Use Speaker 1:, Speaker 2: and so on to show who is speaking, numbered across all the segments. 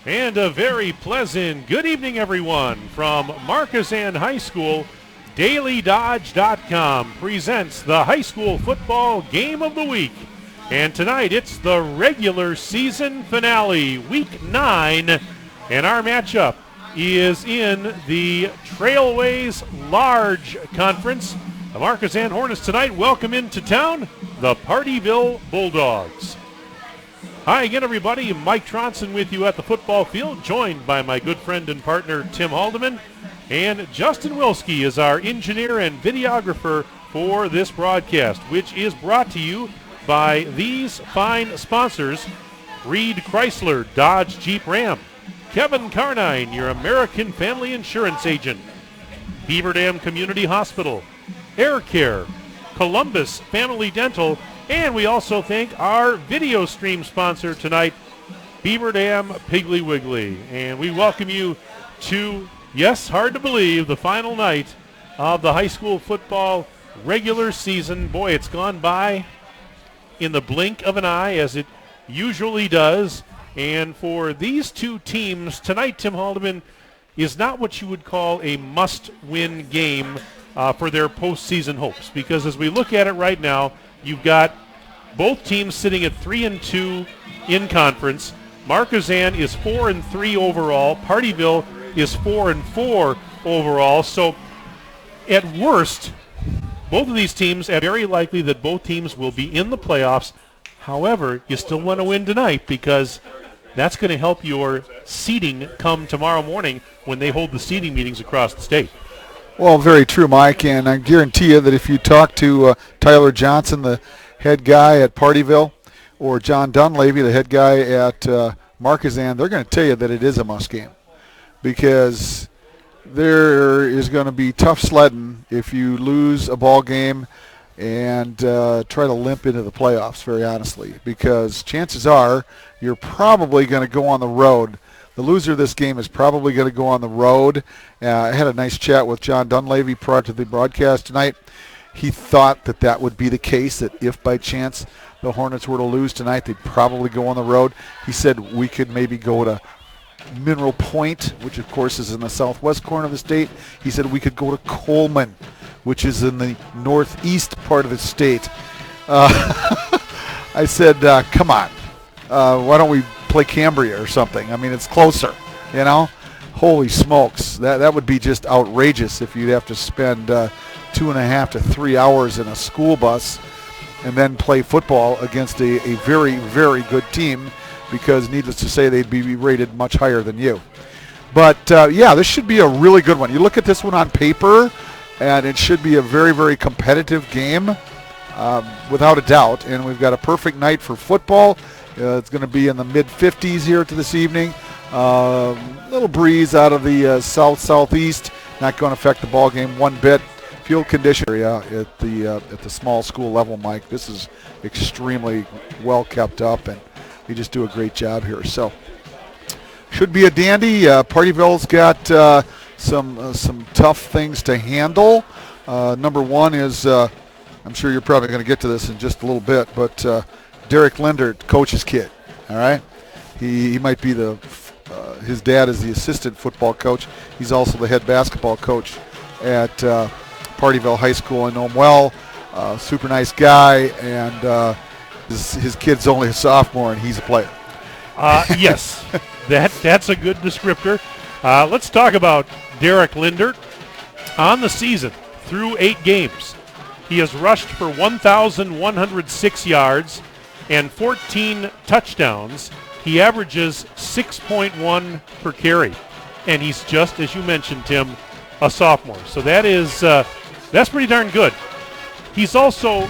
Speaker 1: And a very pleasant good evening, everyone, from Markesan High School. DailyDodge.com presents the high school football game of the week. And tonight it's the regular season finale, week 9. And our matchup is in the Trailways Large Conference. The Markesan Hornets tonight welcome into town the Pardeeville Bulldogs. Hi again, everybody. Mike Tronson with you at the football field, joined by my good friend and partner, Tim Haldeman. And Justin Wilski is our engineer and videographer for this broadcast, which is brought to you by these fine sponsors: Reed Chrysler, Dodge Jeep Ram, Kevin Carnine, your American Family Insurance agent, Beaver Dam Community Hospital, Air Care, Columbus Family Dental, and we also thank our video stream sponsor tonight, Beaver Dam Piggly Wiggly. And we welcome you to, yes, hard to believe, the final night of the high school football regular season. Boy, it's gone by in the blink of an eye, as it usually does. And for these two teams, tonight, Tim Haldeman, is not what you would call a must-win game for their postseason hopes. Because as we look at it right now, you've got both teams sitting at 3-2 in conference. Markesan is 4-3 overall. Pardeeville is 4-4 overall. So at worst, both of these teams are very likely that both teams will be in the playoffs. However, you still want to win tonight, because that's going to help your seeding come tomorrow morning when they hold the seeding meetings across the state.
Speaker 2: Well, very true, Mike, and I guarantee you that if you talk to Tyler Johnson, the head guy at Pardeeville, or John Dunleavy, the head guy at Markesan, they're going to tell you that it is a must game, because there is going to be tough sledding if you lose a ball game and try to limp into the playoffs, very honestly, because chances are you're probably going to go on the road. The loser of this game is probably going to go on the road. I had a nice chat with John Dunleavy prior to the broadcast tonight. He thought that that would be the case, that if by chance the Hornets were to lose tonight, they'd probably go on the road. He said we could maybe go to Mineral Point, which of course is in the southwest corner of the state. He said we could go to Coleman, which is in the northeast part of the state. I said, come on, why don't we play Cambria or something? I mean, it's closer, you know? Holy smokes, that would be just outrageous if you'd have to spend 2.5 to 3 hours in a school bus and then play football against a very, very good team, because needless to say, they'd be rated much higher than you. But, yeah, this should be a really good one. You look at this one on paper, and it should be a very, very competitive game, without a doubt. And we've got a perfect night for football. It's going to be in the mid-50s here to this evening. Little breeze out of the south-southeast. Not going to affect the ball game one bit. Field condition area at the small school level, Mike. This is extremely well kept up, and we just do a great job here. So should be a dandy. Pardeeville's got some tough things to handle. Number one is, I'm sure you're probably going to get to this in just a little bit, but Derek Lindert, coach's kid. All right, he might be his dad is the assistant football coach. He's also the head basketball coach at Pardeeville High School. I know him well. Super nice guy, and his kid's only a sophomore, and he's a player.
Speaker 1: Yes, that's a good descriptor. Let's talk about Derek Lindert. On the season, through 8 games, he has rushed for 1,106 yards and 14 touchdowns. He averages 6.1 per carry, and he's just, as you mentioned, Tim, a sophomore. So that's pretty darn good. He's also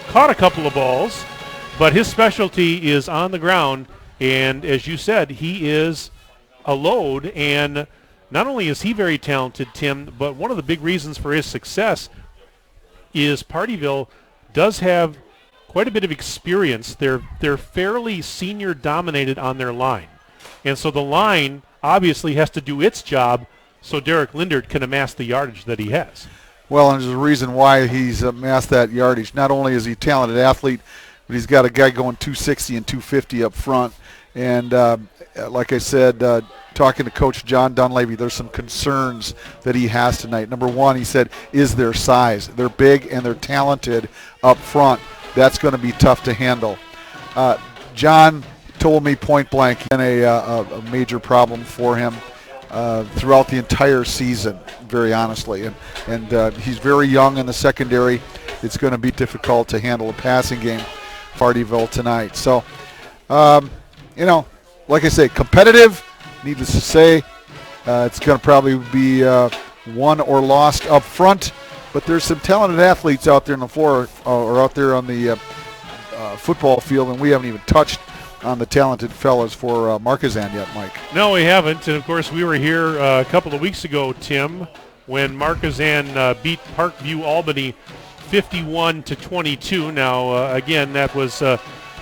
Speaker 1: caught a couple of balls, but his specialty is on the ground, and as you said, he is a load. And not only is he very talented, Tim, but one of the big reasons for his success is Pardeeville does have quite a bit of experience. They're fairly senior dominated on their line. And so the line obviously has to do its job so Derek Lindert can amass the yardage that he has.
Speaker 2: Well, and there's a reason why he's amassed that yardage. Not only is he a talented athlete, but he's got a guy going 260 and 250 up front. And like I said, talking to Coach John Dunleavy, there's some concerns that he has tonight. Number one, he said, is their size. They're big and they're talented up front. That's going to be tough to handle. John told me point blank, been a major problem for him throughout the entire season, very honestly. And he's very young in the secondary. It's going to be difficult to handle a passing game, Pardeeville tonight. So, like I say, competitive, needless to say. It's going to probably be won or lost up front. But there's some talented athletes out there on the floor or out there on the football field, and we haven't even touched on the talented fellas for Markesan yet, Mike.
Speaker 1: No, we haven't. And, of course, we were here a couple of weeks ago, Tim, when Markesan beat Parkview Albany 51-22. Now, again, that was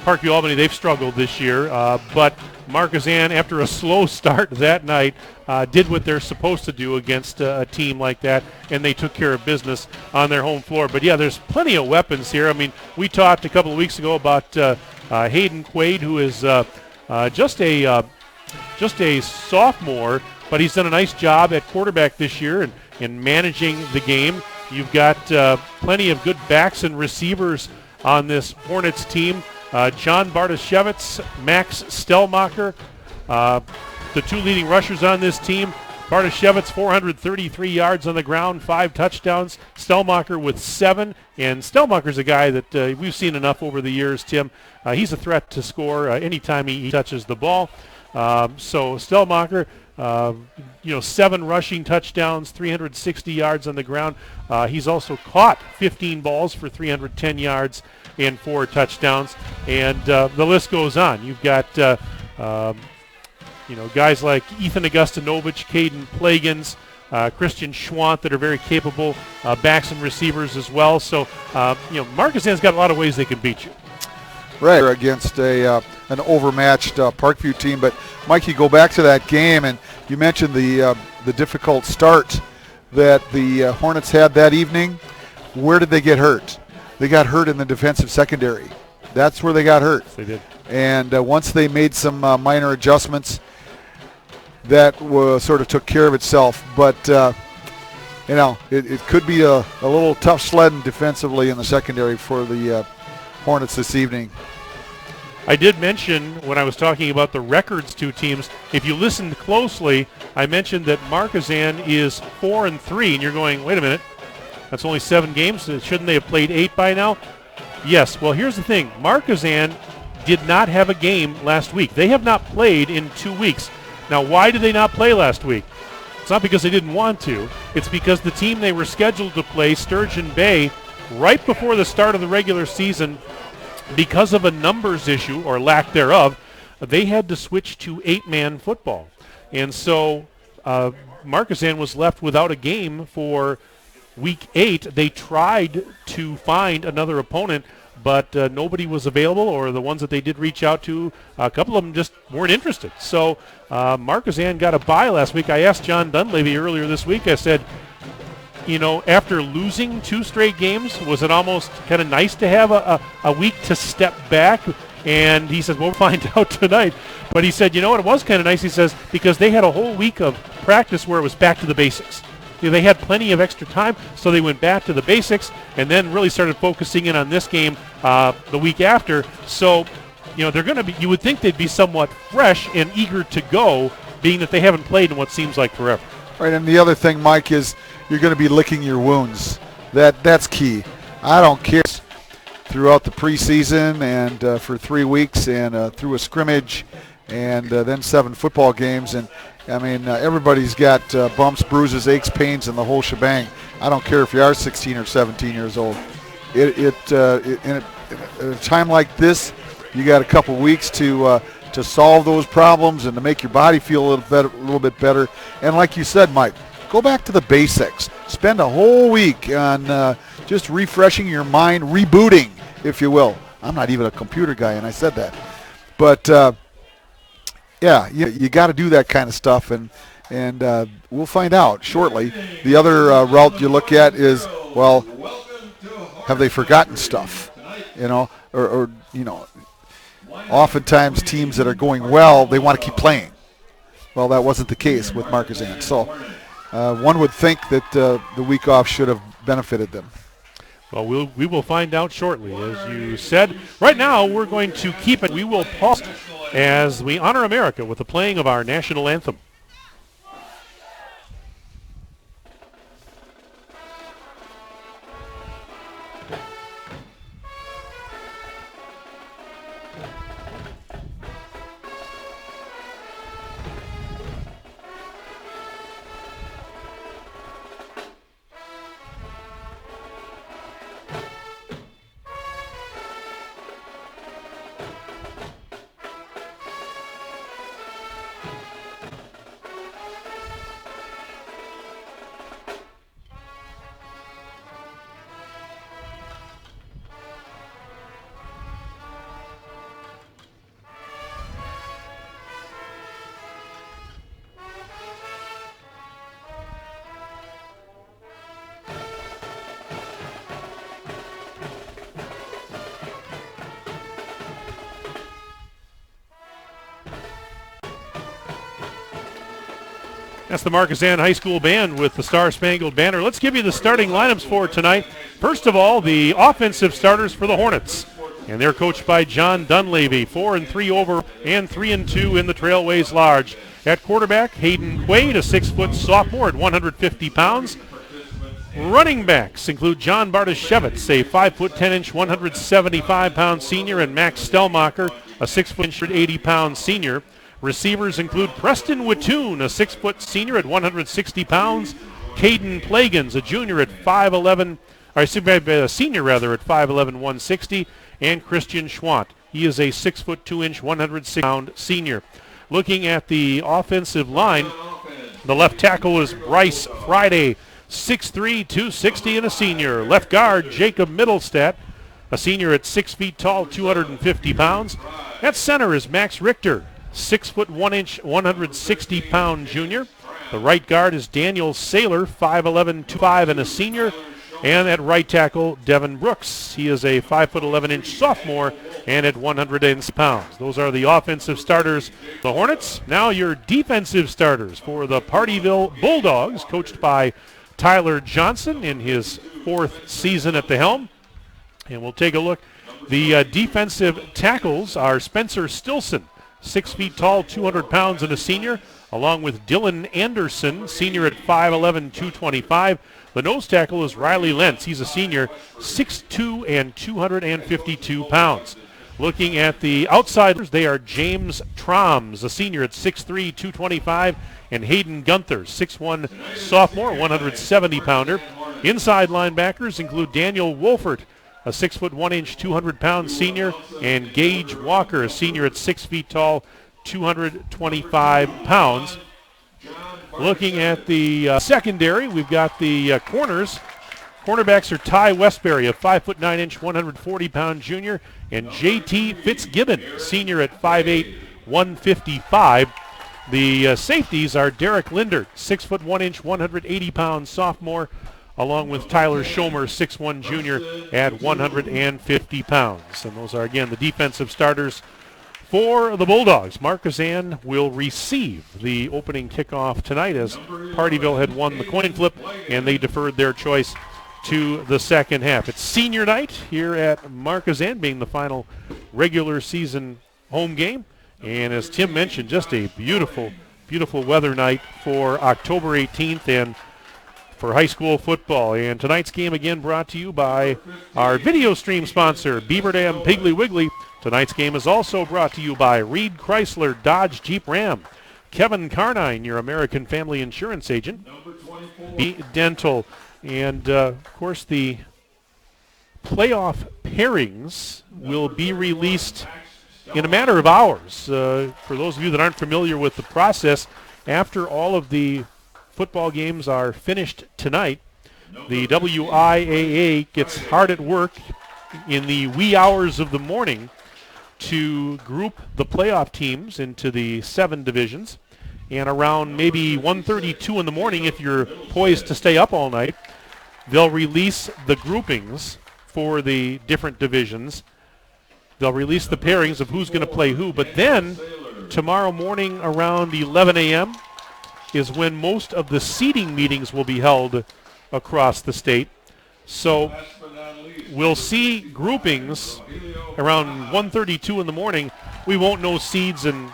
Speaker 1: Parkview Albany. They've struggled this year. But Markesan, after a slow start that night, did what they're supposed to do against a team like that, and they took care of business on their home floor. But, yeah, there's plenty of weapons here. I mean, we talked a couple of weeks ago about Hayden Quaid, who is just a sophomore, but he's done a nice job at quarterback this year in managing the game. You've got plenty of good backs and receivers on this Hornets team. John Bartoshevitz, Max Stelmacher, the two leading rushers on this team. Bartoshevitz, 433 yards on the ground, 5 touchdowns. Stelmacher with 7. And Stelmacher's a guy that we've seen enough over the years, Tim. He's a threat to score anytime he touches the ball. So Stelmacher, 7 rushing touchdowns, 360 yards on the ground. He's also caught 15 balls for 310 yards and 4 touchdowns. And the list goes on. You've got guys like Ethan Augustinovich, Caden Plagans, Christian Schwant that are very capable backs and receivers as well. So, Markesan's got a lot of ways they can beat you.
Speaker 2: Right, against an overmatched Parkview team. But, Mike, you go back to that game, and you mentioned the difficult start that the Hornets had that evening. Where did they get hurt? They got hurt in the defensive secondary. That's where they got hurt.
Speaker 1: They did. And
Speaker 2: once they made some minor adjustments, that sort of took care of itself. But, it could be a little tough sledding defensively in the secondary for the Hornets this evening.
Speaker 1: I did mention when I was talking about the records two teams, if you listened closely, I mentioned that Markesan is 4-3, and you're going, wait a minute, that's only 7 games. Shouldn't they have played 8 by now? Yes. Well, here's the thing. Markesan did not have a game last week. They have not played in 2 weeks. Now, why did they not play last week? It's not because they didn't want to. It's because the team they were scheduled to play, Sturgeon Bay, right before the start of the regular season, because of a numbers issue or lack thereof, they had to switch to 8-man football. And so Markesan was left without a game for Week 8. They tried to find another opponent, but nobody was available, or the ones that they did reach out to, a couple of them just weren't interested. So Markesan got a bye last week. I asked John Dunleavy earlier this week, I said, after losing 2 straight games, was it almost kind of nice to have a week to step back? And he says, we'll find out tonight. But he said, it was kind of nice, he says, because they had a whole week of practice where it was back to the basics. They had plenty of extra time, so they went back to the basics and then really started focusing in on this game the week after. So, they're going to be, you would think they'd be somewhat fresh and eager to go, being that they haven't played in what seems like forever.
Speaker 2: Right, and the other thing, Mike, is you're going to be licking your wounds. That's key. I don't care throughout the preseason and for 3 weeks and through a scrimmage and then 7 football games. And, everybody's got bumps, bruises, aches, pains, and the whole shebang. I don't care if you are 16 or 17 years old. In a time like this, you got a couple weeks to solve those problems and to make your body feel a little bit better. And like you said, Mike, go back to the basics. Spend a whole week on just refreshing your mind, rebooting, if you will. I'm not even a computer guy, and I said that. But, you got to do that kind of stuff, and we'll find out shortly. The other route you look at is, well, have they forgotten stuff? Or oftentimes teams that are going well, they want to keep playing. Well, that wasn't the case with Markesan. So one would think that the week off should have benefited them.
Speaker 1: Well, we will find out shortly, as you said. Right now, we're going to keep it. We will pause as we honor America with the playing of our national anthem. That's the Markesan High School Band with the Star Spangled Banner. Let's give you the starting lineups for tonight. First of all, the offensive starters for the Hornets. And they're coached by John Dunleavy, 4-3 over and 3-2 in the Trailways Large. At quarterback, Hayden Quaid, a 6-foot sophomore at 150 pounds. Running backs include John Bartoshevitz, a 5-foot 10-inch, 175-pound senior, and Max Stelmacher, a 6-foot 80-pound senior. Receivers include Preston Wittoon, a 6-foot senior at 160 pounds. Caden Plagans, a junior at 5'11", a senior at 5'11", 160. And Christian Schwant. He is a 6-foot 2-inch, 160-pound senior. Looking at the offensive line, the left tackle is Bryce Friday, 6'3", 260, and a senior. Left guard, Jacob Middlestadt, a senior at 6 feet tall, 250 pounds. At center is Max Richter, 6'1", 160-pound junior. The right guard is Daniel Saylor, 5'11", 205, and a senior. And at right tackle, Devin Brooks. He is a 5'11" sophomore and at 106 pounds. Those are the offensive starters, the Hornets. Now your defensive starters for the Pardeeville Bulldogs, coached by Tyler Johnson in his 4th season at the helm. And we'll take a look. The defensive tackles are Spencer Stilson, 6 feet tall, 200 pounds, and a senior, along with Dylan Anderson, senior at 5'11", 225. The nose tackle is Riley Lentz. He's a senior, 6'2", and 252 pounds. Looking at the outsiders, they are James Troms, a senior at 6'3", 225, and Hayden Gunther, 6'1", sophomore, 170-pounder. Inside linebackers include Daniel Wolfert, a 6'1", 200-pound senior, and Gage Walker, a senior at 6 feet tall, 225 pounds. Looking at the secondary, we've got the corners. Cornerbacks are Ty Westbury, a 5'9", 140-pound junior, and J.T. Fitzgibbon, senior at 5'8", 155. The safeties are Derek Lindert, 6'1", 180-pound sophomore, along with Tyler Schomer, 6'1", junior at 150 pounds. And those are, again, the defensive starters for the Bulldogs. Markesan will receive the opening kickoff tonight, as Pardeeville had won the coin flip, and they deferred their choice to the second half. It's senior night here at Markesan, being the final regular season home game. And as Tim mentioned, just a beautiful, beautiful weather night for October 18th and for high school football. And tonight's game again brought to you by our video stream sponsor, Beaver Dam Piggly Wiggly. Tonight's game is also brought to you by Reed Chrysler Dodge Jeep Ram, Kevin Carnine, your American Family Insurance agent, B Dental, and of course the playoff pairings will be released in a matter of hours. For those of you that aren't familiar with the process, after all of the football games are finished tonight, the WIAA gets hard at work in the wee hours of the morning to group the playoff teams into the 7 divisions. And around maybe 1:32 in the morning, if you're poised to stay up all night, they'll release the groupings for the different divisions They'll release the pairings of who's going to play who. But then tomorrow morning around 11 a.m. is when most of the seeding meetings will be held across the state. So we'll see groupings around 1:32 in the morning. We won't know seeds and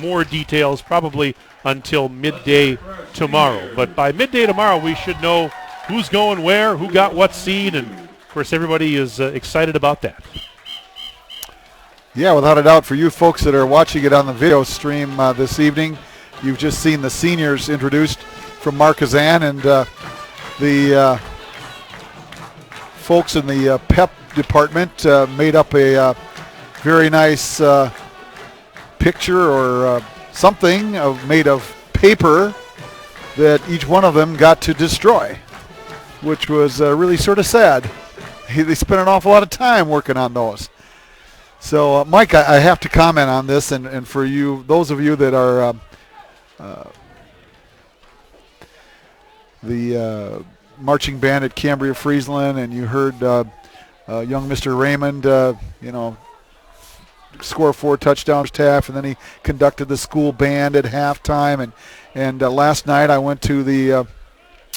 Speaker 1: more details probably until midday tomorrow. But by midday tomorrow, we should know who's going where, who got what seed, and of course everybody is excited about that.
Speaker 2: Yeah, without a doubt. For you folks that are watching it on the video stream this evening, you've just seen the seniors introduced from Markesan, and the folks in the PEP department made up a very nice picture or something made of paper that each one of them got to destroy, which was really sort of sad. They spent an awful lot of time working on those. So, Mike, I have to comment on this, and for you, those of you that are the marching band at Cambria Friesland, and you heard young Mr. Raymond, score 4 touchdowns half, and then he conducted the school band at halftime. And last night I went to the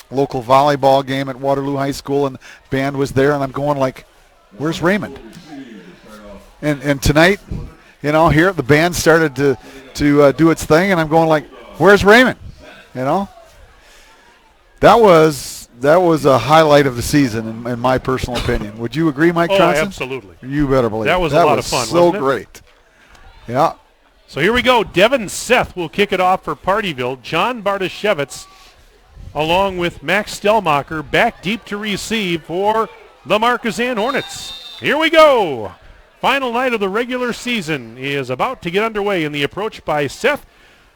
Speaker 2: local volleyball game at Waterloo High School, and the band was there, and I'm going like, where's Raymond? And tonight, here the band started to do its thing, and I'm going like, where's Raymond? That was a highlight of the season, in my personal opinion. Would you agree, Mike Tronson?
Speaker 1: Absolutely.
Speaker 2: You better believe
Speaker 1: that was a lot of fun.
Speaker 2: So
Speaker 1: wasn't it?
Speaker 2: Great. Yeah.
Speaker 1: So here we go. Devin Seth will kick it off for Pardeeville. John Bartoshevitz, along with Max Stellmacher, back deep to receive for the Markesan Hornets. Here we go. Final night of the regular season is about to get underway in the approach by Seth.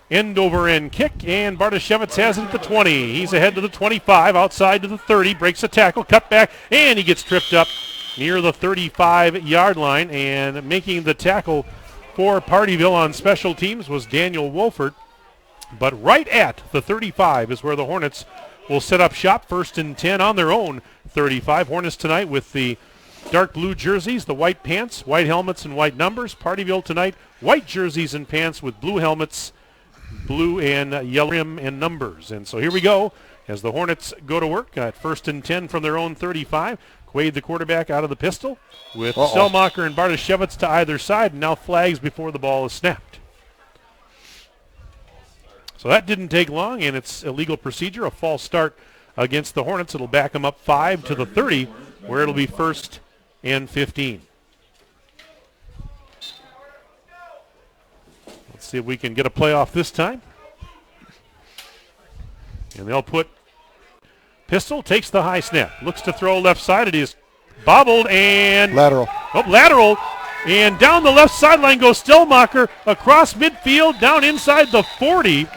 Speaker 1: End over end kick, and Bartoshevitz has it at the 20. He's ahead to the 25, outside to the 30, breaks a tackle, cut back, and he gets tripped up near the 35-yard line. And making the tackle for Pardeeville on special teams was Daniel Wolford. But right at the 35 is where the Hornets will set up shop, 1st and 10 on their own 35. Hornets tonight with the dark blue jerseys, the white pants, white helmets, and white numbers. Pardeeville tonight, white jerseys and pants with blue helmets, blue and yellow rim and numbers. And so here we go as the Hornets go to work at 1st and 10 from their own 35. Quaid, the quarterback, out of the pistol with Stellmacher and Bartoshevitz to either side, and now flags before the ball is snapped. So that didn't take long, and it's a legal procedure, a false start against the Hornets. It'll back them up 5 to the 30, where it'll be 1st and 15. Let's see if we can get a playoff this time. And they'll put Pistol, takes the high snap, looks to throw left side. It is bobbled and
Speaker 2: lateral.
Speaker 1: Lateral. And down the left sideline goes Stellmacher across midfield, down inside the 40.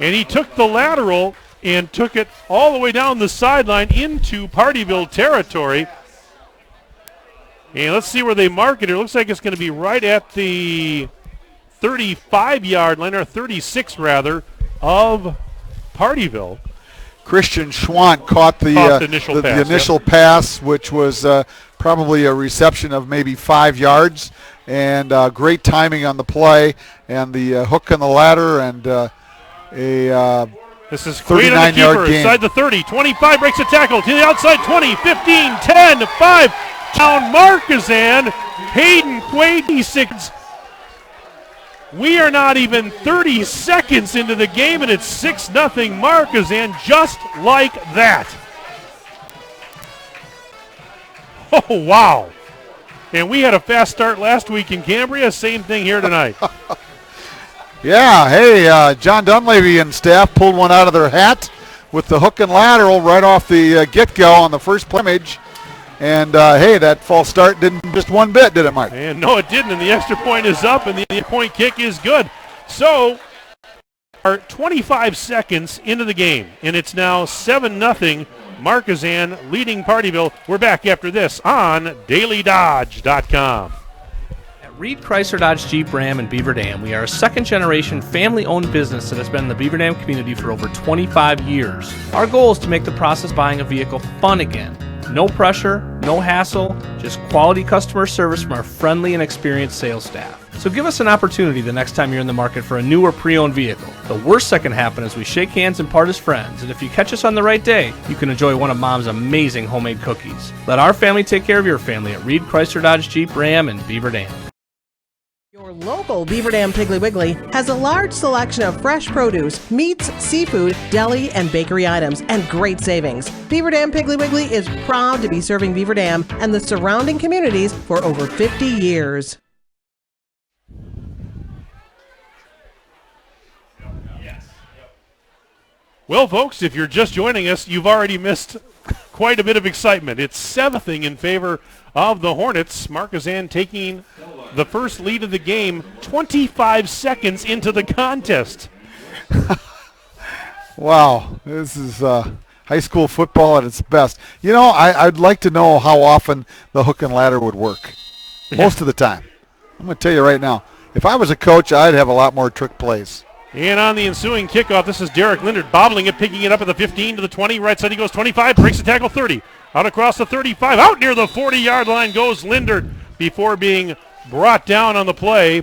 Speaker 1: And he took the lateral and took it all the way down the sideline into Pardeeville territory. And let's see where they mark it here. Looks like it's going to be right at the 35-yard line, or 36 rather, of Pardeeville.
Speaker 2: Christian Schwant caught the initial pass, which was probably a reception of maybe 5 yards, and great timing on the play, and the hook on the ladder, and
Speaker 1: this is 39-yard gain. Inside the 30, 25, breaks a tackle to the outside 20, 15, 10, 5, down Markesan, Hayden Quaid, 6. We are not even 30 seconds into the game, and it's 6-0 Markesan, just like that. Oh, wow. And we had a fast start last week in Cambria, same thing here tonight.
Speaker 2: Yeah, hey, John Dunleavy and staff pulled one out of their hat with the hook and lateral right off the get-go on the first play image. And, hey, that false start didn't just one bit, did it, Mike?
Speaker 1: And no, it didn't, and the extra point is up, and the point kick is good. So, we're 25 seconds into the game, and it's now 7-0 Markesan leading Pardeeville. We're back after this on DailyDodge.com.
Speaker 3: Reed Chrysler Dodge Jeep Ram in Beaver Dam, we are a second-generation family-owned business that has been in the Beaver Dam community for over 25 years. Our goal is to make the process of buying a vehicle fun again. No pressure, no hassle, just quality customer service from our friendly and experienced sales staff. So give us an opportunity the next time you're in the market for a new or pre-owned vehicle. The worst that can happen is we shake hands and part as friends, and if you catch us on the right day, you can enjoy one of Mom's amazing homemade cookies. Let our family take care of your family at Reed Chrysler Dodge Jeep Ram in Beaver Dam.
Speaker 4: Your local Beaver Dam Piggly Wiggly has a large selection of fresh produce, meats, seafood, deli, and bakery items, and great savings. Beaver Dam Piggly Wiggly is proud to be serving Beaver Dam and the surrounding communities for over 50 years.
Speaker 1: Well, folks, if you're just joining us, you've already missed quite a bit of excitement. It's 7th in favor of the Hornets. Markesan taking the first lead of the game 25 seconds into the contest.
Speaker 2: Wow, this is high school football at its best. You know, I'd like to know how often the hook and ladder would work. Most of the time. I'm going to tell you right now, if I was a coach, I'd have a lot more trick plays.
Speaker 1: And on the ensuing kickoff, this is Derek Lindert bobbling it, picking it up at the 15 to the 20. Right side he goes 25, breaks the tackle 30. Out across the 35, out near the 40-yard line goes Lindert before being brought down on the play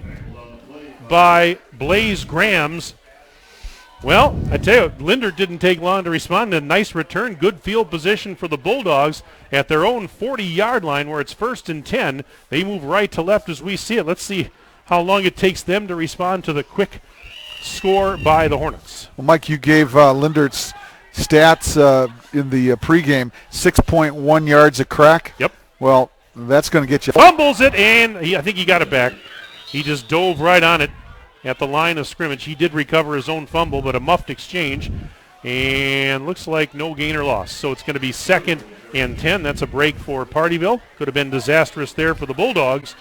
Speaker 1: by Blaze Grams. Well, I tell you, Lindert didn't take long to respond. A nice return, good field position for the Bulldogs at their own 40-yard line where it's 1st and 10. They move right to left as we see it. Let's see how long it takes them to respond to the quick score by the Hornets.
Speaker 2: Well, Mike, you gave Lindert's stats in the pregame, 6.1 yards a crack.
Speaker 1: Yep.
Speaker 2: Well, that's going to get you.
Speaker 1: Fumbles it, and I think he got it back. He just dove right on it at the line of scrimmage. He did recover his own fumble, but a muffed exchange, and looks like no gain or loss. So it's going to be 2nd and 10. That's a break for Pardeeville. Could have been disastrous there for the Bulldogs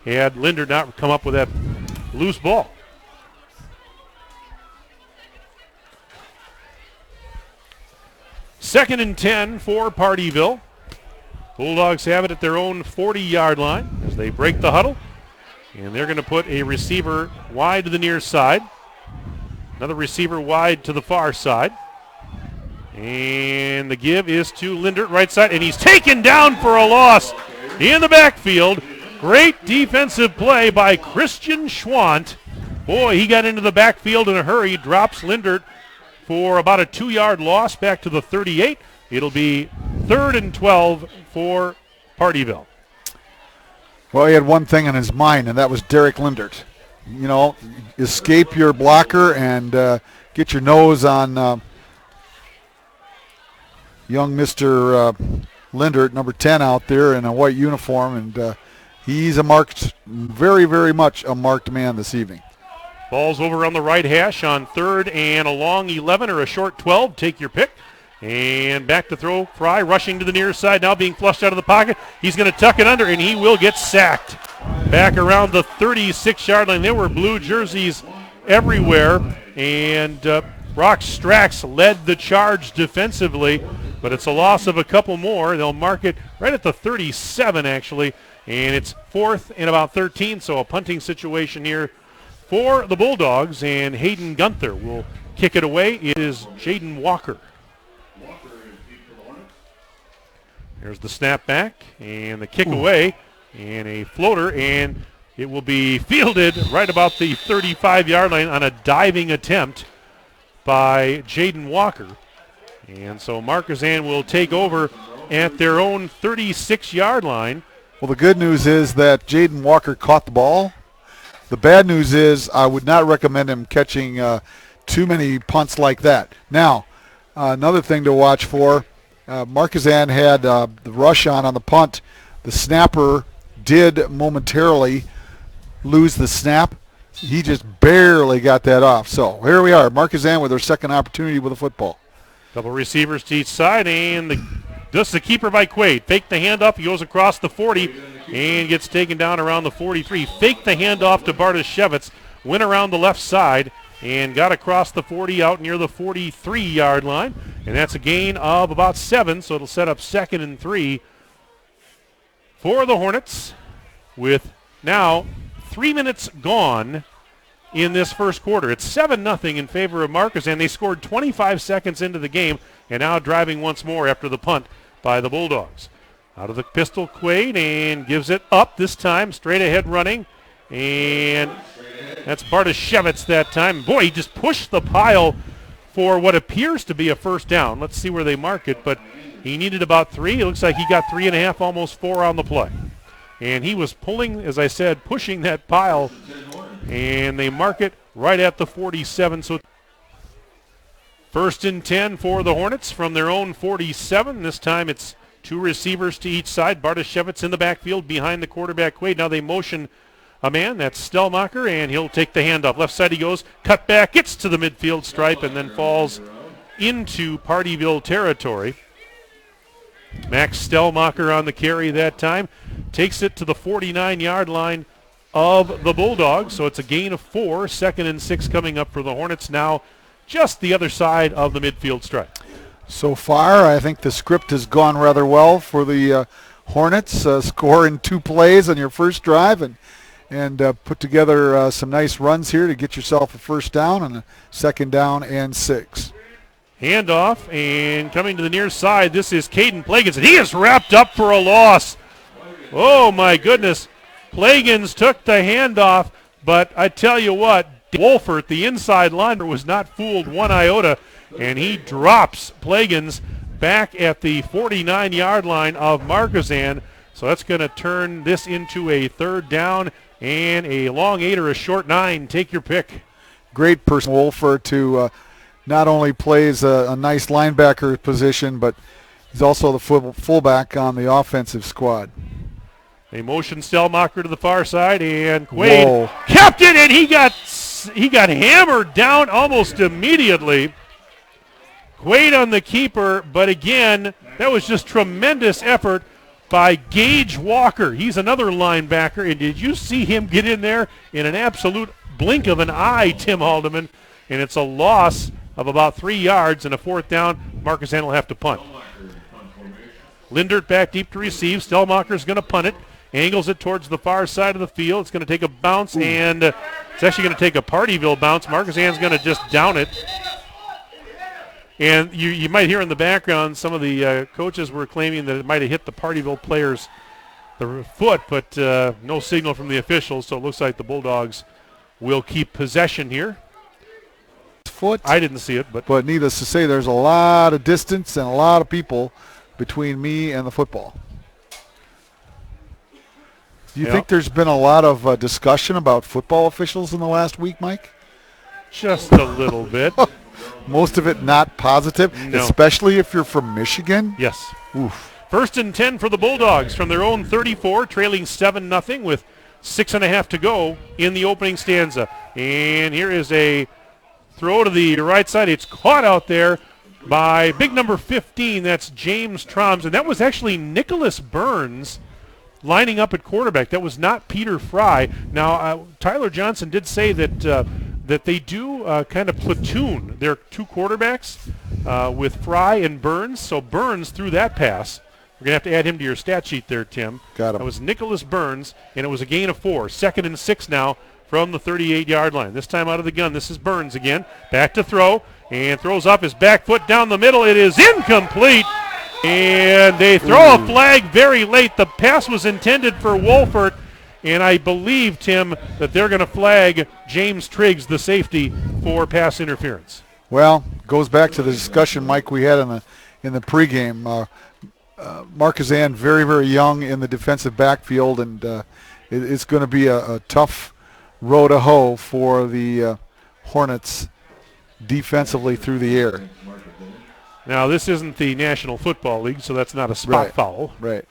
Speaker 1: had Lindert not come up with that loose ball. Second and 10 for Pardeeville. Bulldogs have it at their own 40-yard line as they break the huddle. And they're going to put a receiver wide to the near side. Another receiver wide to the far side. And the give is to Lindert, right side. And he's taken down for a loss in the backfield. Great defensive play by Christian Schwant. Boy, he got into the backfield in a hurry. Drops Lindert for about a 2-yard loss back to the 38. It'll be 3rd and 12 for Pardeeville.
Speaker 2: Well, he had one thing on his mind, and that was Derek Lindert. You know, escape your blocker and get your nose on young Mr. Lindert, number 10 out there in a white uniform, and he's very, very much a marked man this evening.
Speaker 1: Ball's over on the right hash on 3rd and a long 11 or a short 12. Take your pick. And back to throw. Fry rushing to the near side, now being flushed out of the pocket. He's going to tuck it under, and he will get sacked. Back around the 36-yard line. There were blue jerseys everywhere. And Brock Strax led the charge defensively, but it's a loss of a couple more. They'll mark it right at the 37, actually. And it's 4th and about 13, so a punting situation here for the Bulldogs, and Hayden Gunther will kick it away. It is Jaden Walker. There's the snap back and the kick away and a floater, and it will be fielded right about the 35-yard line on a diving attempt by Jaden Walker. And so Markesan will take over at their own 36-yard line.
Speaker 2: Well, the good news is that Jaden Walker caught the ball. The bad news is I would not recommend him catching too many punts like that. Now, another thing to watch for, Markesan had the rush on the punt. The snapper did momentarily lose the snap. He just barely got that off. So here we are, Markesan with their second opportunity with the football.
Speaker 1: Couple receivers to each side, and just the keeper by Quaid. Fake the handoff. He goes across the 40 and gets taken down around the 43. Fake the handoff to Bartoshevitz. Went around the left side and got across the 40 out near the 43-yard line. And that's a gain of about 7, so it'll set up 2nd and 3 for the Hornets with now 3 minutes gone in this first quarter. It's 7-0 in favor of Markesan. They scored 25 seconds into the game and now driving once more after the punt by the Bulldogs. Out of the pistol, Quaid, and gives it up this time, straight ahead running. And that's Bartoshevitz that time. Boy, he just pushed the pile for what appears to be a first down. Let's see where they mark it, but he needed about 3. It looks like he got 3.5, almost 4 on the play. And he was pulling, as I said, pushing that pile, and they mark it right at the 47. So first and 10 for the Hornets from their own 47. This time it's 2 receivers to each side. Bartoshevitz in the backfield behind the quarterback, Quaid. Now they motion a man. That's Stellmacher, and he'll take the handoff. Left side he goes. Cut back. Gets to the midfield stripe and then falls into Pardeeville territory. Max Stellmacher on the carry that time. Takes it to the 49-yard line of the Bulldogs. So it's a gain of 4. 2nd and 6 coming up for the Hornets now just the other side of the midfield stripe.
Speaker 2: So far, I think the script has gone rather well for the Hornets. Score in 2 plays on your first drive and put together some nice runs here to get yourself a first down and a 2nd down and 6.
Speaker 1: Handoff, and coming to the near side, this is Caden Plagans, and he is wrapped up for a loss. Oh, my goodness. Plagans took the handoff, but I tell you what, Wolfert, the inside lineman, was not fooled one iota, and he drops Plagans back at the 49-yard line of Markesan. So that's going to turn this into a 3rd down and a long 8 or a short 9. Take your pick.
Speaker 2: Great person, Wolfert, to not only plays a nice linebacker position, but he's also the fullback on the offensive squad.
Speaker 1: They motion Stellmacher to the far side, and Quaid kept it, and he got hammered down almost immediately. Quaid on the keeper, but again, that was just tremendous effort by Gage Walker. He's another linebacker, and did you see him get in there in an absolute blink of an eye, Tim Haldeman? And it's a loss of about 3 yards and a 4th down. Markesan will have to punt. Lindert back deep to receive. Stellmacher's going to punt it. Angles it towards the far side of the field. It's going to take a bounce, and it's actually going to take a Pardeeville bounce. Markesan's going to just down it. And you might hear in the background some of the coaches were claiming that it might have hit the Pardeeville player's foot, but no signal from the officials, so it looks like the Bulldogs will keep possession here.
Speaker 2: Foot.
Speaker 1: I didn't see it,
Speaker 2: but needless to say, there's a lot of distance and a lot of people between me and the football. Do you think there's been a lot of discussion about football officials in the last week, Mike?
Speaker 1: Just a little bit.
Speaker 2: Most of it not positive, especially if you're from Michigan?
Speaker 1: Yes.
Speaker 2: Oof.
Speaker 1: 1st and 10 for the Bulldogs from their own 34, trailing 7-0 with 6.5 to go in the opening stanza. And here is a throw to the right side. It's caught out there by big number 15. That's James Troms. And that was actually Nicholas Burns lining up at quarterback. That was not Peter Fry. Now, Tyler Johnson did say that they do kind of platoon their 2 quarterbacks with Fry and Burns. So Burns threw that pass. We're going to have to add him to your stat sheet there, Tim.
Speaker 2: Got him.
Speaker 1: That was Nicholas Burns, and it was a gain of 4. 2nd and 6 now from the 38-yard line. This time out of the gun, this is Burns again. Back to throw, and throws off his back foot down the middle. It is incomplete, and they throw a flag very late. The pass was intended for Wolfert, and I believe, Tim, that they're going to flag James Triggs, the safety, for pass interference.
Speaker 2: Well, goes back to the discussion, Mike, we had in the pregame. Markesan very, very young in the defensive backfield, and it's going to be a tough row to hoe for the Hornets defensively through the air.
Speaker 1: Now, this isn't the National Football League, so that's not a spot foul.
Speaker 2: Right.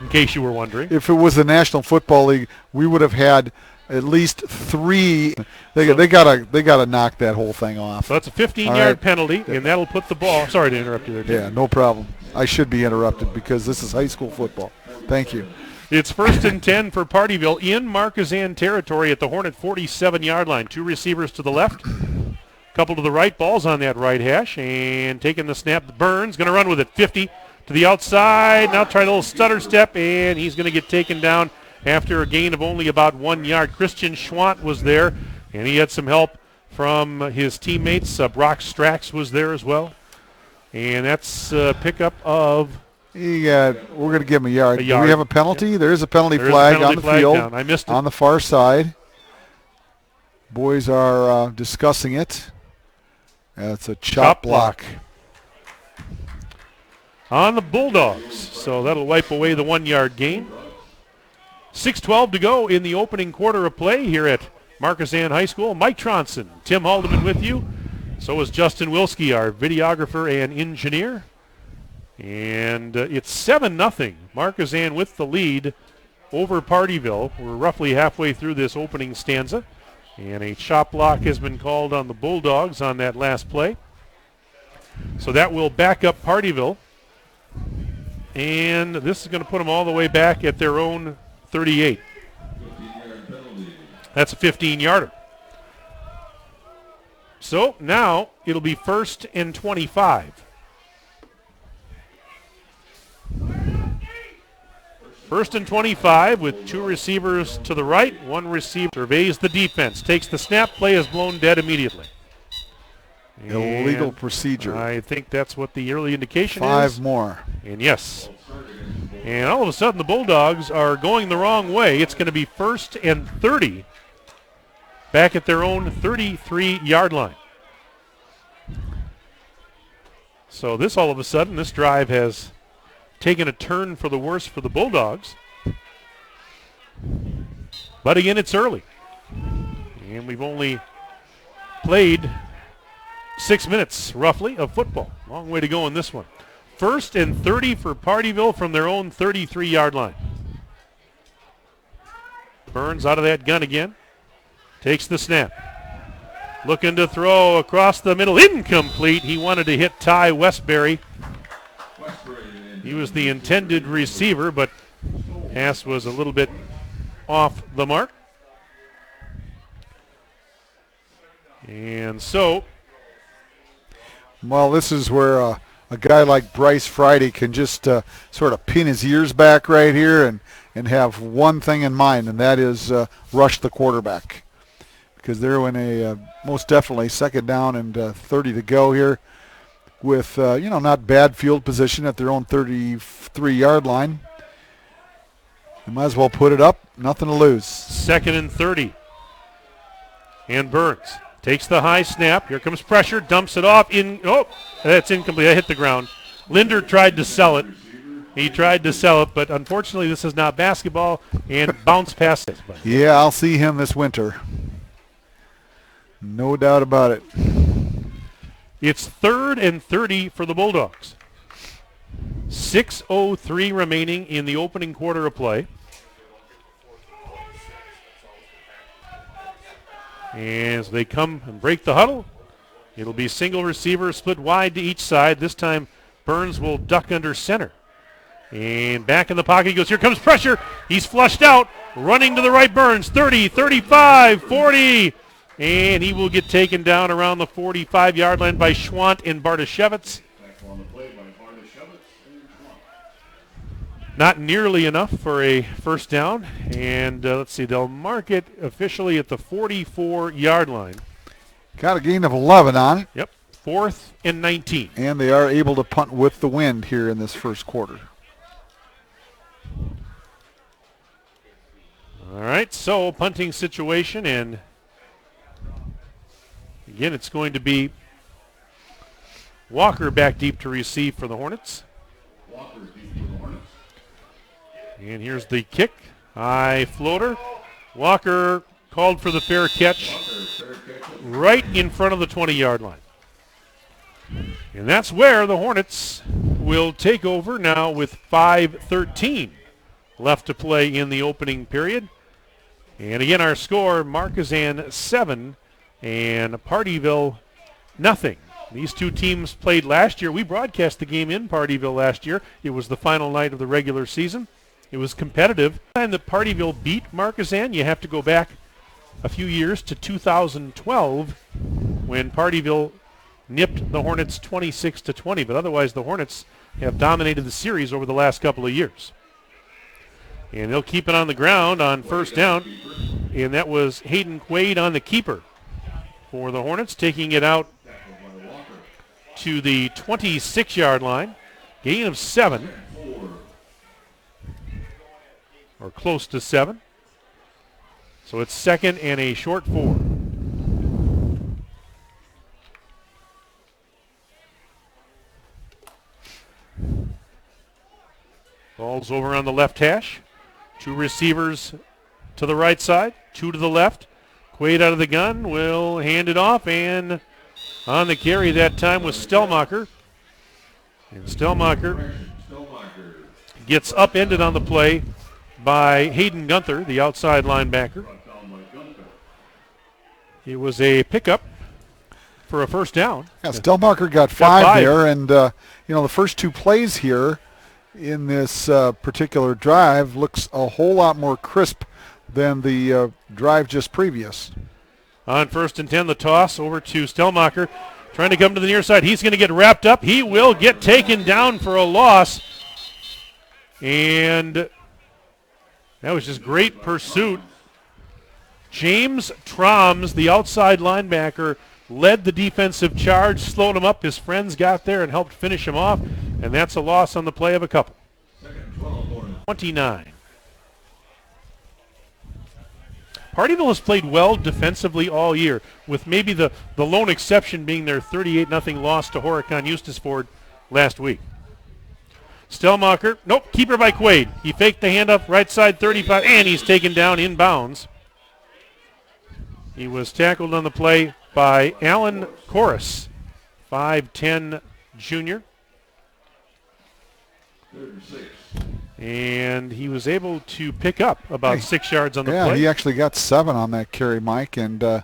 Speaker 1: In case you were wondering.
Speaker 2: If it was the National Football League, we would have had at least 3. They gotta knock that whole thing off.
Speaker 1: So that's a 15-yard penalty, and that'll put the ball. Sorry to interrupt you there, Tim.
Speaker 2: Yeah, no problem. I should be interrupted because this is high school football. Thank you.
Speaker 1: It's 1st and 10 for Pardeeville in Markesan territory at the Hornet 47-yard line. 2 receivers to the left, couple to the right. Ball's on that right hash, and taking the snap. Burns going to run with it. 50 to the outside. Now try a little stutter step, and he's going to get taken down after a gain of only about 1 yard. Christian Schwant was there, and he had some help from his teammates. Brock Strax was there as well. And that's a pickup of
Speaker 2: We're going to give him a yard.
Speaker 1: a yard.
Speaker 2: Do we have a penalty?
Speaker 1: Yep.
Speaker 2: There is a penalty
Speaker 1: There is a
Speaker 2: flag
Speaker 1: penalty
Speaker 2: on the
Speaker 1: flag
Speaker 2: field.
Speaker 1: down. I missed it.
Speaker 2: On the far side. Boys are discussing it. It's a chop block.
Speaker 1: On the Bulldogs. So that'll wipe away the 1 yard gain. 6:12 to go in the opening quarter of play here at Markesan High School. Mike Tronson, Tim Haldeman with you. So is Justin Wilski, our videographer and engineer. And it's 7-0. Markesan with the lead over Pardeeville. We're roughly halfway through this opening stanza. And a chop block has been called on the Bulldogs on that last play. So that will back up Pardeeville. And this is going to put them all the way back at their own 38. That's a 15-yarder. So now it'll be 1st and 25. 1st and 25 with 2 receivers to the right. 1 receiver surveys the defense. Takes the snap. Play is blown dead immediately.
Speaker 2: Illegal procedure.
Speaker 1: I think that's what the early indication
Speaker 2: 5
Speaker 1: is.
Speaker 2: 5 more.
Speaker 1: And yes. And all of a sudden the Bulldogs are going the wrong way. It's going to be 1st and 30 back at their own 33-yard line. So this all of a sudden, this drive has taken a turn for the worse for the Bulldogs. But again, it's early. And we've only played 6 minutes, roughly, of football. Long way to go in this one. 1st and 30 for Pardeeville from their own 33-yard line. Burns out of that gun again. Takes the snap. Looking to throw across the middle. Incomplete. He wanted to hit Ty Westbury. He was the intended receiver, but pass was a little bit off the mark. And so,
Speaker 2: well, this is where a guy like Bryce Friday can just sort of pin his ears back right here and have one thing in mind, and that is rush the quarterback. Because they're in a most definitely 2nd down and 30 to go here with, not bad field position at their own 33-yard line. You might as well put it up. Nothing to lose.
Speaker 1: 2nd and 30. And Burns takes the high snap. Here comes pressure. Dumps it off. That's incomplete. I hit the ground. Linder tried to sell it. He tried to sell it, but unfortunately this is not basketball and bounce past it.
Speaker 2: Yeah, I'll see him this winter. No doubt about it.
Speaker 1: It's 3rd and 30 for the Bulldogs. 6:03 remaining in the opening quarter of play. As they come and break the huddle, it'll be single receiver split wide to each side. This time Burns will duck under center. And back in the pocket he goes. Here comes pressure. He's flushed out. Running to the right, Burns. 30, 35, 40. And he will get taken down around the 45-yard line by Schwant and Bartoshevitz. Not nearly enough for a first down. And let's see, they'll mark it officially at the 44-yard line.
Speaker 2: Got a gain of 11 on it.
Speaker 1: Yep, 4th and 19.
Speaker 2: And they are able to punt with the wind here in this first quarter.
Speaker 1: All right, so punting situation, and again, it's going to be Walker back deep to receive for the Hornets. And here's the kick. High floater. Walker called for the fair catch right in front of the 20-yard line. And that's where the Hornets will take over now with 5:13 left to play in the opening period. And again, our score, Markesan 7 and Pardeeville nothing. These two teams played last year. We broadcast the game in Pardeeville last year. It was the final night of the regular season. It was competitive. The time that Pardeeville beat Markesan, you have to go back a few years to 2012 when Pardeeville nipped the Hornets 26-20. But otherwise, the Hornets have dominated the series over the last couple of years. And they'll keep it on the ground on first down. And that was Hayden Quaid on the keeper for the Hornets, taking it out to the 26-yard line. Gain of 7. Or close to 7. So it's second and a short 4. Ball's over on the left hash. 2 receivers to the right side, 2 to the left. Quaid out of the gun will hand it off, and on the carry that time was Stellmacher. And Stellmacher gets upended on the play by Hayden Gunther, the outside linebacker. It was a pickup for a first down.
Speaker 2: Yeah, Stellmacher got 5 there, and the first 2 plays here in this particular drive looks a whole lot more crisp than the drive just previous.
Speaker 1: On 1st and 10, the toss over to Stellmacher, trying to come to the near side. He's going to get wrapped up. He will get taken down for a loss. And that was just great pursuit. James Troms, the outside linebacker, led the defensive charge, slowed him up. His friends got there and helped finish him off. And that's a loss on the play of a couple. 29. Pardeeville has played well defensively all year, with maybe the lone exception being their 38-0 loss to Horicon Eustis Ford last week. Stellmacher, nope, keeper by Quaid. He faked the handoff, right side 35, and he's taken down inbounds. He was tackled on the play by Alan Corus, 5'10" junior. And he was able to pick up about 6 yards on the play.
Speaker 2: Yeah, he actually got 7 on that carry, Mike, and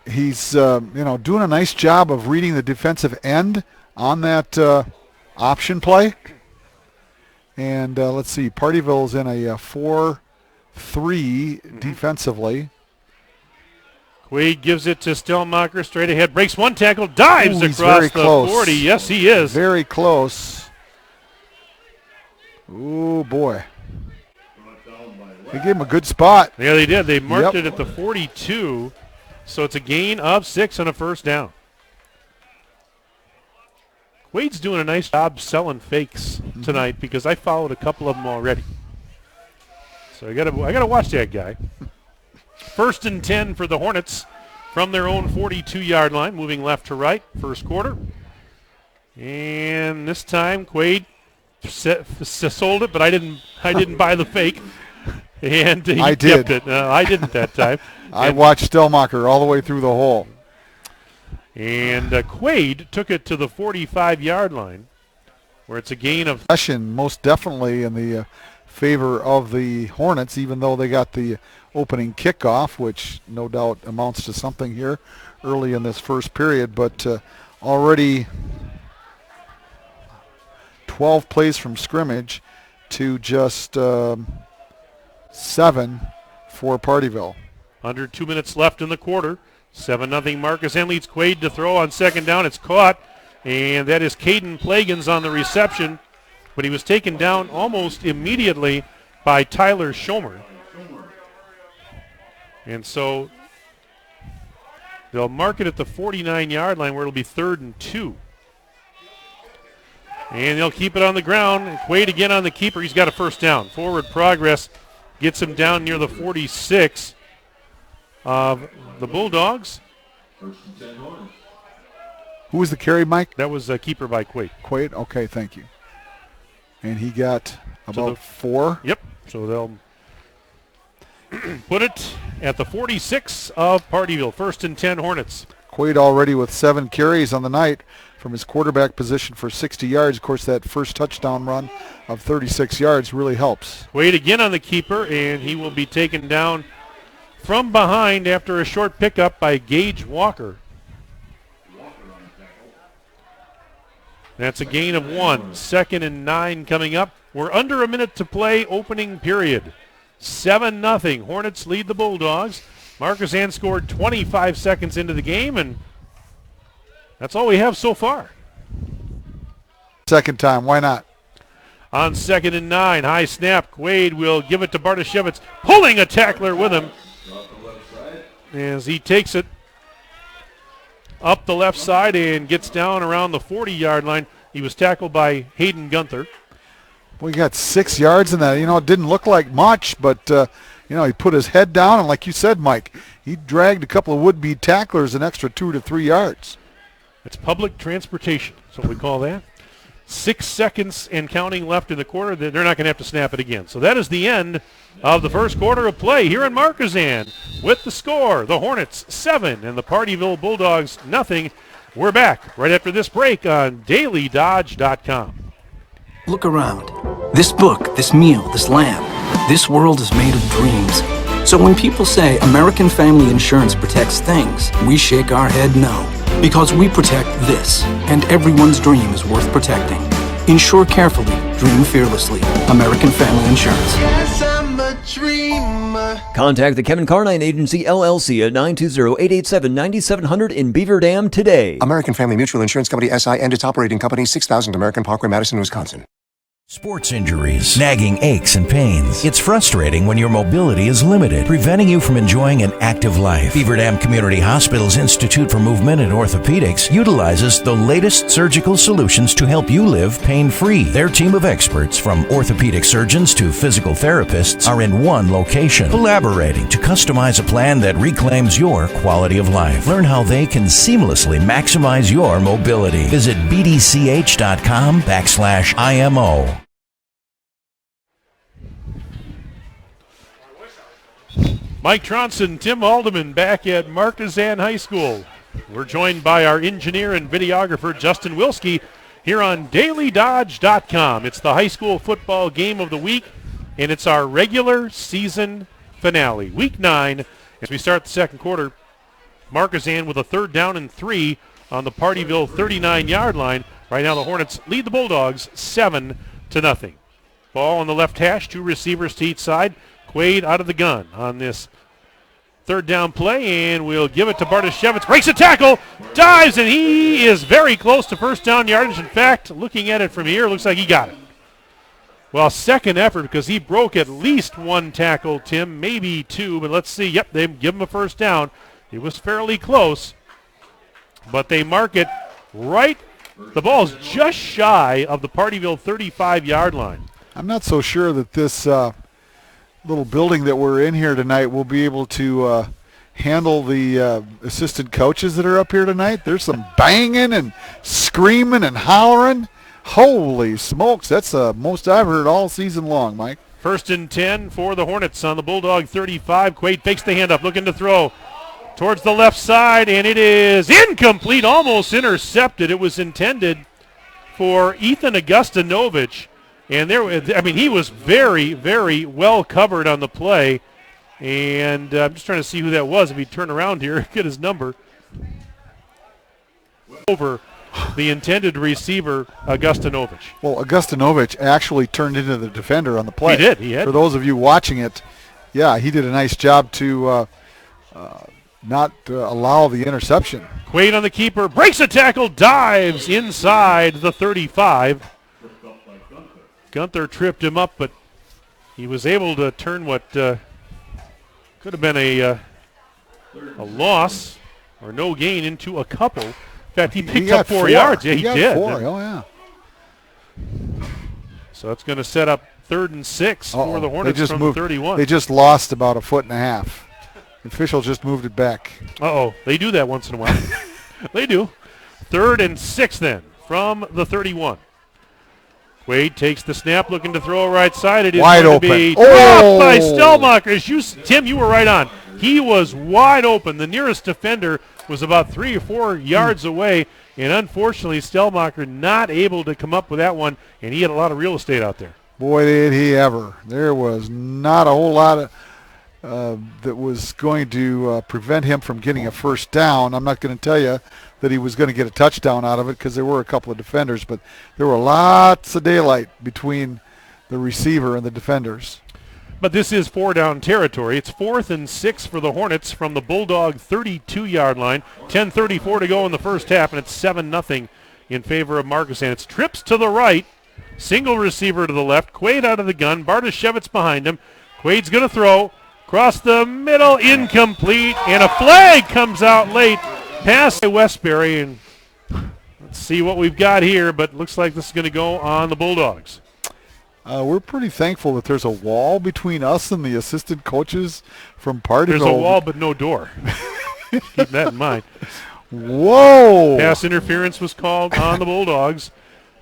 Speaker 2: he's doing a nice job of reading the defensive end on that option play. And let's see, Pardeeville's in a 4-3 defensively.
Speaker 1: Quaid gives it to Stellmacher, straight ahead, breaks one tackle, dives
Speaker 2: he's
Speaker 1: across
Speaker 2: very
Speaker 1: the
Speaker 2: close.
Speaker 1: 40. Yes, he is.
Speaker 2: Very close. Oh, boy. They gave him a good spot.
Speaker 1: Yeah, they did. They marked it at the 42, so it's a gain of 6 on a first down. Quaid's doing a nice job selling fakes tonight because I followed a couple of them already. So I gotta watch that guy. 1st and 10 for the Hornets from their own 42-yard line, moving left to right, first quarter. And this time Quaid sold it, but I didn't buy the fake, and he kept it. I didn't that time.
Speaker 2: I watched Stellmacher all the way through the hole.
Speaker 1: And Quaid took it to the 45-yard line, where it's a gain of.
Speaker 2: Most definitely in the favor of the Hornets, even though they got the opening kickoff, which no doubt amounts to something here early in this first period, but already 12 plays from scrimmage to just 7 for Pardeeville.
Speaker 1: Under 2 minutes left in the quarter. 7-0 Markesan leads Quaid to throw on second down. It's caught, and that is Caden Plagans on the reception, but he was taken down almost immediately by Tyler Schomer. And so they'll mark it at the 49-yard line where it'll be 3rd and 2. And they'll keep it on the ground. Quaid again on the keeper. He's got a first down. Forward progress gets him down near the 46 of the Bulldogs.
Speaker 2: Who was the carry, Mike?
Speaker 1: That was a keeper by Quaid.
Speaker 2: Quaid? Okay, thank you. And he got about 4.
Speaker 1: Yep. So they'll put it at the 46 of Pardeeville. 1st and 10 Hornets.
Speaker 2: Quaid already with 7 carries on the night from his quarterback position for 60 yards. Of course, that first touchdown run of 36 yards really helps.
Speaker 1: Quaid again on the keeper, and he will be taken down from behind after a short pickup by Gage Walker. That's a gain of 1. 2nd and 9 coming up. We're under a minute to play, opening period. 7-0. Hornets lead the Bulldogs. Markesan scored 25 seconds into the game, and that's all we have so far.
Speaker 2: Second time, why not?
Speaker 1: On 2nd and 9, high snap. Quaid will give it to Bartoshevitz, pulling a tackler with him as he takes it up the left side and gets down around the 40-yard line. He was tackled by Hayden Gunther.
Speaker 2: We got 6 yards in that. It didn't look like much, but, he put his head down, and like you said, Mike, he dragged a couple of would-be tacklers an extra 2 to 3 yards.
Speaker 1: It's public transportation. That's what we call that. 6 seconds and counting left in the quarter. They're not going to have to snap it again. So that is the end of the first quarter of play here in Markesan. With the score, the Hornets 7 and the Pardeeville Bulldogs nothing. We're back right after this break on DailyDodge.com.
Speaker 5: Look around. This book, this meal, this lamb. This world is made of dreams. So when people say American Family Insurance protects things, we shake our head no. Because we protect this, and everyone's dream is worth protecting. Insure carefully, dream fearlessly. American Family Insurance.
Speaker 6: Yes, I'm a dreamer.
Speaker 7: Contact the Kevin Carnine Agency, LLC at 920-887-9700 in Beaver Dam today.
Speaker 8: American Family Mutual Insurance Company, SI, and its operating company, 6000 American Parkway, Madison, Wisconsin.
Speaker 9: Sports injuries, nagging aches and pains. It's frustrating when your mobility is limited, preventing you from enjoying an active life. Beaver Dam Community Hospital's Institute for Movement and Orthopedics utilizes the latest surgical solutions to help you live pain-free. Their team of experts, from orthopedic surgeons to physical therapists, are in one location, collaborating to customize a plan that reclaims your quality of life. Learn how they can seamlessly maximize your mobility. Visit bdch.com/IMO.
Speaker 1: Mike Tronson, Tim Alderman back at Markesan High School. We're joined by our engineer and videographer, Justin Wilski, here on DailyDodge.com. It's the high school football game of the week, and it's our regular season finale. Week 9, as we start the second quarter, Markesan with a 3rd down and 3 on the Pardeeville 39-yard line. Right now the Hornets lead the Bulldogs 7-0. Ball on the left hash, 2 receivers to each side. Quaid out of the gun on this 3rd down play, and we'll give it to Bartoshevitz. Breaks a tackle, dives, and he is very close to first down yardage. In fact, looking at it from here, looks like he got it. Well, second effort because he broke at least 1 tackle, Tim, maybe 2, but let's see. Yep, they give him a first down. It was fairly close, but they mark it right. The ball's just shy of the Pardeeville 35-yard line.
Speaker 2: I'm not so sure that this little building that we're in here tonight will be able to handle the assistant coaches that are up here tonight. There's some banging and screaming and hollering. Holy smokes, that's the most I've heard all season long, Mike.
Speaker 1: 1st and 10 for the Hornets on the Bulldog 35. Quaid fakes the handoff, looking to throw towards the left side, and it is incomplete, almost intercepted. It was intended for Ethan Augustinovich. And he was very, very well covered on the play. And I'm just trying to see who that was. If he turned around here, get his number. Over the intended receiver, Augustinovich.
Speaker 2: Well, Augustinovich actually turned into the defender on the play.
Speaker 1: He did. He had.
Speaker 2: For those of you watching it, yeah, he did a nice job to not allow the interception.
Speaker 1: Quaid on the keeper, breaks a tackle, dives inside the 35. Gunther tripped him up, but he was able to turn what could have been a loss or no gain into a couple. In fact, he picked up 4 yards. Yeah, he did.
Speaker 2: 4. Oh, yeah.
Speaker 1: So it's going to set up 3rd and 6 for the Hornets from 31.
Speaker 2: They just lost about a foot and a half. The official just moved it back.
Speaker 1: They do that once in a while. They do. 3rd and 6 then from the 31. Quaid takes the snap, looking to throw right side. It is
Speaker 2: wide
Speaker 1: going
Speaker 2: open.
Speaker 1: To be dropped by Stelmacher. Tim, you were right on. He was wide open. The nearest defender was about 3 or 4 yards away, and unfortunately, Stelmacher not able to come up with that one, and he had a lot of real estate out there.
Speaker 2: Boy, did he ever. There was not a whole lot of that was going to prevent him from getting a first down. I'm not going to tell you that he was going to get a touchdown out of it because there were a couple of defenders, but there were lots of daylight between the receiver and the defenders.
Speaker 1: But this is 4-down territory. It's 4th and 6 for the Hornets from the Bulldog 32-yard line. 10:34 to go in the first half, and it's 7-0 in favor of Markesan. It's trips to the right, single receiver to the left. Quaid out of the gun. Bartoshevitz behind him. Quaid's going to throw. Across the middle, incomplete, and a flag comes out late. pass by Westbury, and let's see what we've got here, but looks like this is going to go on the Bulldogs.
Speaker 2: We're pretty thankful that there's a wall between us and the assistant coaches from Pardeeville.
Speaker 1: There's a wall but no door. Keep that in mind.
Speaker 2: Whoa!
Speaker 1: Pass interference was called on the Bulldogs.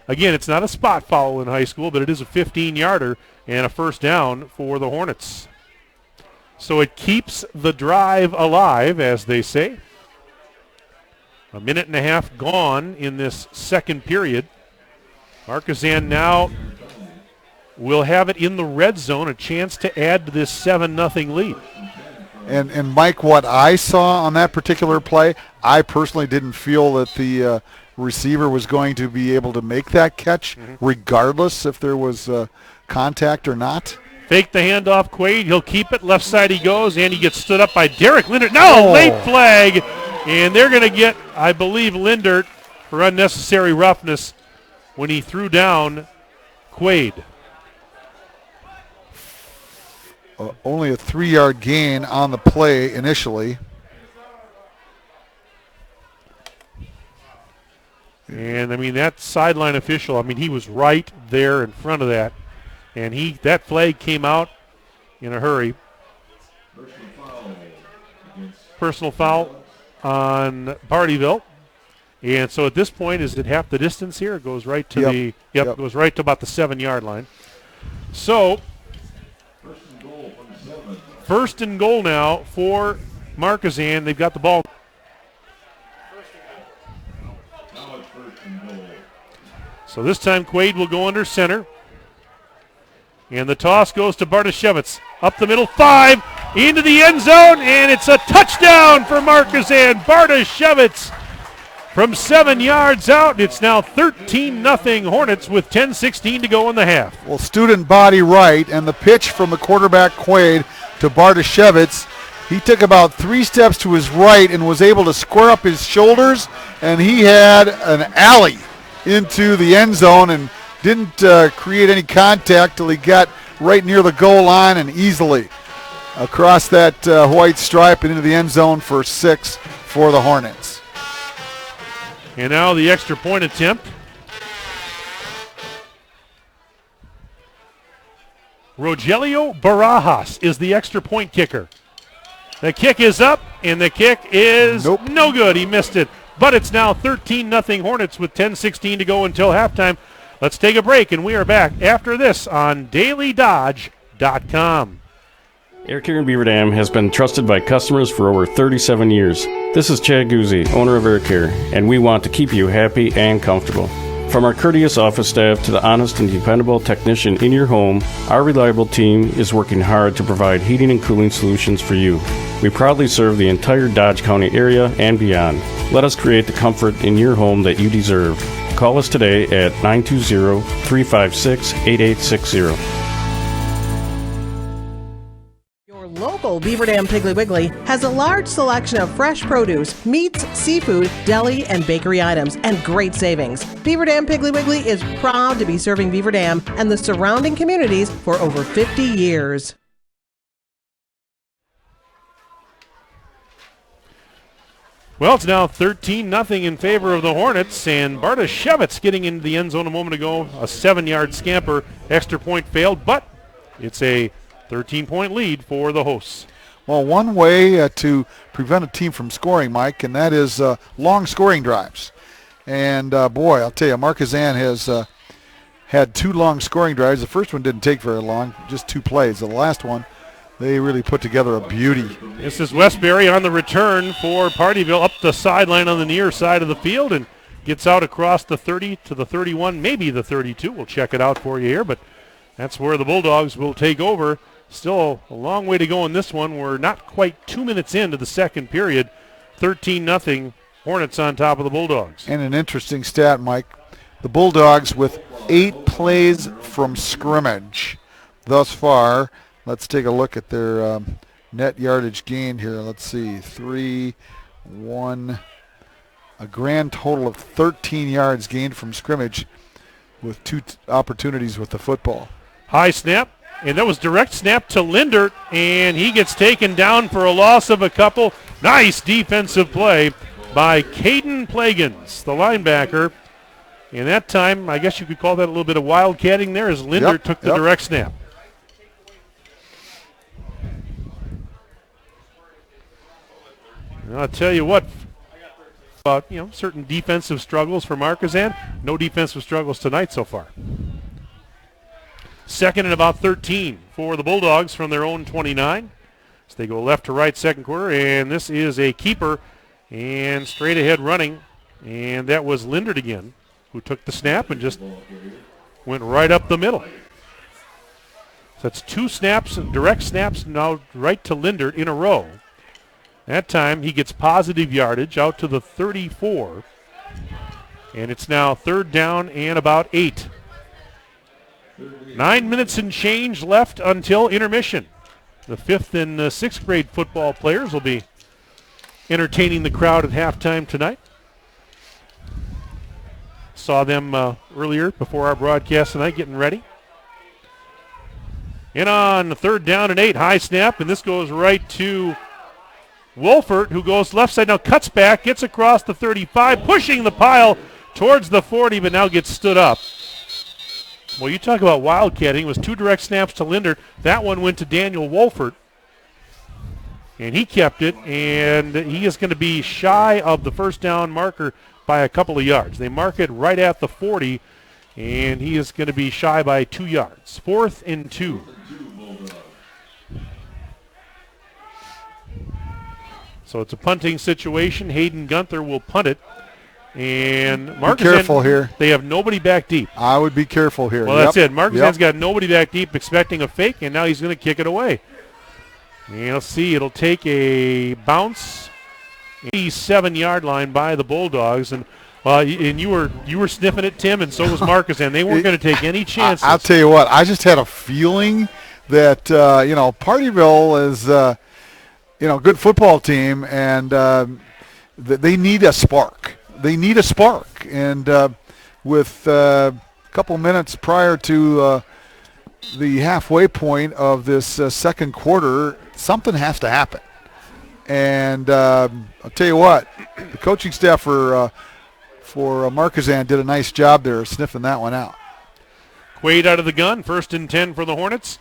Speaker 1: Again, it's not a spot foul in high school, but it is a 15-yarder and a first down for the Hornets. So it keeps the drive alive, as they say. A minute and a half gone in this second period. Markesan now will have it in the red zone, a chance to add to this 7-0 lead.
Speaker 2: And Mike, what I saw on that particular play, I personally didn't feel that the receiver was going to be able to make that catch, regardless if there was contact or not.
Speaker 1: Fake the handoff, Quaid. He'll keep it. Left side he goes, and he gets stood up by Derek Lindert. No, late flag, and they're going to get, I believe, Lindert for unnecessary roughness when he threw down Quaid.
Speaker 2: Only a 3-yard gain on the play initially.
Speaker 1: And, I mean, that sideline official, I mean, he was right there in front of that. And that flag came out in a hurry. Personal foul on Pardeeville. And so at this point, is it half the distance here? It goes right to it goes right to about the 7-yard line. So first and goal now for Markesan. They've got the ball. So this time Quaid will go under center. And the toss goes to Bardashevitz. Up the middle, 5, into the end zone, and it's a touchdown for Markesan. Bardashevitz from 7 yards out. It's now 13-0 Hornets with 10:16 to go in the half.
Speaker 2: Well, student body right, and the pitch from the quarterback Quaid to Bardashevitz. He took about 3 steps to his right and was able to square up his shoulders, and he had an alley into the end zone and didn't create any contact till he got right near the goal line and easily across that white stripe and into the end zone for 6 for the Hornets.
Speaker 1: And now the extra point attempt. Rogelio Barajas is the extra point kicker. The kick is up, and the kick is no good. He missed it. But it's now 13-0 Hornets with 10:16 to go until halftime. Let's take a break, and we are back after this on DailyDodge.com.
Speaker 10: Air Care in Beaver Dam has been trusted by customers for over 37 years. This is Chad Guzzi, owner of Air Care, and we want to keep you happy and comfortable. From our courteous office staff to the honest and dependable technician in your home, our reliable team is working hard to provide heating and cooling solutions for you. We proudly serve the entire Dodge County area and beyond. Let us create the comfort in your home that you deserve. Call us today at 920-356-8860.
Speaker 4: Your local Beaver Dam Piggly Wiggly has a large selection of fresh produce, meats, seafood, deli, and bakery items, and great savings. Beaver Dam Piggly Wiggly is proud to be serving Beaver Dam and the surrounding communities for over 50 years.
Speaker 1: Well, it's now 13-0 in favor of the Hornets, and Bardashevitz getting into the end zone a moment ago. A 7-yard scamper, extra point failed, but it's a 13-point lead for the hosts.
Speaker 2: Well, one way to prevent a team from scoring, Mike, and that is long scoring drives. And, boy, I'll tell you, Markesan has had 2 long scoring drives. The first one didn't take very long, just 2 plays. The last one, they really put together a beauty.
Speaker 1: This is Westbury on the return for Pardeeville, up the sideline on the near side of the field, and gets out across the 30 to the 31, maybe the 32. We'll check it out for you here, but that's where the Bulldogs will take over. Still a long way to go in this one. We're not quite 2 minutes into the second period. 13-0 Hornets on top of the Bulldogs.
Speaker 2: And an interesting stat, Mike. The Bulldogs with 8 plays from scrimmage thus far. Let's take a look at their net yardage gained here. Let's see, 3, 1, a grand total of 13 yards gained from scrimmage with 2 opportunities with the football.
Speaker 1: High snap, and that was direct snap to Lindert, and he gets taken down for a loss of a couple. Nice defensive play by Caden Plagans, the linebacker. And that time, I guess you could call that a little bit of wildcatting there as Linder took the direct snap. And I'll tell you what, about certain defensive struggles for Markesan. No defensive struggles tonight so far. Second and about 13 for the Bulldogs from their own 29. So they go left to right second quarter, and this is a keeper and straight ahead running. And that was Lindert again, who took the snap and just went right up the middle. So that's 2 snaps, direct snaps now right to Lindert in a row. That time he gets positive yardage out to the 34. And it's now 3rd down and about 8. 9 minutes and change left until intermission. The 5th and 6th grade football players will be entertaining the crowd at halftime tonight. Saw them earlier before our broadcast tonight getting ready. In on the 3rd down and 8, high snap, and this goes right to Wolfert, who goes left side, now cuts back, gets across the 35, pushing the pile towards the 40, but now gets stood up. Well, you talk about wildcatting. It was 2 direct snaps to Lindert. That one went to Daniel Wolfert, and he kept it, and he is going to be shy of the first down marker by a couple of yards. They mark it right at the 40, and he is going to be shy by 2 yards. 4th and 2. So it's a punting situation. Hayden Gunther will punt it. And Markesan,
Speaker 2: be careful here.
Speaker 1: They have nobody back deep.
Speaker 2: I would be careful here.
Speaker 1: Well, that's it. Markesan's got nobody back deep expecting a fake, and now he's going to kick it away. And let's see. It'll take a bounce. 87-yard line by the Bulldogs. And you were sniffing it, Tim, and so was Markesan. They weren't going to take any chances.
Speaker 2: I'll tell you what. I just had a feeling that, Pardeeville is a good football team, and they need a spark. They need a spark. And with a couple minutes prior to the halfway point of this second quarter, something has to happen. And I'll tell you what, the coaching staff for Markesan did a nice job there sniffing that one out.
Speaker 1: Quaid out of the gun, 1st and 10 for the Hornets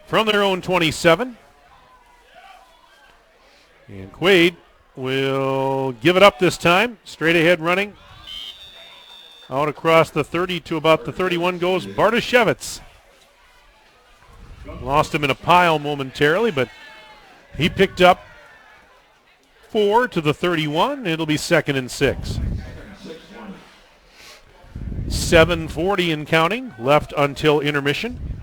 Speaker 1: from their own 27. And Quaid will give it up this time. Straight ahead running. Out across the 30 to about the 31 goes Bartoshevitz. Lost him in a pile momentarily, but he picked up 4 to the 31. It'll be 2nd and 6. 7:40 and counting left until intermission.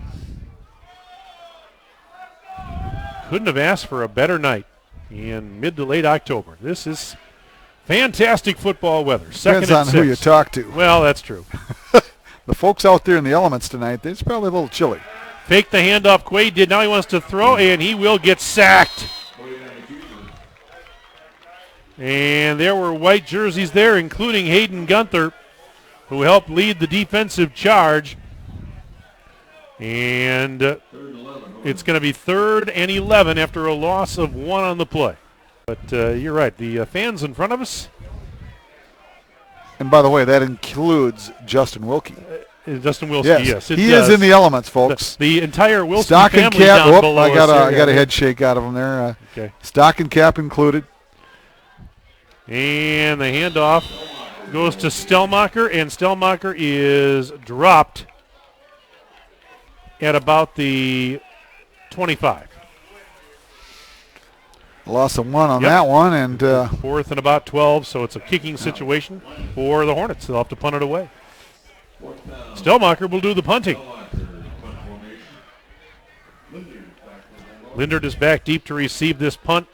Speaker 1: Couldn't have asked for a better night in mid to late October. This is fantastic football weather. 2nd
Speaker 2: Depends
Speaker 1: and
Speaker 2: on
Speaker 1: 6.
Speaker 2: who you talk to.
Speaker 1: Well, that's true.
Speaker 2: The folks out there in the elements tonight, it's probably a little chilly.
Speaker 1: Fake the handoff. Quaid did. Now he wants to throw, and he will get sacked. And there were white jerseys there, including Hayden Gunther, who helped lead the defensive charge. And it's going to be 3rd and 11 after a loss of 1 on the play. But you're right. The fans in front of us.
Speaker 2: And by the way, that includes Justin Wilkie.
Speaker 1: Justin Wilski, yes.
Speaker 2: He is in the elements, folks.
Speaker 1: The entire Wilski
Speaker 2: Stock and
Speaker 1: family
Speaker 2: cap.
Speaker 1: down below
Speaker 2: I got a head shake out of him there.
Speaker 1: Okay.
Speaker 2: Stock and cap included.
Speaker 1: And the handoff goes to Stelmacher, and Stelmacher is dropped at about the 25.
Speaker 2: Loss of 1 on that one, and
Speaker 1: 4th and about 12, so it's a kicking situation for the Hornets. They'll have to punt it away. Stelmacher will do the punting. Lindert is back deep to receive this punt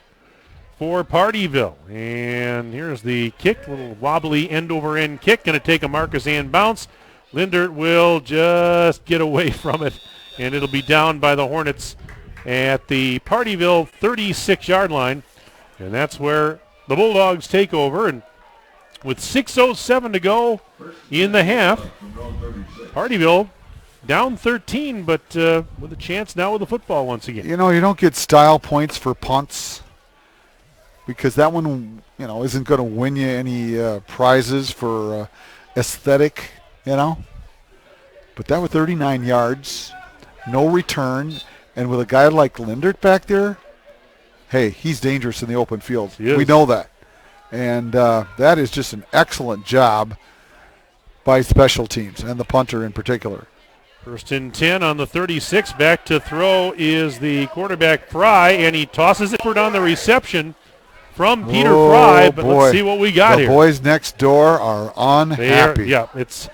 Speaker 1: for Pardeeville. And here's the kick, little wobbly end-over-end kick, going to take a Markesan bounce. Lindert will just get away from it, and it'll be down by the Hornets at the Pardeeville 36-yard line. And that's where the Bulldogs take over. And with 6:07 to go in the half, Pardeeville down 13, but with a chance now with the football once again.
Speaker 2: You know, you don't get style points for punts. because that one, isn't going to win you any prizes for aesthetic, But that was 39 yards, no return, and with a guy like Lindert back there, hey, he's dangerous in the open field. We know that. And that is just an excellent job by special teams and the punter in particular.
Speaker 1: 1st and 10 on the 36. Back to throw is the quarterback Fry, and he tosses it on the reception from Peter Fry. But let's see what we got here.
Speaker 2: The boys next door are unhappy.
Speaker 1: It's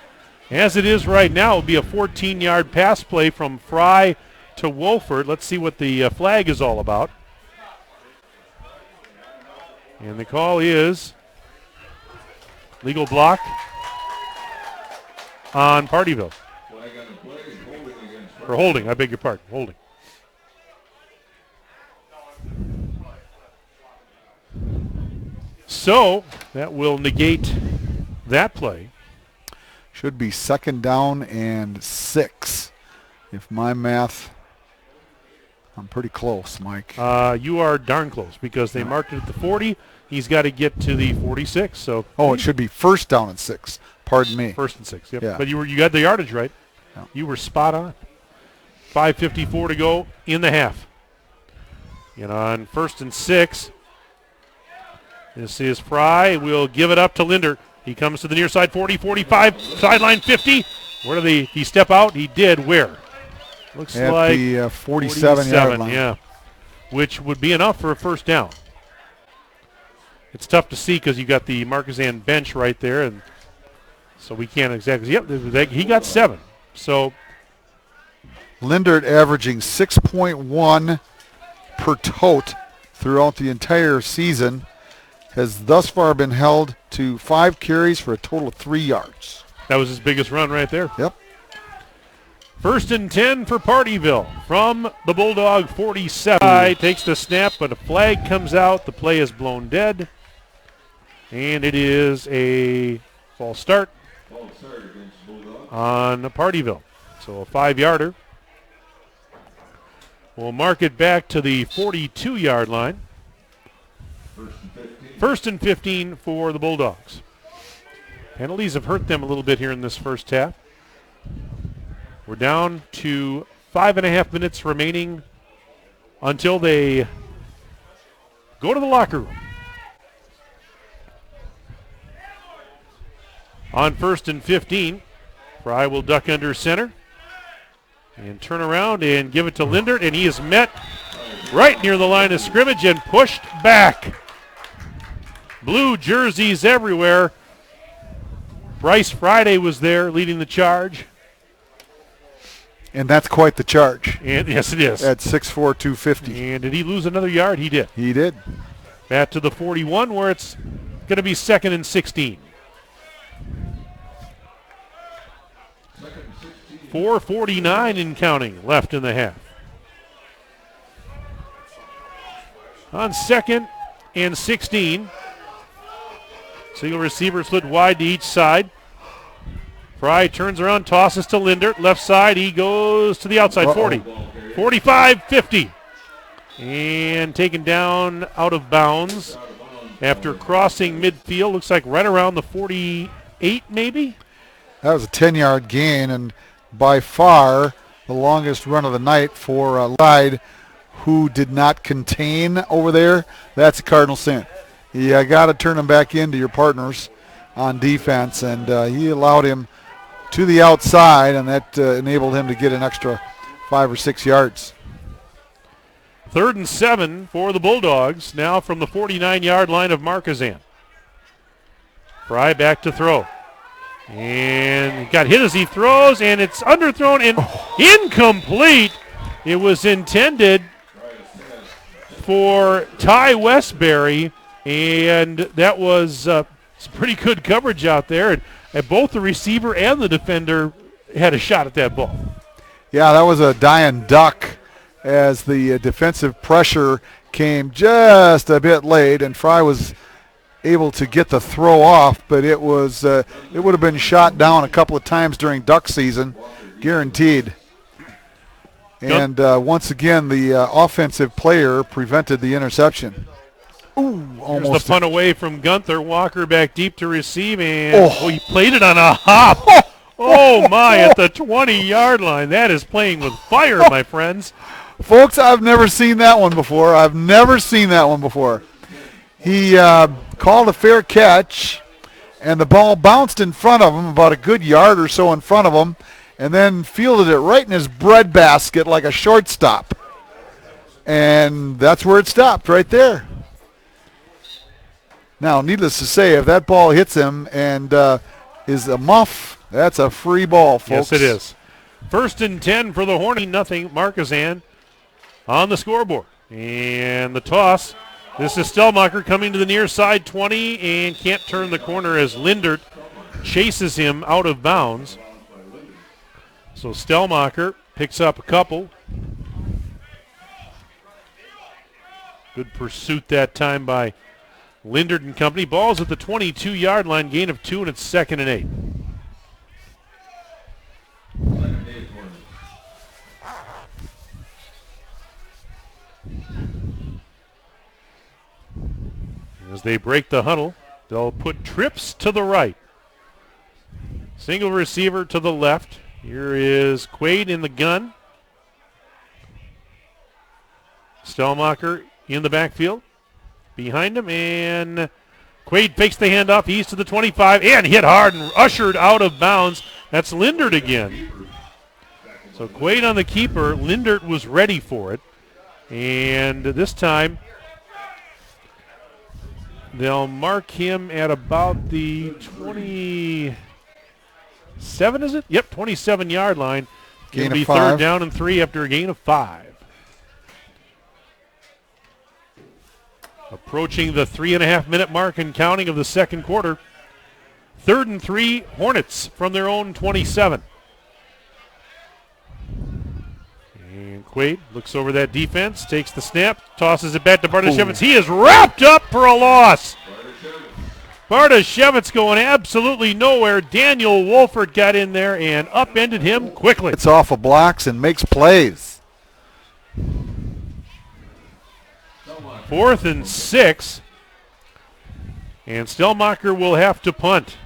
Speaker 1: as it is right now. It will be a 14-yard pass play from Fry to Wolford. Let's see what the flag is all about. And the call is legal block on Pardeeville. Or holding, I beg your pardon, holding. So that will negate that play.
Speaker 2: Should be 2nd down and 6. If my math, I'm pretty close, Mike.
Speaker 1: You are darn close because they marked it at the 40. He's got to get to the 46. So
Speaker 2: it should be 1st down and 6. Pardon me.
Speaker 1: 1st and 6. Yep.
Speaker 2: Yeah.
Speaker 1: But you got the yardage right.
Speaker 2: Yeah.
Speaker 1: You were spot on. 5:54 to go in the half. On 1st and 6. This is Fry. We'll give it up to Linder. He comes to the near side, 40, 45, sideline 50. Where did he step out? He did. Where? Looks
Speaker 2: at
Speaker 1: like
Speaker 2: the 47-yard line.
Speaker 1: Yeah, which would be enough for a 1st down. It's tough to see because you got the Markesan bench right there, and so we can't exactly. Yep, he got 7. So
Speaker 2: Lindert averaging 6.1 per tote throughout the entire season, has thus far been held to 5 carries for a total of 3 yards.
Speaker 1: That was his biggest run right there.
Speaker 2: Yep.
Speaker 1: 1st and 10 for Pardeeville from the Bulldog 47. Takes the snap, but a flag comes out. The play is blown dead. And it is a false start on Pardeeville. So a 5-yarder. We'll mark it back to the 42-yard line. 1st and 15 for the Bulldogs. Penalties have hurt them a little bit here in this first half. We're down to 5.5 minutes remaining until they go to the locker room. On 1st and 15, Fry will duck under center and turn around and give it to Lindert, and he is met right near the line of scrimmage and pushed back. Blue jerseys everywhere. Bryce Friday was there leading the charge.
Speaker 2: And that's quite the charge.
Speaker 1: And yes, it is.
Speaker 2: At 6'4", 250.
Speaker 1: And did he lose another yard? He did.
Speaker 2: He did.
Speaker 1: Back to the 41 where it's going to be 2nd and 16. 4:49 and counting left in the half. On 2nd and 16. Single receiver slid wide to each side. Fry turns around, tosses to Lindert. Left side, he goes to the outside. 40, 45, 50. And taken down out of bounds after crossing midfield. Looks like right around the 48 maybe.
Speaker 2: That was a 10-yard gain, and by far the longest run of the night for a side who did not contain over there. That's a cardinal sin. You got to turn them back into your partners on defense, and he allowed him to the outside, and that enabled him to get an extra 5 or 6 yards.
Speaker 1: 3rd and 7 for the Bulldogs, now from the 49-yard line of Markesan. Fry back to throw. And he got hit as he throws, and it's underthrown and incomplete. It was intended for Ty Westbury, and that was some pretty good coverage out there. And both the receiver and the defender had a shot at that ball.
Speaker 2: Yeah, that was a dying duck as the defensive pressure came just a bit late, and Fry was able to get the throw off, but it was it would have been shot down a couple of times during duck season, guaranteed. And once again, the offensive player prevented the interception. Ooh,
Speaker 1: Here's
Speaker 2: almost
Speaker 1: the punt away from Gunther. Walker back deep to receive, and he played it on a hop. Oh, my, at the 20-yard line. That is playing with fire, my friends.
Speaker 2: Folks, I've never seen that one before. He called a fair catch, and the ball bounced in front of him, about a good yard or so in front of him, and then fielded it right in his breadbasket like a shortstop. And that's where it stopped, right there. Now, needless to say, if that ball hits him and is a muff, that's a free ball, folks.
Speaker 1: Yes, it is. 1st and 10 for the Hornets. Nothing. Markesan on the scoreboard. And the toss. This is Stellmacher coming to the near side 20 and can't turn the corner as Lindert chases him out of bounds. So Stellmacher picks up a couple. Good pursuit that time by Lindert and company. Ball's at the 22-yard line, gain of 2, and it's 2nd and 8. As they break the huddle, they'll put trips to the right. Single receiver to the left. Here is Quaid in the gun. Stellmacher in the backfield. Behind him, and Quaid fakes the handoff. He's to the 25 and hit hard and ushered out of bounds. That's Lindert again. So Quaid on the keeper. Lindert was ready for it. And this time they'll mark him at about the 27, is it? Yep, 27-yard line.
Speaker 2: Gain
Speaker 1: It'll be
Speaker 2: of 5.
Speaker 1: 3rd down and 3 after a gain of 5. Approaching the 3.5-minute mark and counting of the second quarter. 3rd and 3, Hornets from their own 27. And Quaid looks over that defense, takes the snap, tosses it back to Pardeeville. He is wrapped up for a loss. Pardeeville going absolutely nowhere. Daniel Wolford got in there and upended him quickly.
Speaker 2: It's off of blocks and makes plays.
Speaker 1: 4th and 6. And Stellmacher will have to punt.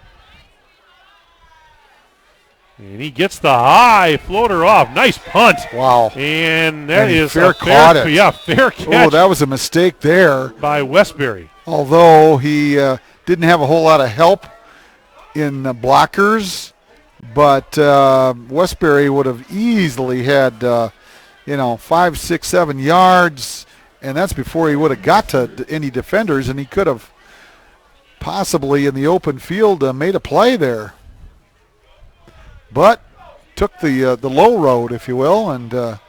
Speaker 1: And he gets the high floater off. Nice punt.
Speaker 2: Wow.
Speaker 1: And that
Speaker 2: and
Speaker 1: is
Speaker 2: fair
Speaker 1: a fair, fair catch.
Speaker 2: Oh, that was a mistake there
Speaker 1: by Westbury.
Speaker 2: Although he didn't have a whole lot of help in the blockers, but Westbury would have easily had 5, 6, 7 yards. And that's before he would have got to any defenders, and he could have possibly in the open field made a play there. But took the low road, if you will, and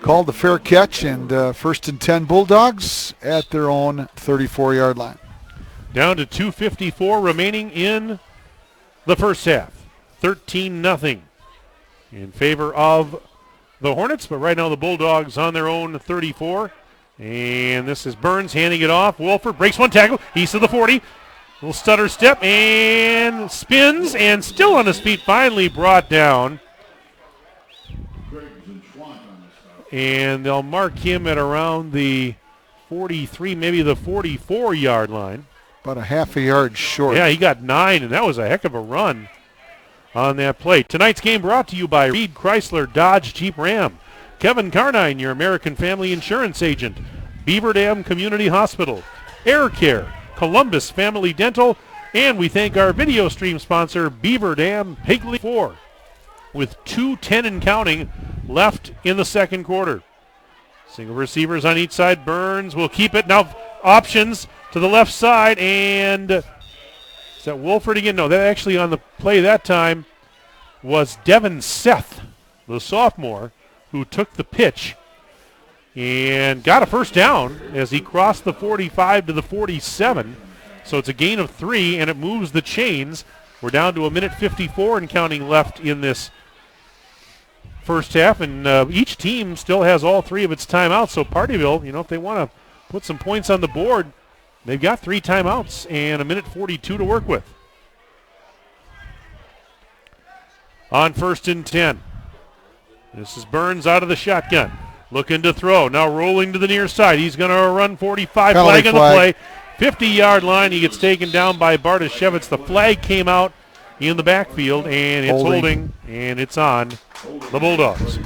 Speaker 2: called the fair catch, and 1st and 10 Bulldogs at their own 34-yard line.
Speaker 1: Down to 2:54 remaining in the first half. 13-0 in favor of the Hornets, but right now the Bulldogs on their own 34. And this is Burns handing it off. Wolford breaks one tackle. He's to the 40. Little stutter step and spins and still on his feet, finally brought down. And they'll mark him at around the 43, maybe the 44-yard line.
Speaker 2: About a half a yard short.
Speaker 1: Yeah, he got 9, and that was a heck of a run on that play. Tonight's game brought to you by Reed Chrysler Dodge Jeep Ram, Kevin Carnine, your American Family Insurance agent, Beaver Dam Community Hospital, Air Care, Columbus Family Dental, and we thank our video stream sponsor, Beaver Dam Piggly 4, with 2:10 and counting left in the second quarter. Single receivers on each side. Burns will keep it. Now options to the left side, and is that Wolford again? No, that actually on the play that time was Devin Seth, the sophomore, who took the pitch and got a first down as he crossed the 45 to the 47. So it's a gain of 3, and it moves the chains. We're down to 1:54 and counting left in this first half, and each team still has all 3 of its timeouts. So Pardeeville, if they want to put some points on the board, they've got 3 timeouts and 1:42 to work with. On 1st and 10. This is Burns out of the shotgun. Looking to throw. Now rolling to the near side. He's going to run 45.
Speaker 2: Penalty
Speaker 1: Flag on the play. 50-yard line. He gets taken down by Bartoshevitz. The flag came out in the backfield, and it's holding, and it's on the Bulldogs.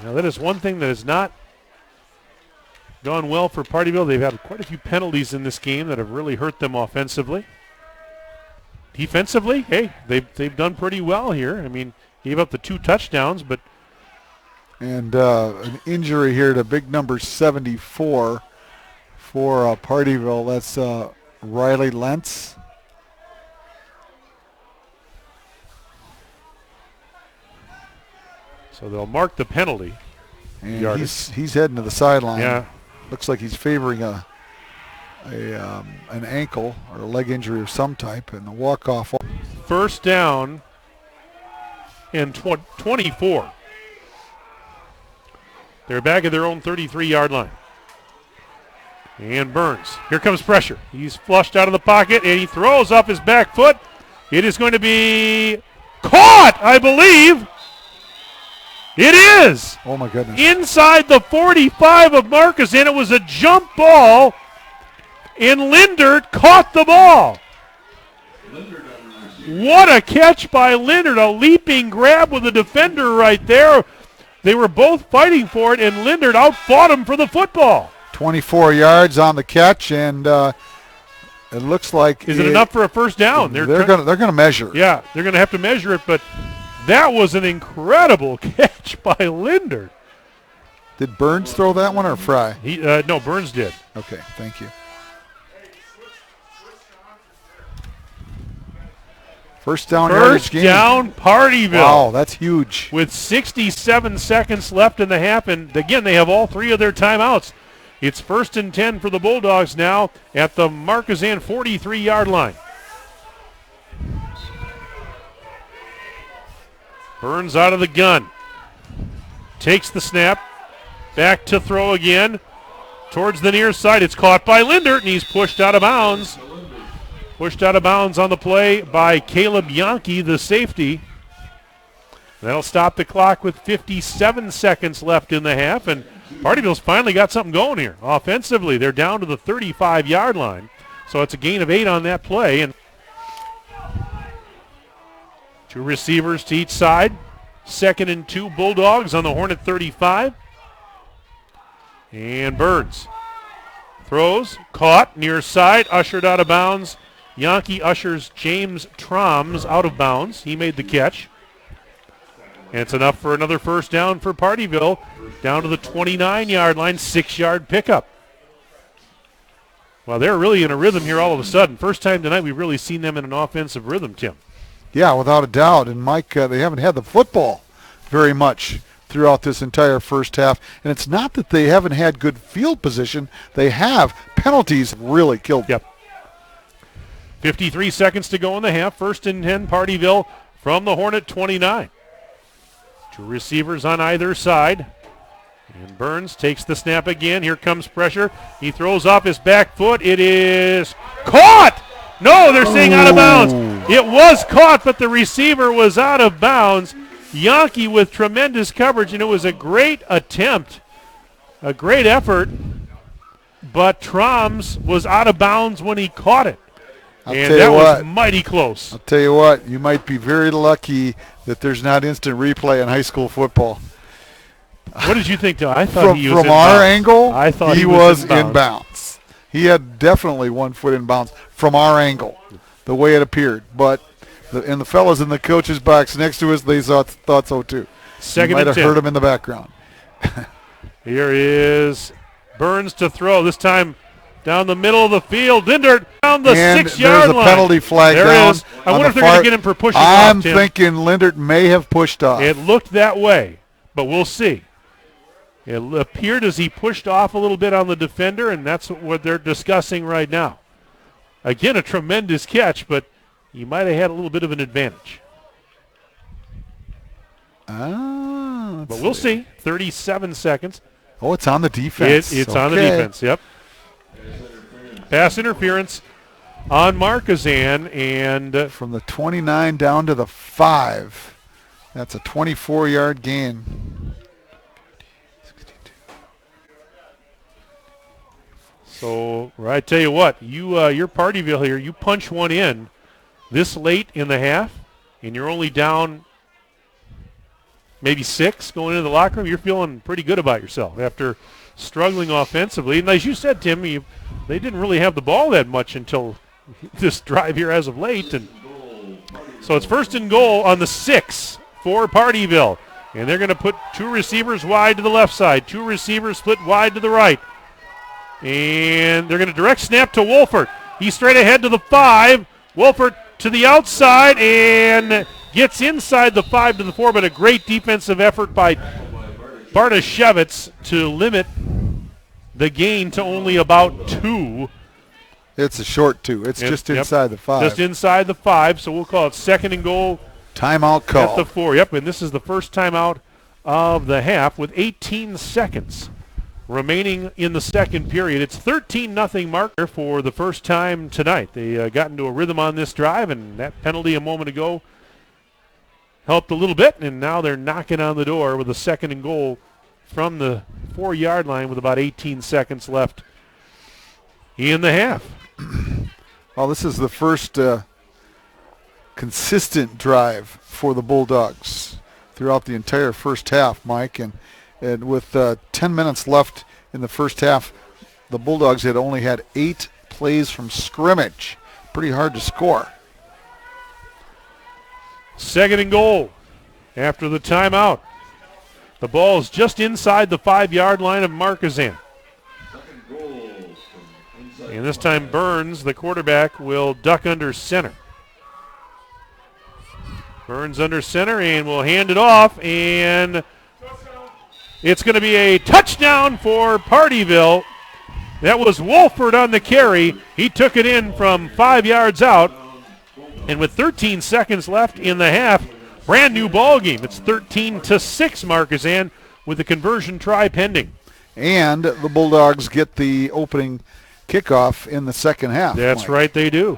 Speaker 1: Now, that is one thing that has not gone well for Pardeeville. They've had quite a few penalties in this game that have really hurt them offensively. Defensively, hey, they've done pretty well here. I mean, gave up the 2 touchdowns, but...
Speaker 2: And an injury here to big number 74 for Pardeeville. That's Riley Lentz.
Speaker 1: So they'll mark the penalty.
Speaker 2: And he's heading to the sideline.
Speaker 1: Yeah.
Speaker 2: Looks like he's favoring an ankle or a leg injury of some type, and the walk-off.
Speaker 1: First down and 24. They're back at their own 33-yard line. And Burns. Here comes pressure. He's flushed out of the pocket, and he throws off his back foot. It is going to be caught, I believe. It is.
Speaker 2: Oh, my goodness.
Speaker 1: Inside the 45 of Markesan. It was a jump ball, and Lindert caught the ball. What a catch by Lindert. A leaping grab with the defender right there. They were both fighting for it, and Lindert outfought him for the football.
Speaker 2: 24 yards on the catch, and it looks like
Speaker 1: is it enough for a first down?
Speaker 2: They're going to measure.
Speaker 1: Yeah, they're going to have to measure it, but that was an incredible catch by Lindert.
Speaker 2: Did Burns throw that one or Fry?
Speaker 1: No, Burns did.
Speaker 2: Okay, thank you. First down yardage game.
Speaker 1: First down, Pardeeville.
Speaker 2: Wow, that's huge.
Speaker 1: With 67 seconds left in the half, and again, they have all 3 of their timeouts. It's 1st and 10 for the Bulldogs now at the Markesan 43-yard line. Burns out of the gun. Takes the snap. Back to throw again. Towards the near side. It's caught by Lindert, and he's pushed out of bounds. Pushed out of bounds on the play by Caleb Yankee, the safety. That'll stop the clock with 57 seconds left in the half, and Pardeeville's finally got something going here. Offensively, they're down to the 35-yard line, so it's a gain of 8 on that play. And 2 receivers to each side. 2nd and 2 Bulldogs on the Hornet 35. And Burns throws, caught, near side, ushered out of bounds. Yankee ushers James Troms out of bounds. He made the catch. And it's enough for another first down for Pardeeville. Down to the 29-yard line, 6-yard pickup. Well, they're really in a rhythm here all of a sudden. First time tonight we've really seen them in an offensive rhythm, Tim.
Speaker 2: Yeah, without a doubt. And, Mike, they haven't had the football very much throughout this entire first half. And it's not that they haven't had good field position. They have. Penalties really killed them.
Speaker 1: Yep. 53 seconds to go in the half. 1st and 10, Pardeeville from the Hornet 29. 2 receivers on either side. And Burns takes the snap again. Here comes pressure. He throws off his back foot. It is caught! No, they're saying out of bounds. It was caught, but the receiver was out of bounds. Yankee with tremendous coverage, and it was a great attempt, a great effort, but Troms was out of bounds when he caught it. And that was mighty close.
Speaker 2: I'll tell you what, you might be very lucky that there's not instant replay in high school football.
Speaker 1: What did you think, Tom? I thought he was
Speaker 2: from our angle,
Speaker 1: I thought
Speaker 2: he was in bounds. He had definitely 1 foot in bounds from our angle, the way it appeared. But the fellas in the coach's box next to us, they thought so too.
Speaker 1: Second
Speaker 2: you might
Speaker 1: and
Speaker 2: have
Speaker 1: 10.
Speaker 2: heard him in the background.
Speaker 1: Here is Burns to throw. This time down the middle of the field. Lindert down the 6-yard line.
Speaker 2: There's a penalty flag down.
Speaker 1: Is. I wonder if they're going to get him for pushing
Speaker 2: I'm
Speaker 1: off, Tim.
Speaker 2: thinking Lindert may have pushed off.
Speaker 1: It looked that way, but we'll see. It appeared as he pushed off a little bit on the defender, and that's what they're discussing right now. Again, a tremendous catch, but he might have had a little bit of an advantage. But we'll see. 37 seconds.
Speaker 2: Oh, it's on the defense.
Speaker 1: It's on the defense, yep. Pass interference on Markesan, and
Speaker 2: from the 29 down to the 5. That's a 24-yard gain.
Speaker 1: So I tell you what, you're Pardeeville here. You punch one in this late in the half, and you're only down maybe 6 going into the locker room. You're feeling pretty good about yourself after struggling offensively. And as you said, Tim, they didn't really have the ball that much until this drive here as of late. And so it's 1st and goal on the 6 for Pardeeville. And they're going to put 2 receivers wide to the left side, 2 receivers split wide to the right. And they're going to direct snap to Wolfert. He's straight ahead to the 5. Wolfert to the outside and gets inside the 5 to the 4, but a great defensive effort by Bartoshevitz to limit the gain to only about 2.
Speaker 2: It's a short 2. It's just inside the 5.
Speaker 1: Just inside the 5, so we'll call it 2nd and goal.
Speaker 2: Timeout call.
Speaker 1: At the 4, yep, and this is the first timeout of the half with 18 seconds remaining in the second period. It's 13-0 marker for the first time tonight. They got into a rhythm on this drive, and that penalty a moment ago helped a little bit, and now they're knocking on the door with a 2nd and goal from the 4-yard line with about 18 seconds left in the half.
Speaker 2: Well, this is the first consistent drive for the Bulldogs throughout the entire first half, Mike. And with 10 minutes left in the first half, the Bulldogs had only had 8 plays from scrimmage. Pretty hard to score.
Speaker 1: 2nd and goal after the timeout. The ball is just inside the 5-yard line of Markesan. And this time Burns, the quarterback, will duck under center. Burns under center and will hand it off, and it's going to be a touchdown for Pardeeville. That was Wolford on the carry. He took it in from 5 yards out. And with 13 seconds left in the half, brand new ball game. It's 13-6 Markesan with the conversion try pending.
Speaker 2: And the Bulldogs get the opening kickoff in the second half.
Speaker 1: That's
Speaker 2: Mike.
Speaker 1: right, they do.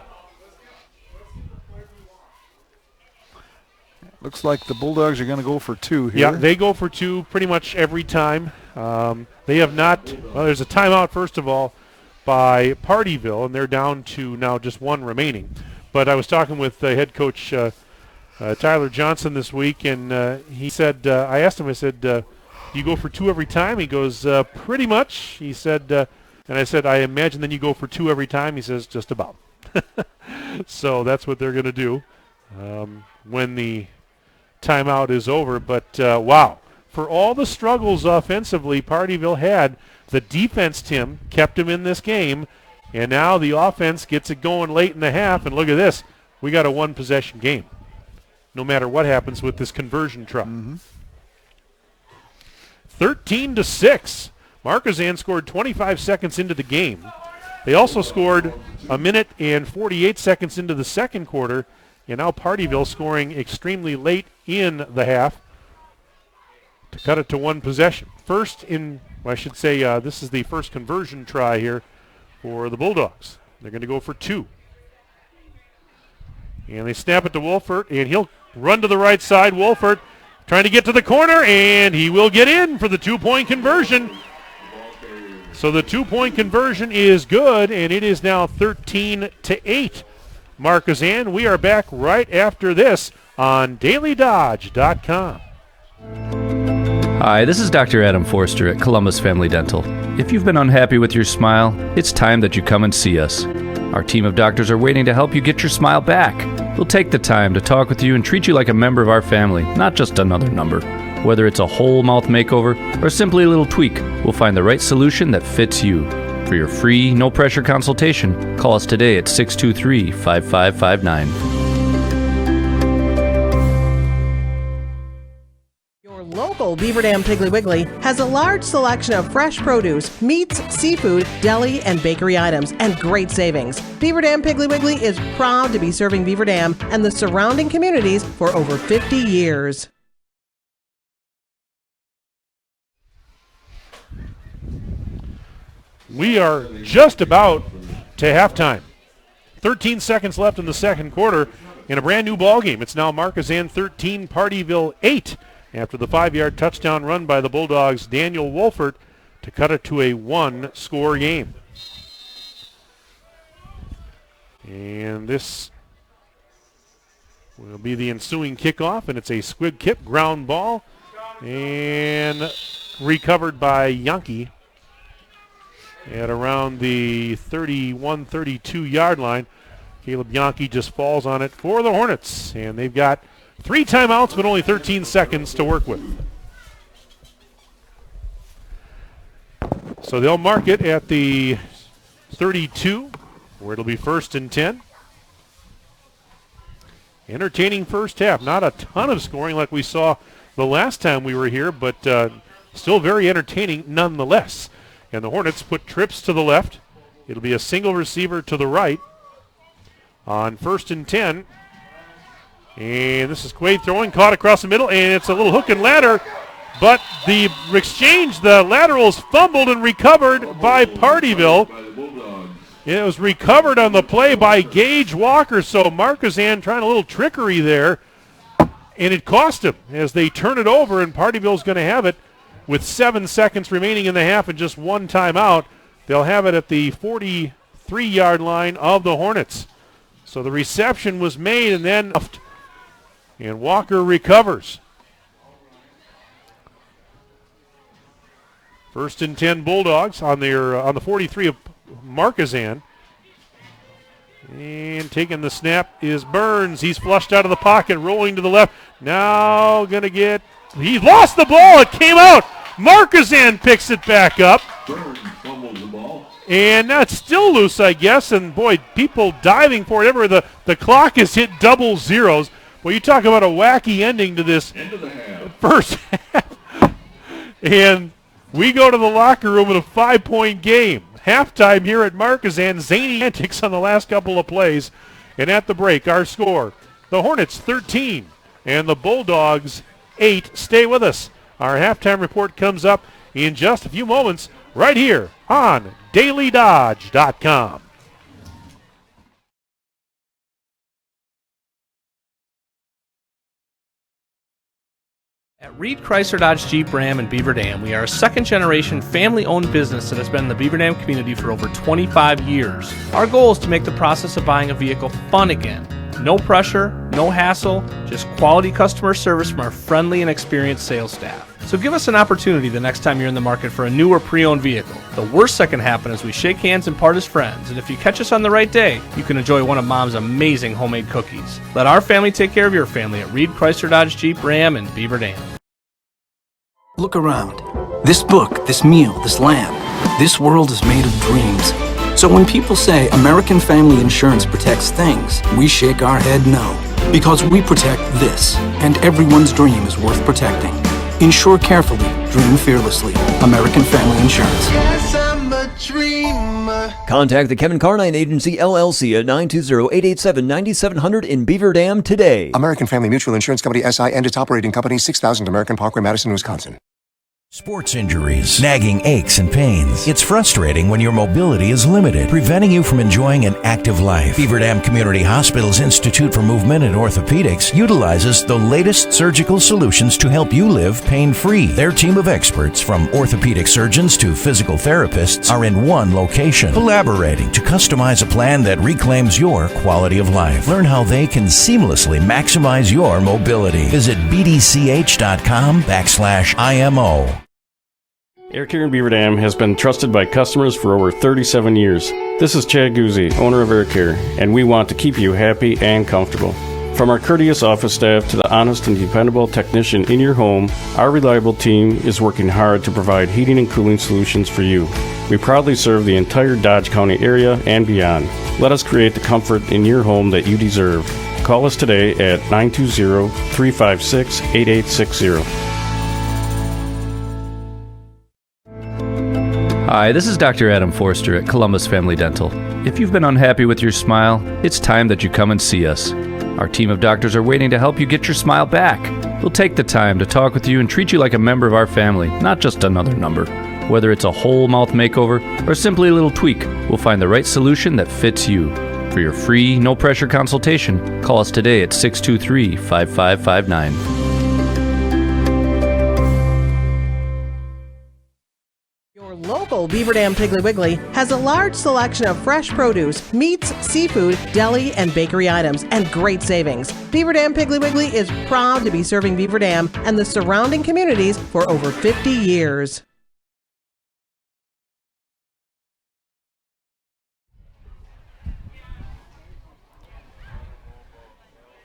Speaker 2: Looks like the Bulldogs are going to go for 2 here.
Speaker 1: Yeah, they go for 2 pretty much every time. They have not, well, there's a timeout, first of all, by Pardeeville, and they're down to now just 1 remaining. But I was talking with head coach Tyler Johnson this week, and he said, I asked him, I said, do you go for 2 every time? He goes, pretty much. He said, and I said, I imagine then you go for 2 every time. He says, just about. So that's what they're going to do when the timeout is over. But wow, for all the struggles offensively Pardeeville had, the defense, Tim, kept him in this game, and now the offense gets it going late in the half. And look at this, we got a 1-possession game no matter what happens with this conversion try. 13-6. Markesan scored 25 seconds into the game. They also scored 1 minute and 48 seconds into the second quarter. And now Pardeeville scoring extremely late in the half to cut it to 1 possession. First in, well, I should say, this is the first conversion try here for the Bulldogs. They're going to go for 2. And they snap it to Wolfert, and he'll run to the right side. Wolfert trying to get to the corner, and he will get in for the 2-point conversion. So the 2-point conversion is good, and it is now 13-8. Markesan. We are back right after this on DailyDodge.com.
Speaker 3: Hi, this is Dr. Adam Forster at Columbus Family Dental. If you've been unhappy with your smile, it's time that you come and see us. Our team of doctors are waiting to help you get your smile back. We'll take the time to talk with you and treat you like a member of our family, not just another number. Whether it's a whole mouth makeover or simply a little tweak, we'll find the right solution that fits you. For your free, no-pressure consultation, call us today at 623-5559.
Speaker 4: Your local Beaver Dam Piggly Wiggly has a large selection of fresh produce, meats, seafood, deli, and bakery items, and great savings. Beaver Dam Piggly Wiggly is proud to be serving Beaver Dam and the surrounding communities for over 50 years.
Speaker 1: We are just about to halftime. 13 seconds left in the second quarter in a brand new ball game. It's now Markesan 13, Pardeeville 8 after the 5-yard touchdown run by the Bulldogs' Daniel Wolfert to cut it to a 1-score game. And this will be the ensuing kickoff, and it's a squib kick ground ball, and recovered by Yankee at around the 31-32 yard line. Caleb Yankee just falls on it for the Hornets, and they've got 3 timeouts but only 13 seconds to work with. So they'll mark it at the 32, where it'll be 1st and 10. Entertaining first half. Not a ton of scoring like we saw the last time we were here, but still very entertaining nonetheless. And the Hornets put trips to the left. It'll be a single receiver to the right on 1st and 10. And this is Quaid throwing, caught across the middle, and it's a little hook and ladder. But the exchange, the laterals fumbled and recovered by Pardeeville. It was recovered on the play by Gage Walker, so Markesan trying a little trickery there, and it cost him as they turn it over, and Pardeeville's going to have it with 7 seconds remaining in the half and just 1 timeout. They'll have it at the 43-yard line of the Hornets. So the reception was made, and Walker recovers. 1st and 10 Bulldogs on the 43 of Markesan. And taking the snap is Burns. He's flushed out of the pocket, rolling to the left. Now he lost the ball. It came out. Markesan picks it back up.
Speaker 11: Burns fumbles the ball.
Speaker 1: And that's still loose, I guess. And boy, people diving for it everywhere. The clock has hit double zeros. Well, you talk about a wacky ending to this first half. And we go to the locker room in a 5-point game. Halftime here at Markesan. Zany antics on the last couple of plays. And at the break, our score, the Hornets 13 and the Bulldogs 8. Stay with us. Our halftime report comes up in just a few moments right here on DailyDodge.com.
Speaker 3: At Reed Chrysler Dodge Jeep Ram in Beaver Dam, we are a second-generation family-owned business that has been in the Beaver Dam community for over 25 years. Our goal is to make the process of buying a vehicle fun again. No pressure, no hassle, just quality customer service from our friendly and experienced sales staff. So give us an opportunity the next time you're in the market for a new or pre-owned vehicle. The worst that can happen is we shake hands and part as friends, and if you catch us on the right day, you can enjoy one of Mom's amazing homemade cookies. Let our family take care of your family at Reed Chrysler Dodge Jeep Ram in Beaver Dam.
Speaker 5: Look around. This book, this meal, this lamb, this world is made of dreams. So when people say American Family Insurance protects things, we shake our head no. Because we protect this, and everyone's dream is worth protecting. Insure carefully, dream fearlessly. American Family Insurance.
Speaker 6: Yes, I'm a dreamer.
Speaker 7: Contact the Kevin Carnine Agency, LLC at 920-887-9700 in Beaver Dam today.
Speaker 8: American Family Mutual Insurance Company, SI, and its operating company, 6000 American Parkway, Madison, Wisconsin.
Speaker 9: Sports injuries, nagging aches and pains. It's frustrating when your mobility is limited, preventing you from enjoying an active life. Beaver Dam Community Hospital's Institute for Movement and Orthopedics utilizes the latest surgical solutions to help you live pain-free. Their team of experts, from orthopedic surgeons to physical therapists, are in one location, collaborating to customize a plan that reclaims your quality of life. Learn how they can seamlessly maximize your mobility. Visit bdch.com/IMO.
Speaker 10: Air Care in Beaver Dam has been trusted by customers for over 37 years. This is Chad Guzzi, owner of Air Care, and we want to keep you happy and comfortable. From our courteous office staff to the honest and dependable technician in your home, our reliable team is working hard to provide heating and cooling solutions for you. We proudly serve the entire Dodge County area and beyond. Let us create the comfort in your home that you deserve. Call us today at 920-356-8860.
Speaker 12: Hi, this is Dr. Adam Forster at Columbus Family Dental. If you've been unhappy with your smile, it's time that you come and see us. Our team of doctors are waiting to help you get your smile back. We'll take the time to talk with you and treat you like a member of our family, not just another number. Whether it's a whole mouth makeover or simply a little tweak, we'll find the right solution that fits you. For your free, no-pressure consultation, call us today at 623-5559.
Speaker 4: Local local Beaver Dam Piggly Wiggly has a large selection of fresh produce, meats, seafood, deli, and bakery items, and great savings. Beaver Dam Piggly Wiggly is proud to be serving Beaver Dam and the surrounding communities for over 50 years.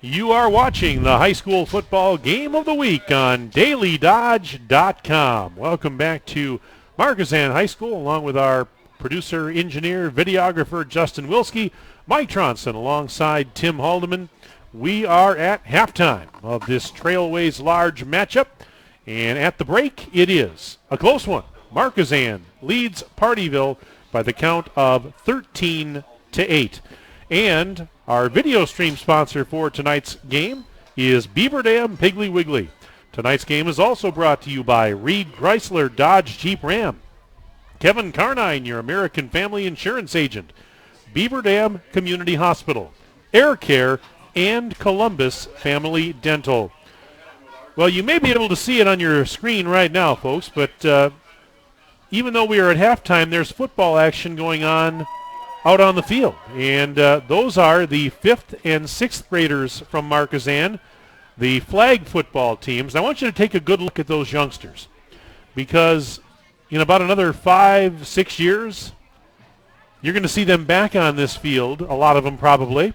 Speaker 1: You are watching the high school football game of the week on dailydodge.com. Welcome back to Markesan High School, along with our producer, engineer, videographer, Justin Wilski, Mike Tronson, alongside Tim Haldeman. We are at halftime of this Trailways Large matchup, and at the break, it is a close one. Markesan leads Pardeeville by the count of 13-8. And our video stream sponsor for tonight's game is Beaver Dam Piggly Wiggly. Tonight's game is also brought to you by Reed Chrysler Dodge Jeep Ram, Kevin Carnine, your American Family Insurance Agent, Beaver Dam Community Hospital, Air Care, and Columbus Family Dental. Well, you may be able to see it on your screen right now, folks, but even though we are at halftime, there's football action going on out on the field. And those are the 5th and 6th graders from Markesan, the flag football teams. I want you to take a good look at those youngsters, because in about another 5-6 years, you're going to see them back on this field, a lot of them probably,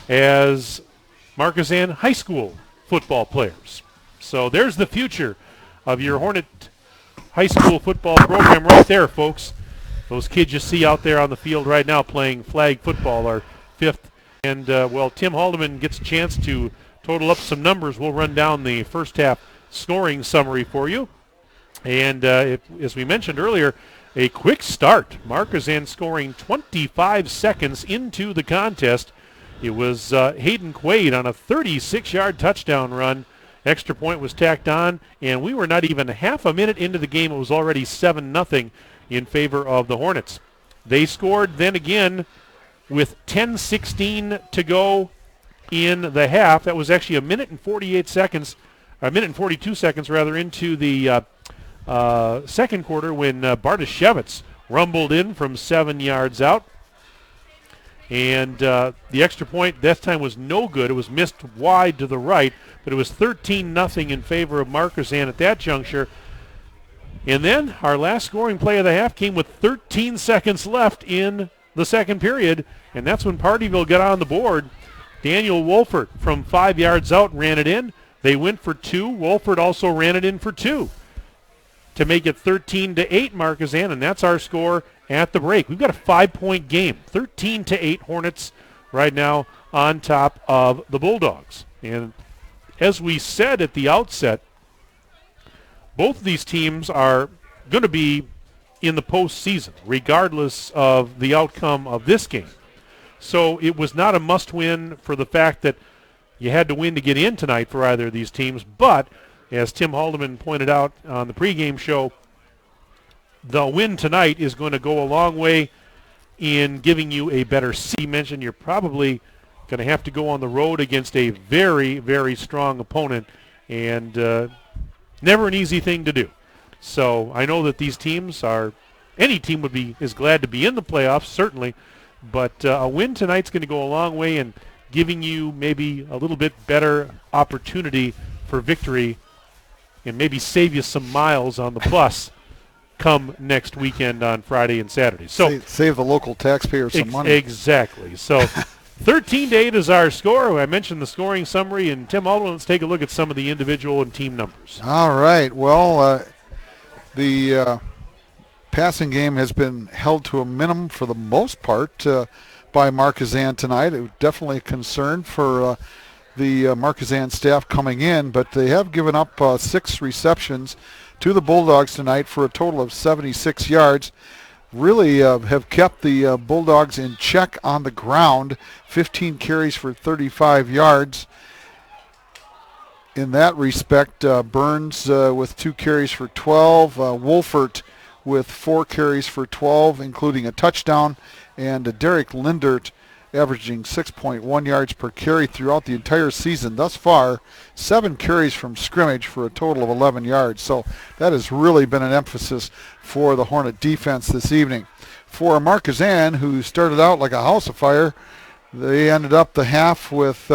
Speaker 1: as Markesan high school football players. So there's the future of your Hornet high school football program right there, folks. Those kids you see out there on the field right now playing flag football are 5th. And, well, Tim Haldeman gets a chance to total up some numbers. We'll run down the first half scoring summary for you. And as we mentioned earlier, a quick start. Markesan scoring 25 seconds into the contest. It was Hayden Quaid on a 36-yard touchdown run. Extra point was tacked on, and we were not even half a minute into the game. It was already 7-0. In favor of the Hornets. They scored then again with 10:16 to go in the half. That was actually a minute and 42 seconds rather, into the second quarter when Bartoshevitz rumbled in from 7 yards out. And the extra point that time was no good. It was missed wide to the right, but it was 13-0 in favor of Markesan at that juncture. And then our last scoring play of the half came with 13 seconds left in the second period, and that's when Pardeeville got on the board. Daniel Wolfert from 5 yards out ran it in. They went for 2. Wolfert also ran it in for 2 to make it 13-8 Markesan, and that's our score at the break. We've got a 5-point game, 13-8 Hornets right now on top of the Bulldogs. And as we said at the outset, both of these teams are going to be in the postseason, regardless of the outcome of this game. So it was not a must-win for the fact that you had to win to get in tonight for either of these teams. But, as Tim Haldeman pointed out on the pregame show, the win tonight is going to go a long way in giving you a better seed. You mentioned you're probably going to have to go on the road against a very, very strong opponent, and never an easy thing to do. So I know that these teams any team is glad to be in the playoffs, certainly, but a win tonight's going to go a long way in giving you maybe a little bit better opportunity for victory and maybe save you some miles on the bus come next weekend on Friday and Saturday. So
Speaker 2: save the local taxpayers some money.
Speaker 1: Exactly. So 13-8 is our score. I mentioned the scoring summary, and Tim Alden, let's take a look at some of the individual and team numbers.
Speaker 2: All right. Well, the passing game has been held to a minimum for the most part by Markesan tonight. It was definitely a concern for the Markesan staff coming in, but they have given up 6 receptions to the Bulldogs tonight for a total of 76 yards. Really have kept the Bulldogs in check on the ground. 15 carries for 35 yards. In that respect, Burns with 2 carries for 12. Wolfert with 4 carries for 12, including a touchdown. And Derek Lindert averaging 6.1 yards per carry throughout the entire season thus far. 7 carries from scrimmage for a total of 11 yards. So that has really been an emphasis for the Hornet defense this evening. For Markesan, who started out like a house of fire, they ended up the half with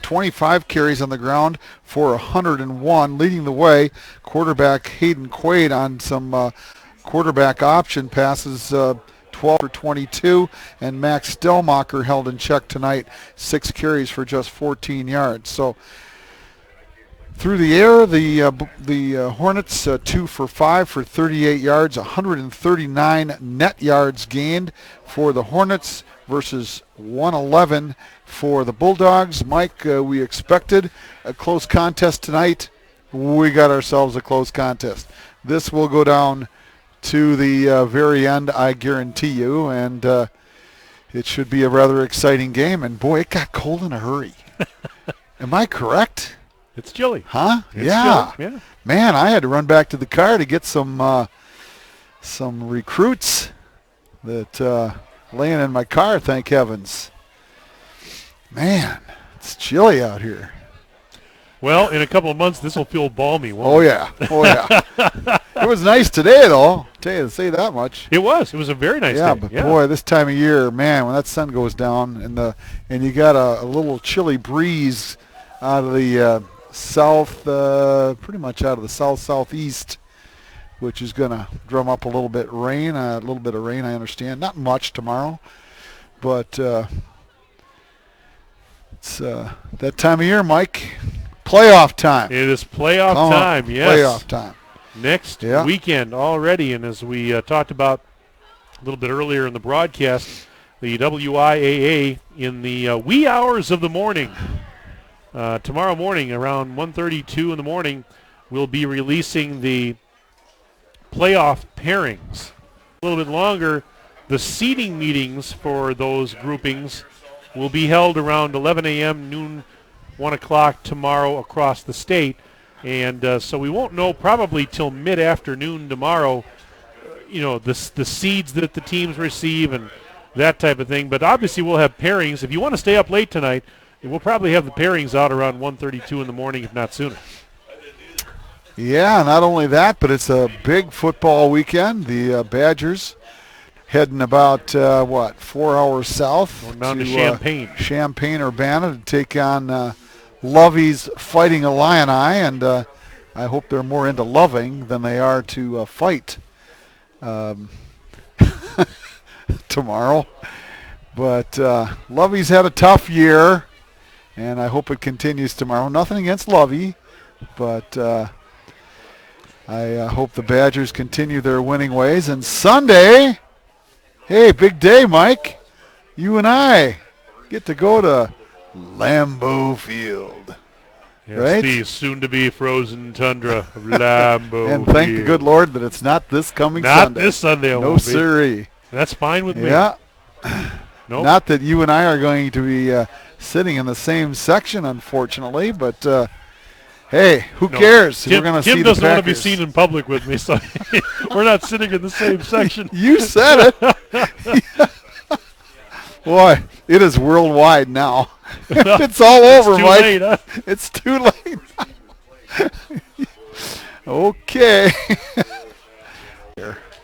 Speaker 2: 25 carries on the ground for 101, leading the way. Quarterback Hayden Quaid on some quarterback option passes, 12 for 22, and Max Delmacher held in check tonight, 6 carries for just 14 yards. So through the air, the Hornets 2 for 5 for 38 yards, 139 net yards gained for the Hornets versus 111 for the Bulldogs. Mike, we expected a close contest tonight. We got ourselves a close contest. This will go down to the very end, I guarantee you, and it should be a rather exciting game. And boy, it got cold in a hurry. Am I correct?
Speaker 1: It's chilly.
Speaker 2: Huh?
Speaker 1: It's
Speaker 2: yeah.
Speaker 1: chilly. Yeah.
Speaker 2: Man, I had to run back to the car to get some recruits that laying in my car, thank heavens. Man, it's chilly out here.
Speaker 1: Well, in a couple of months, this will feel balmy.
Speaker 2: Oh, yeah. Oh, yeah. It was nice today, though. To say that much.
Speaker 1: It was. It was a very nice day.
Speaker 2: But boy, this time of year, man, when that sun goes down and you got a little chilly breeze out of the south, pretty much out of the southeast, which is going to drum up a little bit of rain, I understand. Not much tomorrow, but it's that time of year, Mike. Playoff time.
Speaker 1: It is playoff time, yes.
Speaker 2: Playoff time.
Speaker 1: Next weekend already, and as we talked about a little bit earlier in the broadcast, the WIAA in the wee hours of the morning, tomorrow morning around 1:32 in the morning, we'll be releasing the playoff pairings. A little bit longer, the seeding meetings for those groupings will be held around 11 a.m., noon, 1 o'clock tomorrow across the state. And so we won't know probably till mid-afternoon tomorrow, the seeds that the teams receive and that type of thing. But obviously we'll have pairings. If you want to stay up late tonight, we'll probably have the pairings out around 1:32 in the morning, if not sooner.
Speaker 2: Yeah, not only that, but it's a big football weekend. The Badgers heading about, 4 hours south
Speaker 1: down to Champaign.
Speaker 2: Urbana to take on Lovey's Fighting Illini, and I hope they're more into loving than they are to fight tomorrow. But Lovey's had a tough year, and I hope it continues tomorrow. Nothing against Lovey, but I hope the Badgers continue their winning ways. And Sunday, hey, big day, Mike. You and I get to go to Lambeau Field.
Speaker 1: Yes,
Speaker 2: right?
Speaker 1: The soon-to-be frozen tundra of Lambeau
Speaker 2: And thank
Speaker 1: Field.
Speaker 2: the good Lord that it's not this coming
Speaker 1: Not
Speaker 2: Sunday.
Speaker 1: this Sunday.
Speaker 2: No, sirree.
Speaker 1: That's fine with me.
Speaker 2: Yeah.
Speaker 1: Nope.
Speaker 2: Not that you and I are going to be sitting in the same section, unfortunately, but hey, who cares?
Speaker 1: We're
Speaker 2: going to see the
Speaker 1: Tim doesn't want to be
Speaker 2: Packers.
Speaker 1: seen in public with me, so we're not sitting in the same section.
Speaker 2: You said it. Boy, it is worldwide now. It's all over,
Speaker 1: too
Speaker 2: Mike.
Speaker 1: late, huh?
Speaker 2: It's too late. Okay.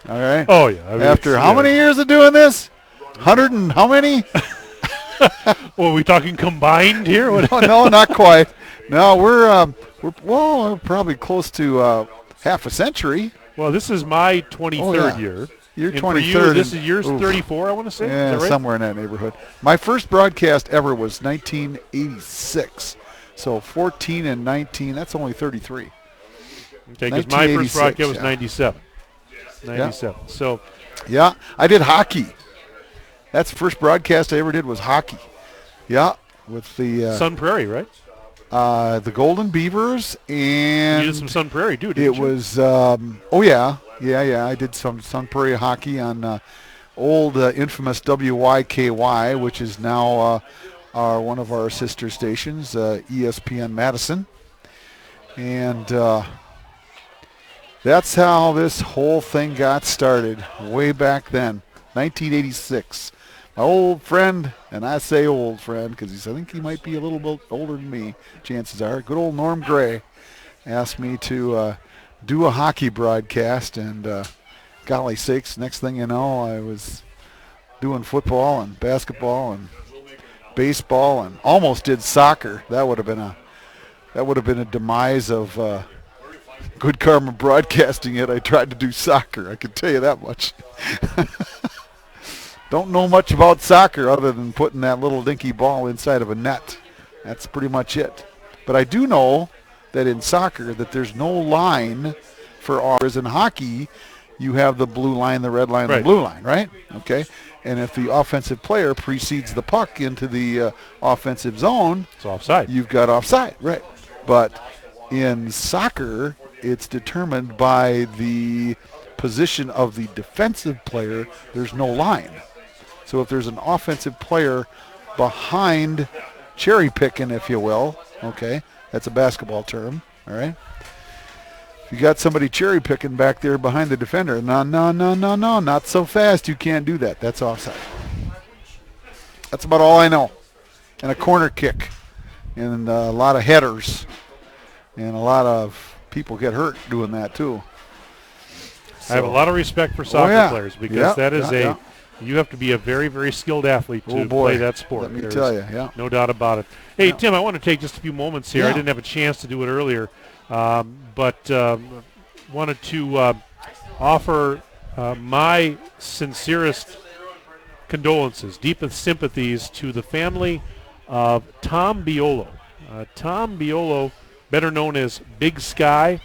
Speaker 2: All right.
Speaker 1: Oh, yeah. I mean,
Speaker 2: After how many years of doing this? 100 and how many?
Speaker 1: Well, are we talking combined here? What?
Speaker 2: No, not quite. No, we're probably close to half a century.
Speaker 1: Well, this is my 23rd year.
Speaker 2: You're
Speaker 1: And
Speaker 2: 23rd.
Speaker 1: for you, this is yours
Speaker 2: oof.
Speaker 1: 34, I want to say.
Speaker 2: Yeah,
Speaker 1: Is that right?
Speaker 2: somewhere in that neighborhood. My first broadcast ever was 1986. So 14 and 19, that's only 33.
Speaker 1: Okay, because my first broadcast was
Speaker 2: yeah.
Speaker 1: 97. 97. Yeah. So,
Speaker 2: yeah, I did hockey. That's the first broadcast I ever did was hockey. Yeah, with the
Speaker 1: Sun Prairie, right?
Speaker 2: The Golden Beavers, and
Speaker 1: You did some Sun Prairie, dude.
Speaker 2: it was I did some Sun Prairie hockey on old infamous WYKY, which is now one of our sister stations, ESPN Madison, and that's how this whole thing got started way back then, 1986. my old friend, and I say old friend because I think he might be a little bit older than me, chances are, good old Norm Gray, asked me to do a hockey broadcast, and golly sakes, next thing you know, I was doing football and basketball and baseball and almost did soccer. That would have been a demise of Good Karma Broadcasting. It I tried to do soccer, I can tell you that much. Don't know much about soccer other than putting that little dinky ball inside of a net. That's pretty much it. But I do know that in soccer that there's no line for ours. In hockey, you have the blue line, the red line,
Speaker 1: right.
Speaker 2: The blue line, right? Okay. And if the offensive player precedes the puck into the offensive zone,
Speaker 1: it's offside.
Speaker 2: You've got offside, right? But in soccer, it's determined by the position of the defensive player. There's no line. So if there's an offensive player behind cherry picking, if you will, okay, that's a basketball term, all right? If you got somebody cherry picking back there behind the defender, no, not so fast, you can't do that. That's offside. That's about all I know. And a corner kick, and a lot of headers, and a lot of people get hurt doing that too.
Speaker 1: So, I have a lot of respect for soccer players because that is you have to be a very, very skilled athlete to play that sport.
Speaker 2: Let me tell you,
Speaker 1: no doubt about it. Hey, Tim, I want to take just a few moments here. I didn't have a chance to do it earlier, but wanted to offer my sincerest condolences, deepest sympathies to the family of Tom Biolo. Tom Biolo, better known as Big Sky,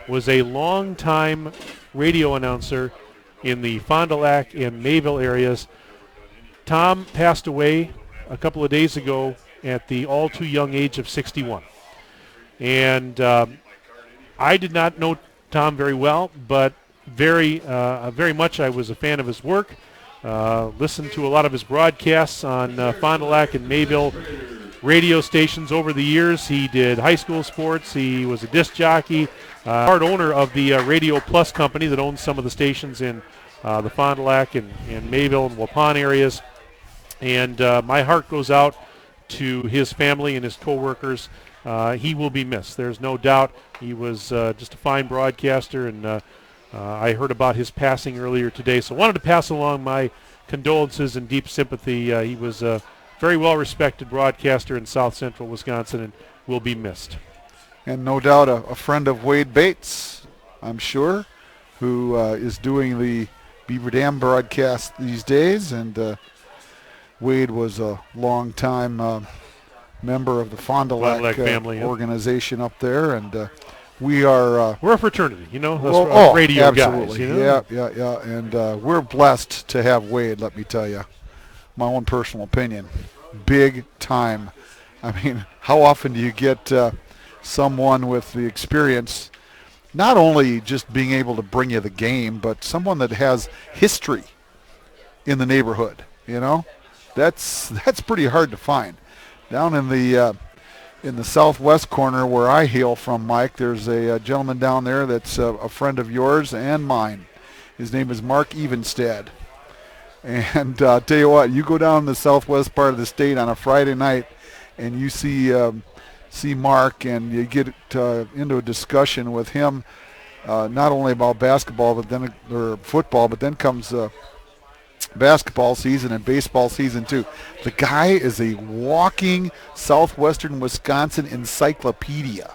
Speaker 1: was a long-time radio announcer in the Fond du Lac and Mayville areas. Tom passed away a couple of days ago at the all-too-young age of 61. And I did not know Tom very well, but very much I was a fan of his work. Listened to a lot of his broadcasts on Fond du Lac and Mayville radio stations over the years. He did high school sports. He was a disc jockey, part owner of the Radio Plus company that owns some of the stations in the Fond du Lac and Mayville and Waupun areas. And my heart goes out to his family and his co-workers. He will be missed. There's no doubt. He was just a fine broadcaster, and I heard about his passing earlier today. So I wanted to pass along my condolences and deep sympathy. He was a very well-respected broadcaster in South Central Wisconsin and will be missed.
Speaker 2: And no doubt a friend of Wade Bates, I'm sure, who is doing the Beaver Dam broadcast these days. And Wade was a long-time member of the Fond du Lac
Speaker 1: family
Speaker 2: organization up there. And we're
Speaker 1: a fraternity, radio
Speaker 2: absolutely.
Speaker 1: guys.
Speaker 2: Yeah. And we're blessed to have Wade, let me tell you. My own personal opinion. Big time. I mean, how often do you get someone with the experience, not only just being able to bring you the game, but someone that has history in the neighborhood, That's pretty hard to find. Down in the southwest corner where I hail from, Mike, there's a gentleman down there that's a friend of yours and mine. His name is Mark Evenstad. And tell you what, you go down the southwest part of the state on a Friday night and you see Mark, and you get into a discussion with him, not only about basketball or football, but then comes basketball season and baseball season too. The guy is a walking southwestern Wisconsin encyclopedia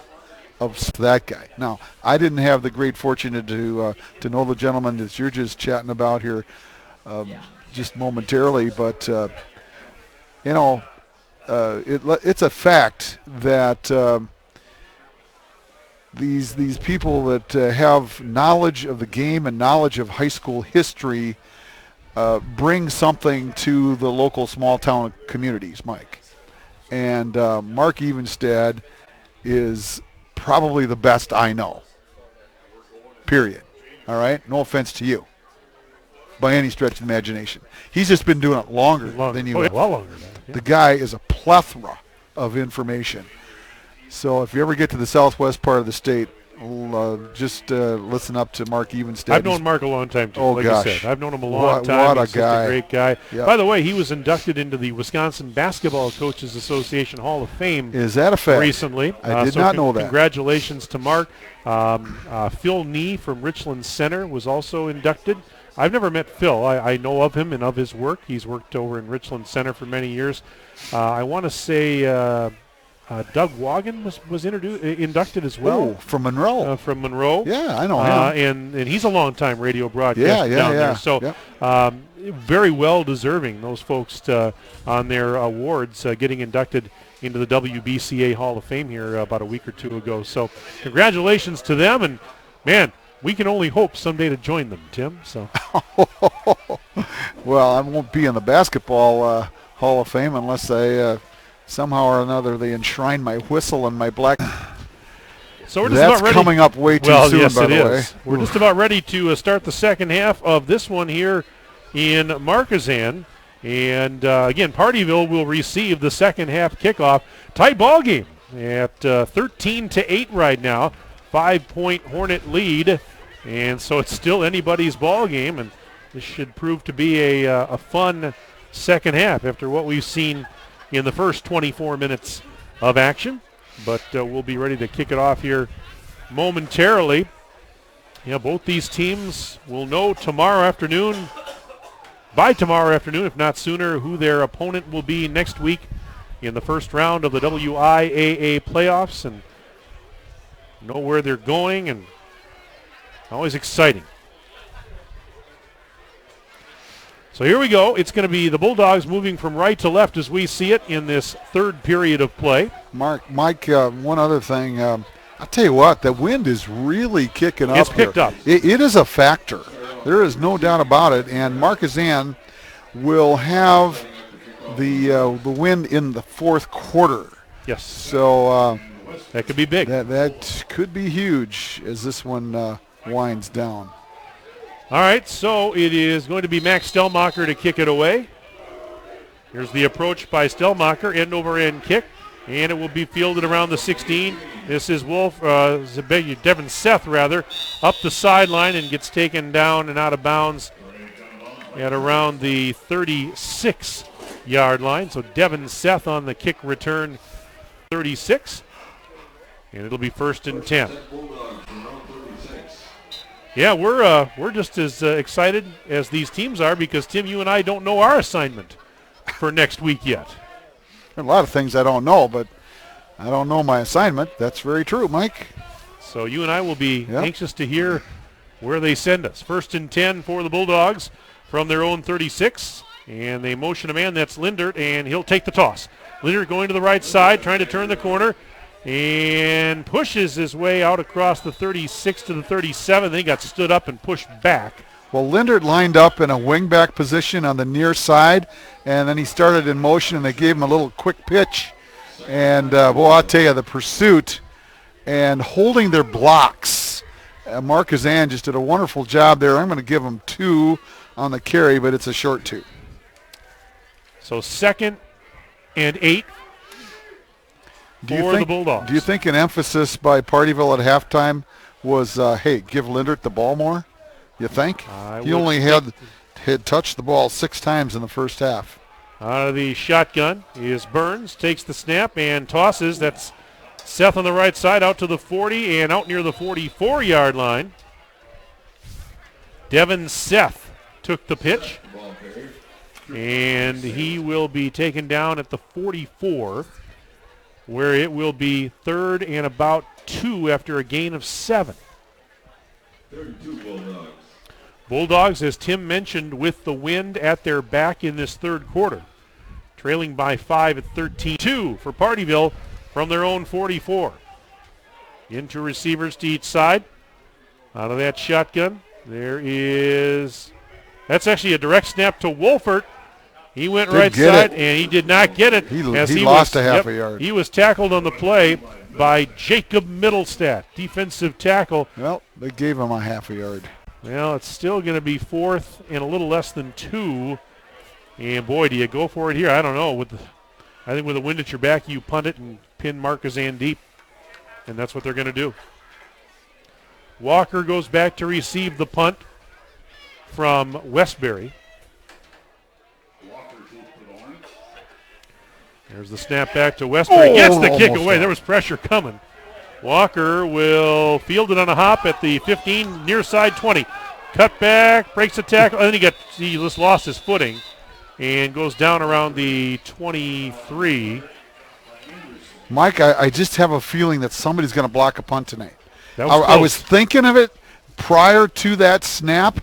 Speaker 2: of that guy. Now, I didn't have the great fortune to know the gentleman that you're just chatting about here just momentarily, but it's a fact that these people that have knowledge of the game and knowledge of high school history bring something to the local small town communities, Mike. And Mark Evenstad is probably the best I know. Period. All right? No offense to you by any stretch of the imagination. He's just been doing it longer than you have.
Speaker 1: Well longer. Yeah.
Speaker 2: The guy is a plethora of information. So if you ever get to the southwest part of the state, just listen up to Mark Evenstead.
Speaker 1: I've known Mark a long time, too.
Speaker 2: Oh,
Speaker 1: like
Speaker 2: gosh.
Speaker 1: I said, I've known him a long time.
Speaker 2: What a
Speaker 1: He's
Speaker 2: guy.
Speaker 1: such a great guy.
Speaker 2: Yep.
Speaker 1: By the way, he was inducted into the Wisconsin Basketball Coaches Association Hall of Fame.
Speaker 2: Is that a fact?
Speaker 1: Recently.
Speaker 2: I did not know that.
Speaker 1: Congratulations to Mark. Phil Nee from Richland Center was also inducted. I've never met Phil. I know of him and of his work. He's worked over in Richland Center for many years. I want to say Doug Wagon was inducted as well.
Speaker 2: Oh, from Monroe.
Speaker 1: From Monroe.
Speaker 2: Yeah, I know him.
Speaker 1: And he's a longtime radio broadcaster down there. So very well deserving, those folks on their awards getting inducted into the WBCA Hall of Fame here about a week or two ago. So congratulations to them. And, man, we can only hope someday to join them, Tim. So.
Speaker 2: Well, I won't be in the Basketball Hall of Fame unless I somehow or another they enshrine my whistle and my black.
Speaker 1: So we're just
Speaker 2: That's
Speaker 1: about ready.
Speaker 2: coming up way too soon,
Speaker 1: yes,
Speaker 2: by the way.
Speaker 1: We're just about ready to start the second half of this one here in Markesan. And, again, Pardeeville will receive the second half kickoff. Tight ball game at 13-8 right now. 5-point Hornet lead. And so it's still anybody's ball game. And this should prove to be a fun second half after what we've seen in the first 24 minutes of action. But we'll be ready to kick it off here momentarily. Yeah, both these teams will know by tomorrow afternoon, if not sooner, who their opponent will be next week in the first round of the WIAA playoffs, and know where they're going, and always exciting. So here we go. It's going to be the Bulldogs moving from right to left as we see it in this third period of play.
Speaker 2: Mike, one other thing. I'll tell you what, the wind is really kicking up.
Speaker 1: It's picked up.
Speaker 2: It is a factor. There is no doubt about it. And Markesan will have the wind in the fourth quarter.
Speaker 1: Yes.
Speaker 2: So
Speaker 1: that could be big.
Speaker 2: That could be huge as this one winds down.
Speaker 1: All right, so it is going to be Max Stelmacher to kick it away. Here's the approach by Stelmacher, end-over-end kick, and it will be fielded around the 16. This is Devin Seth, up the sideline and gets taken down and out of bounds at around the 36-yard line. So Devin Seth on the kick return, 36, and it'll be 1st and 10. Yeah, we're just as excited as these teams are because, Tim, you and I don't know our assignment for next week yet.
Speaker 2: There are a lot of things I don't know, but I don't know my assignment. That's very true, Mike.
Speaker 1: So you and I will be anxious to hear where they send us. 1st and 10 for the Bulldogs from their own 36. And they motion a man, that's Lindert, and he'll take the toss. Lindert going to the right side, trying to turn the corner, and pushes his way out across the 36 to the 37. Then he got stood up and pushed back.
Speaker 2: Well, Lindert lined up in a wingback position on the near side, and then he started in motion, and they gave him a little quick pitch. And, I'll tell you, the pursuit and holding their blocks. Markesan just did a wonderful job there. I'm going to give them 2 on the carry, but it's a short 2.
Speaker 1: So 2nd and 8 for the Bulldogs.
Speaker 2: Do you think an emphasis by Pardeeville at halftime was, hey, give Lindert the ball more? You think? He only had touched the ball 6 times in the first half.
Speaker 1: Out of the shotgun is Burns, takes the snap and tosses. That's Seth on the right side out to the 40 and out near the 44-yard line. Devin Seth took the pitch, and he will be taken down at the 44, where it will be 3rd and about 2 after a gain of 7.
Speaker 11: 32 Bulldogs.
Speaker 1: Bulldogs, as Tim mentioned, with the wind at their back in this third quarter, trailing by 5 at 13-2 for Pardeeville from their own 44. Into receivers to each side. Out of that shotgun, that's actually a direct snap to Wolfert. He went right side, and he did not get it.
Speaker 2: He lost a half a yard.
Speaker 1: He was tackled on the play by Jacob Middlestat, defensive tackle.
Speaker 2: Well, they gave him a half a yard.
Speaker 1: Well, it's still going to be 4th and a little less than 2. And, boy, do you go for it here? I don't know. I think with the wind at your back, you punt it and pin Markesan deep. And that's what they're going to do. Walker goes back to receive the punt from Westbury. There's the snap back to Westbury. Gets the kick away. There was pressure coming. Walker will field it on a hop at the 15, near side 20. Cut back, breaks the tackle, and then he just lost his footing and goes down around the 23.
Speaker 2: Mike, I just have a feeling that somebody's going to block a punt tonight.
Speaker 1: I
Speaker 2: was thinking of it prior to that snap,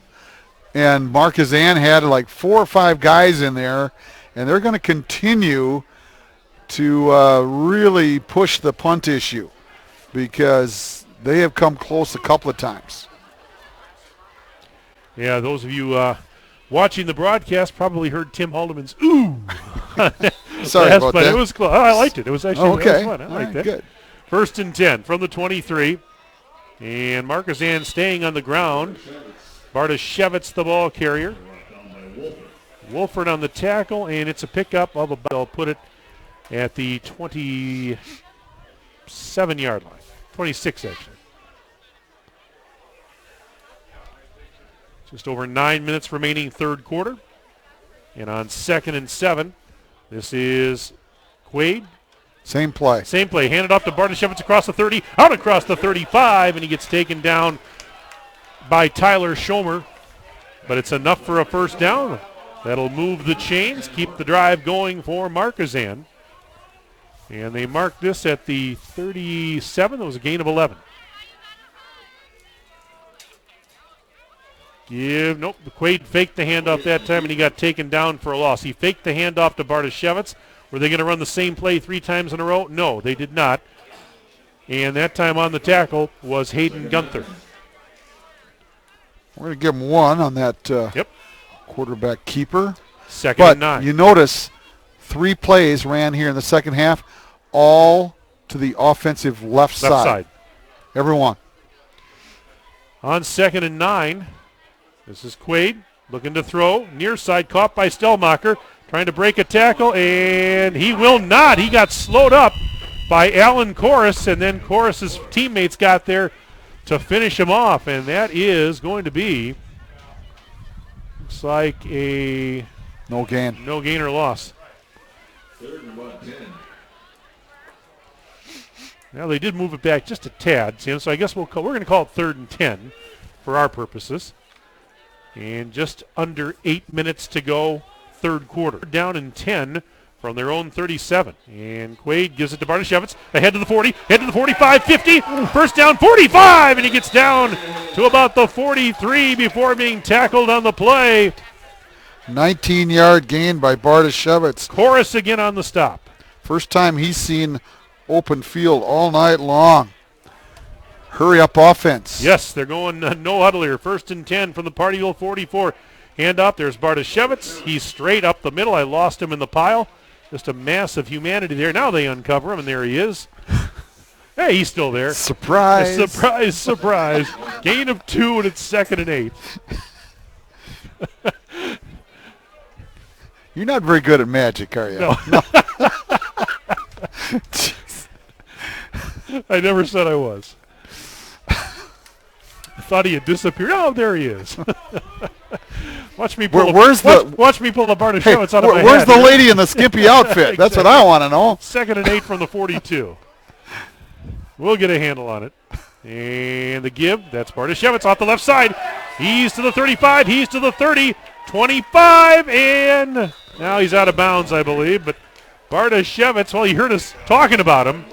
Speaker 2: and Markesan had like 4 or 5 guys in there, and they're going to continue to really push the punt issue because they have come close a couple of times.
Speaker 1: Yeah, those of you watching the broadcast probably heard Tim Haldeman's ooh.
Speaker 2: Sorry about
Speaker 1: but
Speaker 2: that.
Speaker 1: It was close. Oh, I liked it. It was actually
Speaker 2: okay.
Speaker 1: It was fun. I liked that.
Speaker 2: Good.
Speaker 1: 1st and 10 from the 23. And Markesan staying on the ground. Bardashevitz the ball carrier. Wolford on the tackle, and it's a pickup of about, I'll put it at the 27-yard line. 26, actually. Just over 9 minutes remaining third quarter. And on 2nd and 7, this is Quaid.
Speaker 2: Same play.
Speaker 1: Same play. Handed off to Bardashevitz across the 30, out across the 35, and he gets taken down by Tyler Schomer. But it's enough for a first down. That'll move the chains, keep the drive going for Markesan. And they marked this at the 37. That was a gain of 11. Nope, Quaid faked the handoff that time, and he got taken down for a loss. He faked the handoff to Bardashevitz. Were they going to run the same play 3 times in a row? No, they did not. And that time on the tackle was Hayden Gunther.
Speaker 2: We're going to give him 1 on that quarterback keeper.
Speaker 1: 2nd
Speaker 2: but
Speaker 1: and 9.
Speaker 2: You notice 3 plays ran here in the second half, all to the offensive left side. Every one.
Speaker 1: On 2nd and 9, this is Quaid looking to throw. Near side caught by Stellmacher. Trying to break a tackle, and he will not. He got slowed up by Alan Corus, and then Corus's teammates got there to finish him off, and that is going to be, looks like a
Speaker 2: no gain
Speaker 1: or loss.
Speaker 11: 3rd and about 10.
Speaker 1: Now they did move it back just a tad, Tim, so I guess we're going to call it 3rd and 10 for our purposes. And just under 8 minutes to go, third quarter. Down in 10 from their own 37. And Quaid gives it to Bardashevitz. Ahead to the 40, head to the 45, 50. First down, 45, and he gets down to about the 43 before being tackled on the play.
Speaker 2: 19-yard gain by Bardashevitz.
Speaker 1: Corus again on the stop.
Speaker 2: First time he's seen open field all night long. Hurry up offense.
Speaker 1: Yes, they're going no huddle here. 1st and 10 from the Pardeeville 44. Hand up, there's Bardashevitz. He's straight up the middle. I lost him in the pile. Just a mass of humanity there. Now they uncover him, and there he is. Hey, he's still there.
Speaker 2: Surprise.
Speaker 1: Surprise, surprise. Gain of 2, and it's 2nd and 8.
Speaker 2: You're not very good at magic, are you?
Speaker 1: No. I never said I was. I thought he had disappeared. Oh, there he is. Watch me pull watch me pull the Bardashevitz out of my head.
Speaker 2: Where's the lady in the skimpy outfit? Exactly. That's what I want to know.
Speaker 1: 2nd and 8 from the 42. We'll get a handle on it. And the give, that's Bardashevitz off the left side. He's to the 35, he's to the 30, 25, and now he's out of bounds, I believe. But Bardashevitz, well, you heard us talking about him.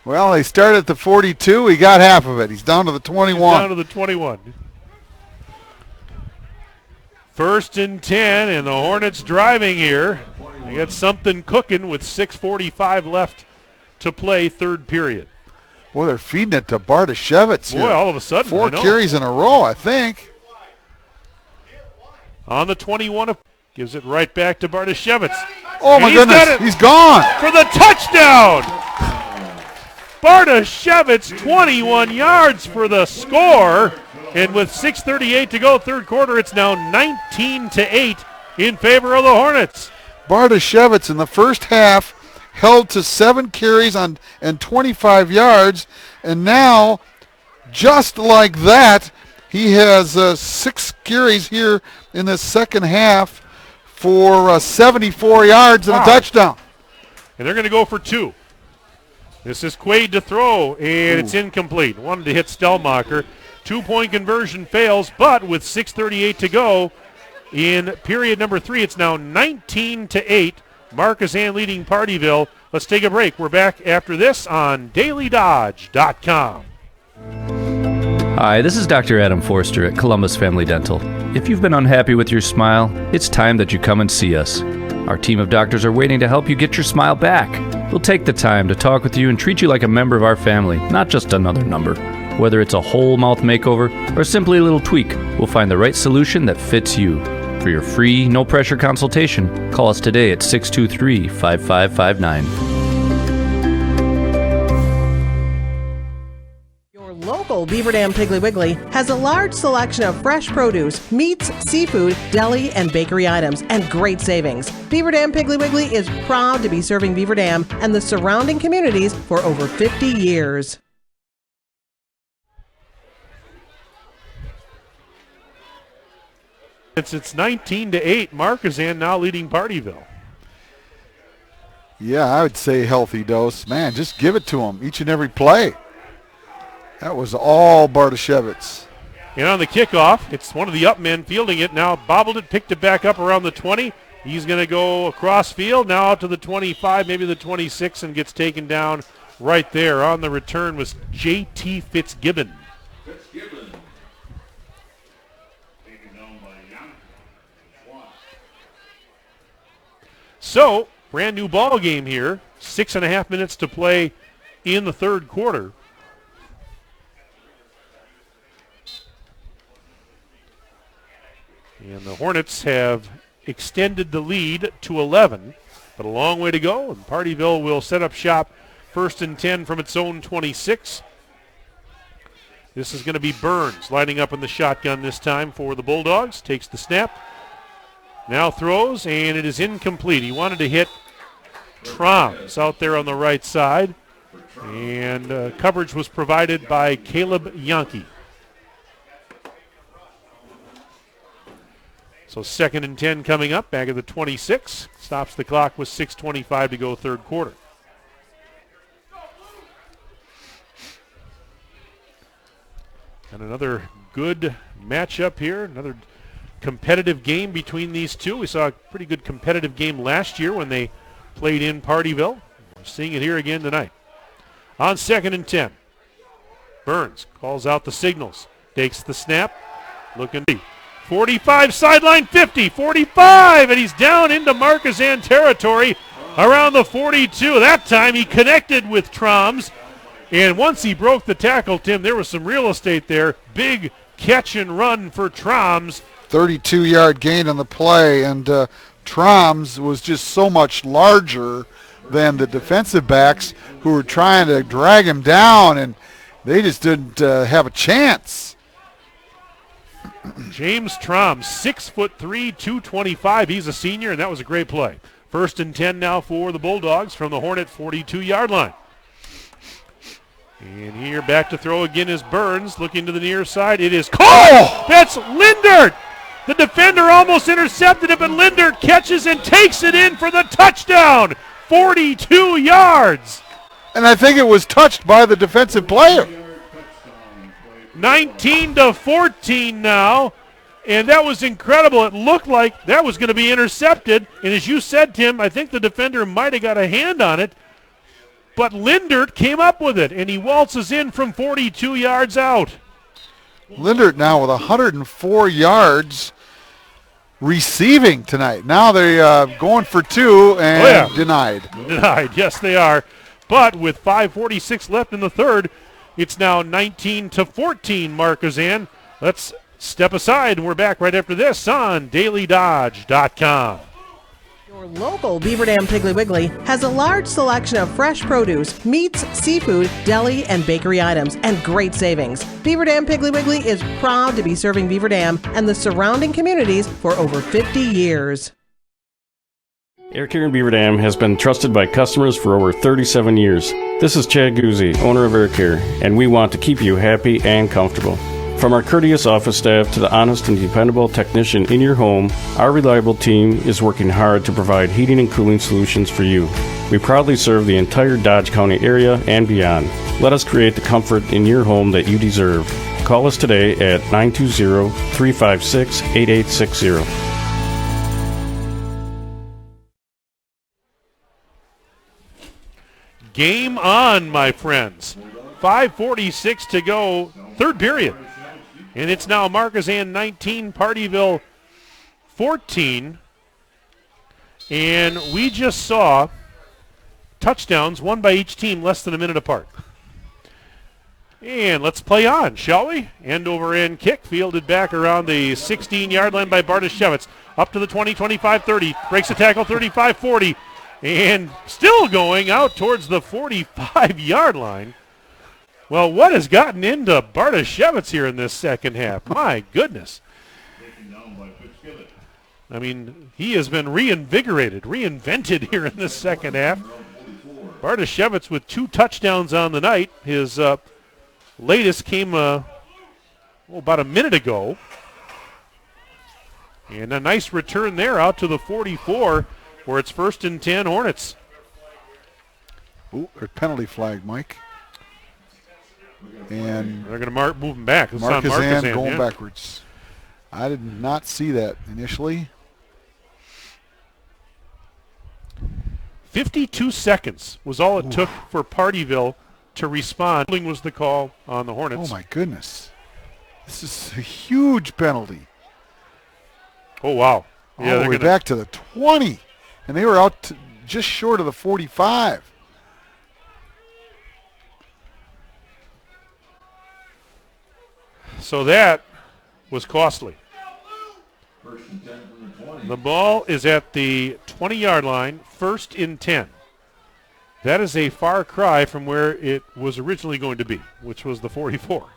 Speaker 2: Well, he started at the 42. He got half of it. He's down to the 21.
Speaker 1: He's down to the 21. 1st and 10, and the Hornets driving here. They got something cooking with 6:45 left to play, third period.
Speaker 2: Boy, they're feeding it to Bardashevitz here.
Speaker 1: Boy, all of a sudden,
Speaker 2: 4 carries in a row, I think.
Speaker 1: On the 21, gives it right back to Bardashevitz.
Speaker 2: Oh, my goodness, he's gone.
Speaker 1: For the touchdown. Bardashevitz, 21 yards for the score. And with 6:38 to go, third quarter, it's now 19-8 in favor of the Hornets.
Speaker 2: Bardashevitz in the first half held to 7 carries and 25 yards, and now just like that. He has 6 carries here in the second half for 74 yards and a touchdown.
Speaker 1: And they're going to go for 2. This is Quaid to throw, and it's incomplete. Wanted to hit Stellmacher. 2-point conversion fails, but with 6:38 to go in period number 3, it's now 19-8. Markesan leading Pardeeville. Let's take a break. We're back after this on dailydodge.com.
Speaker 12: Hi, this is Dr. Adam Forster at Columbus Family Dental. If you've been unhappy with your smile, it's time that you come and see us. Our team of doctors are waiting to help you get your smile back. We'll take the time to talk with you and treat you like a member of our family, not just another number. Whether it's a whole mouth makeover or simply a little tweak, we'll find the right solution that fits you. For your free, no-pressure consultation, call us today at 623-5559.
Speaker 4: Local Beaver Dam Piggly Wiggly has a large selection of fresh produce, meats, seafood, deli, and bakery items, and great savings. Beaver Dam Piggly Wiggly is proud to be serving Beaver Dam and the surrounding communities for over 50 years.
Speaker 1: It's 19-8. Markesan now leading Pardeeville.
Speaker 2: Yeah, I would say healthy dose. Man, just give it to him each and every play. That was all Bartoshevitz.
Speaker 1: And on the kickoff, it's one of the up men fielding it. Now bobbled it, picked it back up around the 20. He's going to go across field, now out to the 25, maybe the 26, and gets taken down right there. On the return was J.T. Fitzgibbon. So, brand new ball game here. 6.5 minutes to play in the third quarter. And the Hornets have extended the lead to 11, but a long way to go. And Pardeeville will set up shop 1st and 10 from its own 26. This is going to be Burns lining up in the shotgun this time for the Bulldogs. Takes the snap. Now throws, and it is incomplete. He wanted to hit Troms out there on the right side. And coverage was provided by Caleb Yankee. So 2nd and 10 coming up, back at the 26. Stops the clock with 6:25 to go third quarter. And another good matchup here, another competitive game between these two. We saw a pretty good competitive game last year when they played in Pardeeville. We're seeing it here again tonight. On 2nd and 10, Burns calls out the signals, takes the snap, looking deep. 45, sideline 50, 45, and he's down into Markesan territory around the 42. That time he connected with Troms, and once he broke the tackle, Tim, there was some real estate there. Big catch and run for Troms.
Speaker 2: 32-yard gain on the play, and Troms was just so much larger than the defensive backs who were trying to drag him down, and they just didn't have a chance.
Speaker 1: James Troms, 6'3", 225. He's a senior, and that was a great play. 1st and 10 now for the Bulldogs from the Hornet 42-yard line. And here back to throw again is Burns, looking to the near side. It is caught! Oh! That's Lindert! The defender almost intercepted it, but Lindert catches and takes it in for the touchdown. 42 yards.
Speaker 2: And I think it was touched by the defensive player.
Speaker 1: 19-14 now, and that was incredible. It looked like that was going to be intercepted, and as you said, Tim, I think the defender might have got a hand on it, but Lindert came up with it, and he waltzes in from 42 yards out.
Speaker 2: Lindert now with 104 yards receiving tonight. Now they're going for 2 and denied.
Speaker 1: Denied, yes they are, but with 5:46 left in the third, it's now 19-14 Markesan. Let's step aside, and we're back right after this on dailydodge.com.
Speaker 4: Your local Beaver Dam Piggly Wiggly has a large selection of fresh produce, meats, seafood, deli, and bakery items, and great savings. Beaver Dam Piggly Wiggly is proud to be serving Beaver Dam and the surrounding communities for over 50 years.
Speaker 10: Air Care in Beaver Dam has been trusted by customers for over 37 years. This is Chad Guzzi, owner of Air Care, and we want to keep you happy and comfortable. From our courteous office staff to the honest and dependable technician in your home, our reliable team is working hard to provide heating and cooling solutions for you. We proudly serve the entire Dodge County area and beyond. Let us create the comfort in your home that you deserve. Call us today at 920-356-8860.
Speaker 1: Game on, my friends. 5:46 to go, third period. And it's now Markesan 19, Pardeeville 14. And we just saw touchdowns, one by each team, less than a minute apart. And let's play on, shall we? End over end kick, fielded back around the 16-yard line by Bardashevitz. Up to the 20, 25, 30. Breaks the tackle, 35, 40. And still going out towards the 45-yard line. Well, what has gotten into Bardashevitz here in this second half? My goodness. I mean, he has been reinvented here in this second half. Bardashevitz with 2 touchdowns on the night. His latest came about a minute ago. And a nice return there out to the 44 where it's 1st and 10 Hornets.
Speaker 2: Ooh, there's penalty flag, Mike. And
Speaker 1: they're going to move him back.
Speaker 2: Markesan going backwards. I did not see that initially.
Speaker 1: 52 seconds was all it took for Pardeeville to respond. Was the call on the Hornets.
Speaker 2: Oh, my goodness. This is a huge penalty.
Speaker 1: Oh, wow. Yeah,
Speaker 2: all the way back to the 20. And they were out to just short of the 45.
Speaker 1: So that was costly. The ball is at the 20-yard line, 1st and 10. That is a far cry from where it was originally going to be, which was the 44.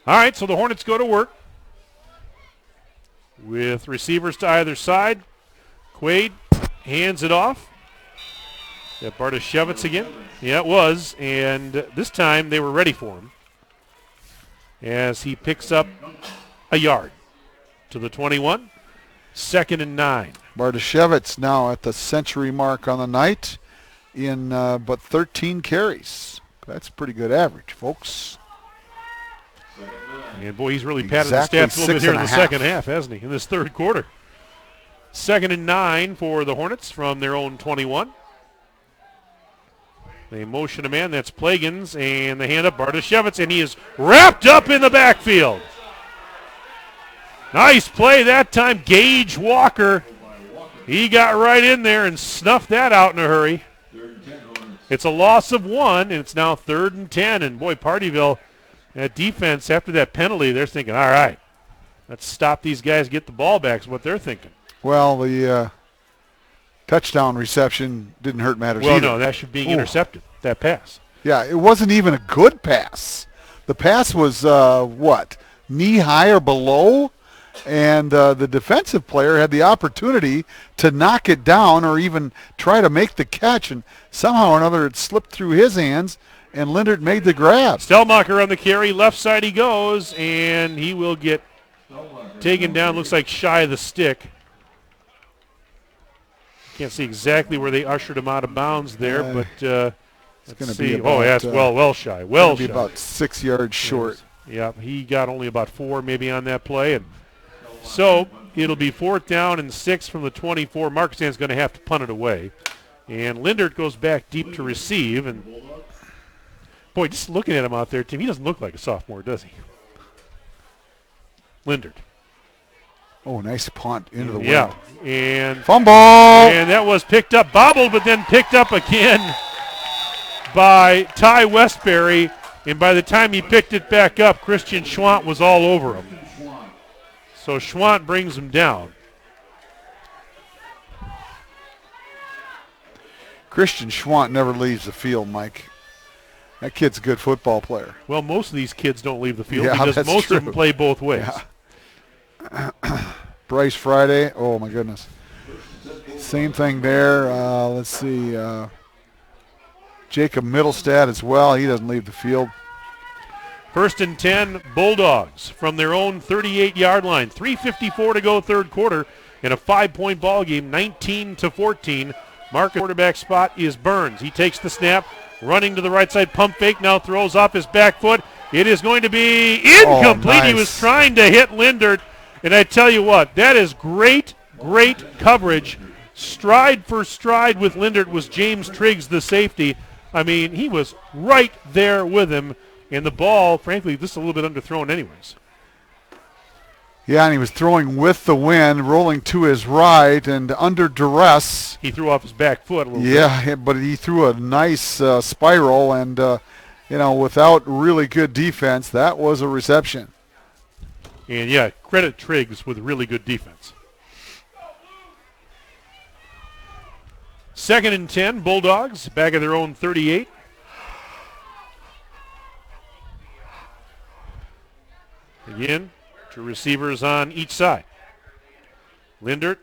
Speaker 1: All right, so the Hornets go to work with receivers to either side. Quaid hands it off. Yeah, Bardashevitz again. Yeah, it was, and this time they were ready for him as he picks up a yard to the 21. 2nd and 9.
Speaker 2: Bardashevitz now at the century mark on the night in but 13 carries. That's pretty good average, folks.
Speaker 1: And boy, he's really padded the stats a little bit here in the second half, hasn't he, in this third quarter. 2nd and 9 for the Hornets from their own 21. They motion a man, that's Plagans, and they hand up Bardashevitz, and he is wrapped up in the backfield. Nice play that time. Gage Walker, he got right in there and snuffed that out in a hurry. It's a loss of 1, and it's now 3rd and 10. And boy, Pardeeville, that defense after that penalty, they're thinking, all right, let's stop these guys, get the ball back is what they're thinking.
Speaker 2: Well, the touchdown reception didn't hurt matters either.
Speaker 1: Well, no, that should be intercepted, that pass.
Speaker 2: Yeah, it wasn't even a good pass. The pass was, knee-high or below? And the defensive player had the opportunity to knock it down or even try to make the catch, and somehow or another it slipped through his hands, and Lindert made the grab.
Speaker 1: Stellmacher on the carry. Left side he goes, and he will get taken down. Looks like shy of the stick. Can't see exactly where they ushered him out of bounds there, but
Speaker 2: it's going to be about,
Speaker 1: well shy. Well
Speaker 2: shy. About 6 yards short.
Speaker 1: Yeah, he got only about 4 maybe on that play, and so it'll be 4th down and 6 from the 24. Markesan's going to have to punt it away, and Lindert goes back deep to receive. And boy, just looking at him out there, Tim, he doesn't look like a sophomore, does he? Lindert.
Speaker 2: Oh, nice punt into the wind.
Speaker 1: Yeah, and
Speaker 2: fumble.
Speaker 1: And that was picked up, bobbled, but then picked up again by Ty Westbury. And by the time he picked it back up, Christian Schwant was all over him. So Schwant brings him down.
Speaker 2: Christian Schwant never leaves the field, Mike. That kid's a good football player.
Speaker 1: Well, most of these kids don't leave the field
Speaker 2: because
Speaker 1: most of them play both ways.
Speaker 2: Yeah. Bryce Friday, oh my goodness. Same thing there. Let's see. Jacob Middlestad as well. He doesn't leave the field.
Speaker 1: 1st and 10, Bulldogs from their own 38-yard line. 3:54 to go third quarter in a 5-point ball game, 19-14. Marcus quarterback spot is Burns. He takes the snap, running to the right side, pump fake, now throws off his back foot. It is going to be incomplete.
Speaker 2: Nice.
Speaker 1: He was trying to hit Lindert, and I tell you what, that is great coverage. Stride for stride with Lindert was James Triggs, the safety. I mean, he was right there with him. And the ball, frankly, this is a little bit underthrown anyways.
Speaker 2: Yeah, and he was throwing with the wind, rolling to his right, and under duress.
Speaker 1: He threw off his back foot a little bit.
Speaker 2: Yeah, but he threw a nice spiral, and, without really good defense, that was a reception.
Speaker 1: And, yeah, credit Triggs with really good defense. 2nd and 10, Bulldogs, back at their own 38. Again, 2 receivers on each side. Lindert,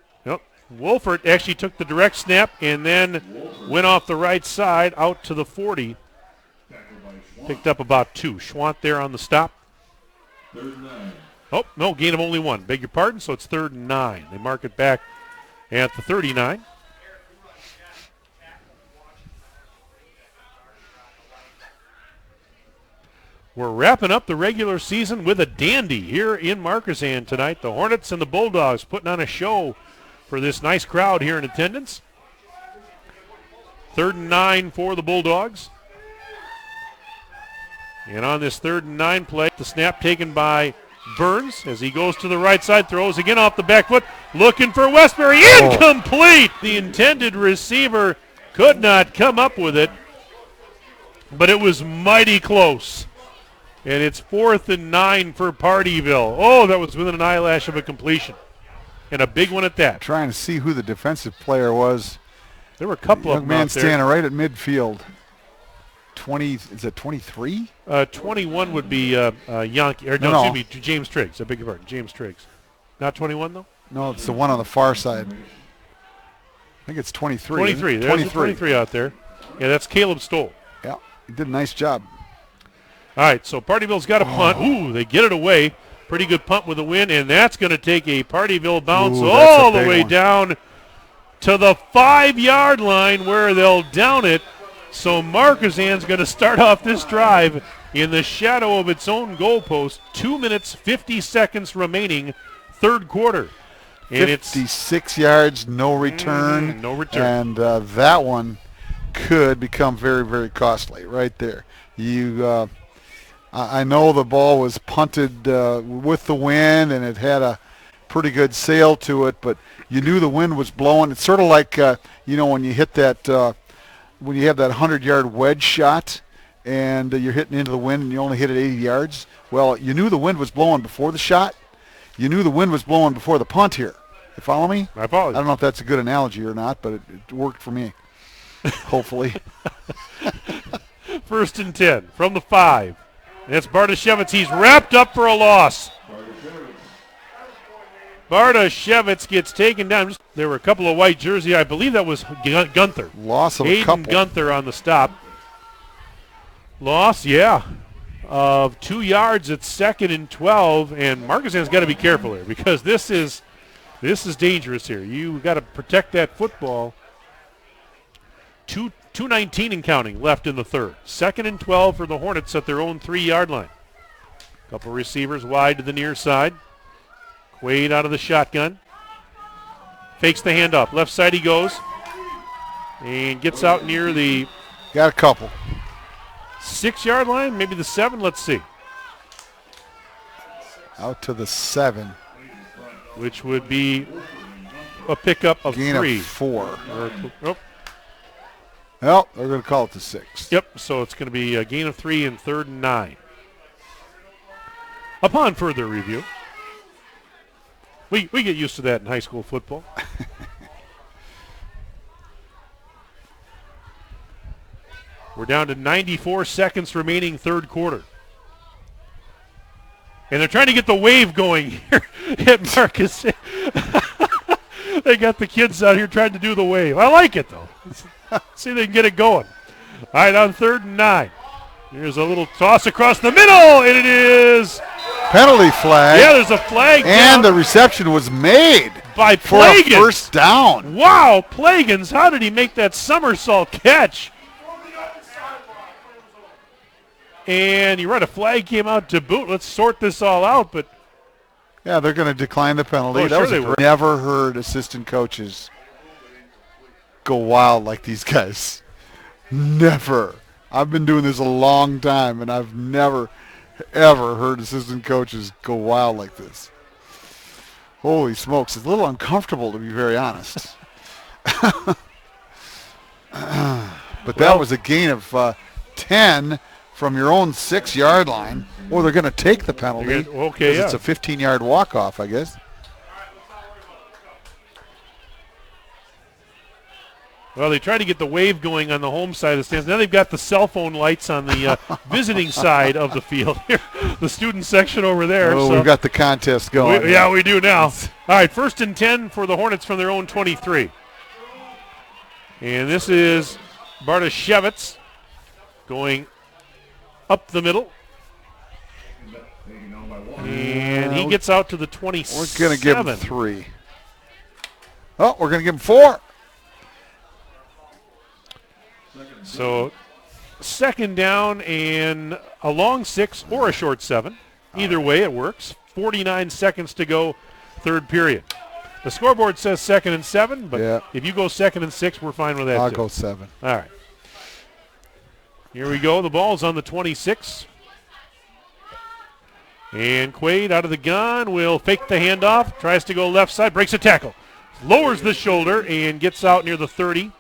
Speaker 1: Wolfert actually took the direct snap and then went off the right side out to the 40. Picked up about 2. Schwant there on the stop.
Speaker 11: 3rd and 9.
Speaker 1: Oh, no, gain of only 1. Beg your pardon, so it's 3rd and 9. They mark it back at the 39. We're wrapping up the regular season with a dandy here in Markesan tonight. The Hornets and the Bulldogs putting on a show for this nice crowd here in attendance. 3rd and 9 for the Bulldogs. And on this 3rd and 9 play, the snap taken by Burns as he goes to the right side, throws again off the back foot, looking for Westbury. Incomplete! The intended receiver could not come up with it, but it was mighty close. And it's 4th and 9 for Pardeeville. Oh, that was within an eyelash of a completion. And a big one at that.
Speaker 2: Trying to see who the defensive player was.
Speaker 1: There were a couple of them
Speaker 2: man
Speaker 1: out there.
Speaker 2: standing right at midfield. 20, is it 23?
Speaker 1: 21 would be Yankee. Or no, excuse me, James Triggs. I beg your pardon, James Triggs. Not 21, though?
Speaker 2: No, it's the one on the far side. I think it's 23.
Speaker 1: 23. There's 23 out there. Yeah, that's Caleb Stoll.
Speaker 2: Yeah, he did a nice job.
Speaker 1: All right, so Pardeeville's got a punt. Ooh, they get it away. Pretty good punt with a win, and that's going to take a Pardeeville bounce all the way down to the 5-yard line where they'll down it. So Markesan's going to start off this drive in the shadow of its own goalpost. 2 minutes, 50 seconds remaining, third quarter. And
Speaker 2: 56 yards, no return.
Speaker 1: No return.
Speaker 2: And that one could become very, very costly right there. I know the ball was punted with the wind, and it had a pretty good sail to it, but you knew the wind was blowing. It's sort of like, when you hit that, when you have that 100-yard wedge shot, and you're hitting into the wind, and you only hit it 80 yards. Well, you knew the wind was blowing before the shot. You knew the wind was blowing before the punt here. You follow me?
Speaker 1: I follow you.
Speaker 2: I don't know if that's a good analogy or not, but it worked for me, hopefully.
Speaker 1: 1st and 10 from the 5. It's Bardashevitz. He's wrapped up for a loss. Bardashevitz gets taken down. There were a couple of white jerseys. I believe that was Gunther.
Speaker 2: Loss of a couple.
Speaker 1: Gunther on the stop. Loss, yeah, of 2 yards at 2nd and 12. And Markesan's got to be careful here because this is dangerous here. You got to protect that football. 2:19 and counting left in the third. 2nd and 12 for the Hornets at their own 3-yard line. Couple receivers wide to the near side. Quaid out of the shotgun. Fakes the handoff. Left side he goes. And gets out near the...
Speaker 2: Got a couple.
Speaker 1: 6-yard line, maybe the 7. Let's see.
Speaker 2: Out to the 7.
Speaker 1: Which would be a pickup of
Speaker 2: Gain
Speaker 1: 3.
Speaker 2: Of 4.
Speaker 1: Nope.
Speaker 2: Well, they're going to call it the 6.
Speaker 1: Yep, so it's going to be a gain of 3 and 3rd and 9. Upon further review. We get used to that in high school football. We're down to 94 seconds remaining third quarter. And they're trying to get the wave going here at Marcus. They got the kids out here trying to do the wave. I like it, though. See if they can get it going. All right, on 3rd and 9. Here's a little toss across the middle, and it is
Speaker 2: penalty flag.
Speaker 1: Yeah, there's a flag.
Speaker 2: And the reception was made
Speaker 1: by
Speaker 2: for a
Speaker 1: Plagans.
Speaker 2: first down.
Speaker 1: Wow, Plagans, how did he make that somersault catch? And you're right, a flag came out to boot. Let's sort this all out, but
Speaker 2: yeah, they're going to decline the penalty.
Speaker 1: Oh, sure they were.
Speaker 2: Never heard assistant coaches go wild like these guys. Never. I've been doing this a long time, and I've never, ever heard assistant coaches go wild like this. Holy smokes. It's a little uncomfortable, to be very honest. But that was a gain of 10 from your own 6-yard line. Or they're going to take the penalty.
Speaker 1: Okay, yeah.
Speaker 2: It's a 15-yard walk-off, I guess.
Speaker 1: Well, they tried to get the wave going on the home side of the stands. Now they've got the cell phone lights on the visiting side of the field. The student section over there.
Speaker 2: Oh, so we've got the contest going.
Speaker 1: We do now. All right, 1st and 10 for the Hornets from their own 23. And this is Bartoshevitz going up the middle. And he gets out to the 27.
Speaker 2: We're going to give him 3. Oh, we're going to give him 4.
Speaker 1: So 2nd down and a long 6 or a short 7. Either way, it works. 49 seconds to go, 3rd period. The scoreboard says 2nd and 7, but if you go 2nd and 6, we're fine with that.
Speaker 2: I'll go 7.
Speaker 1: All right. Here we go. The ball's on the 26. And Quaid out of the gun will fake the handoff. Tries to go left side. Breaks a tackle. Lowers the shoulder and gets out near the 30.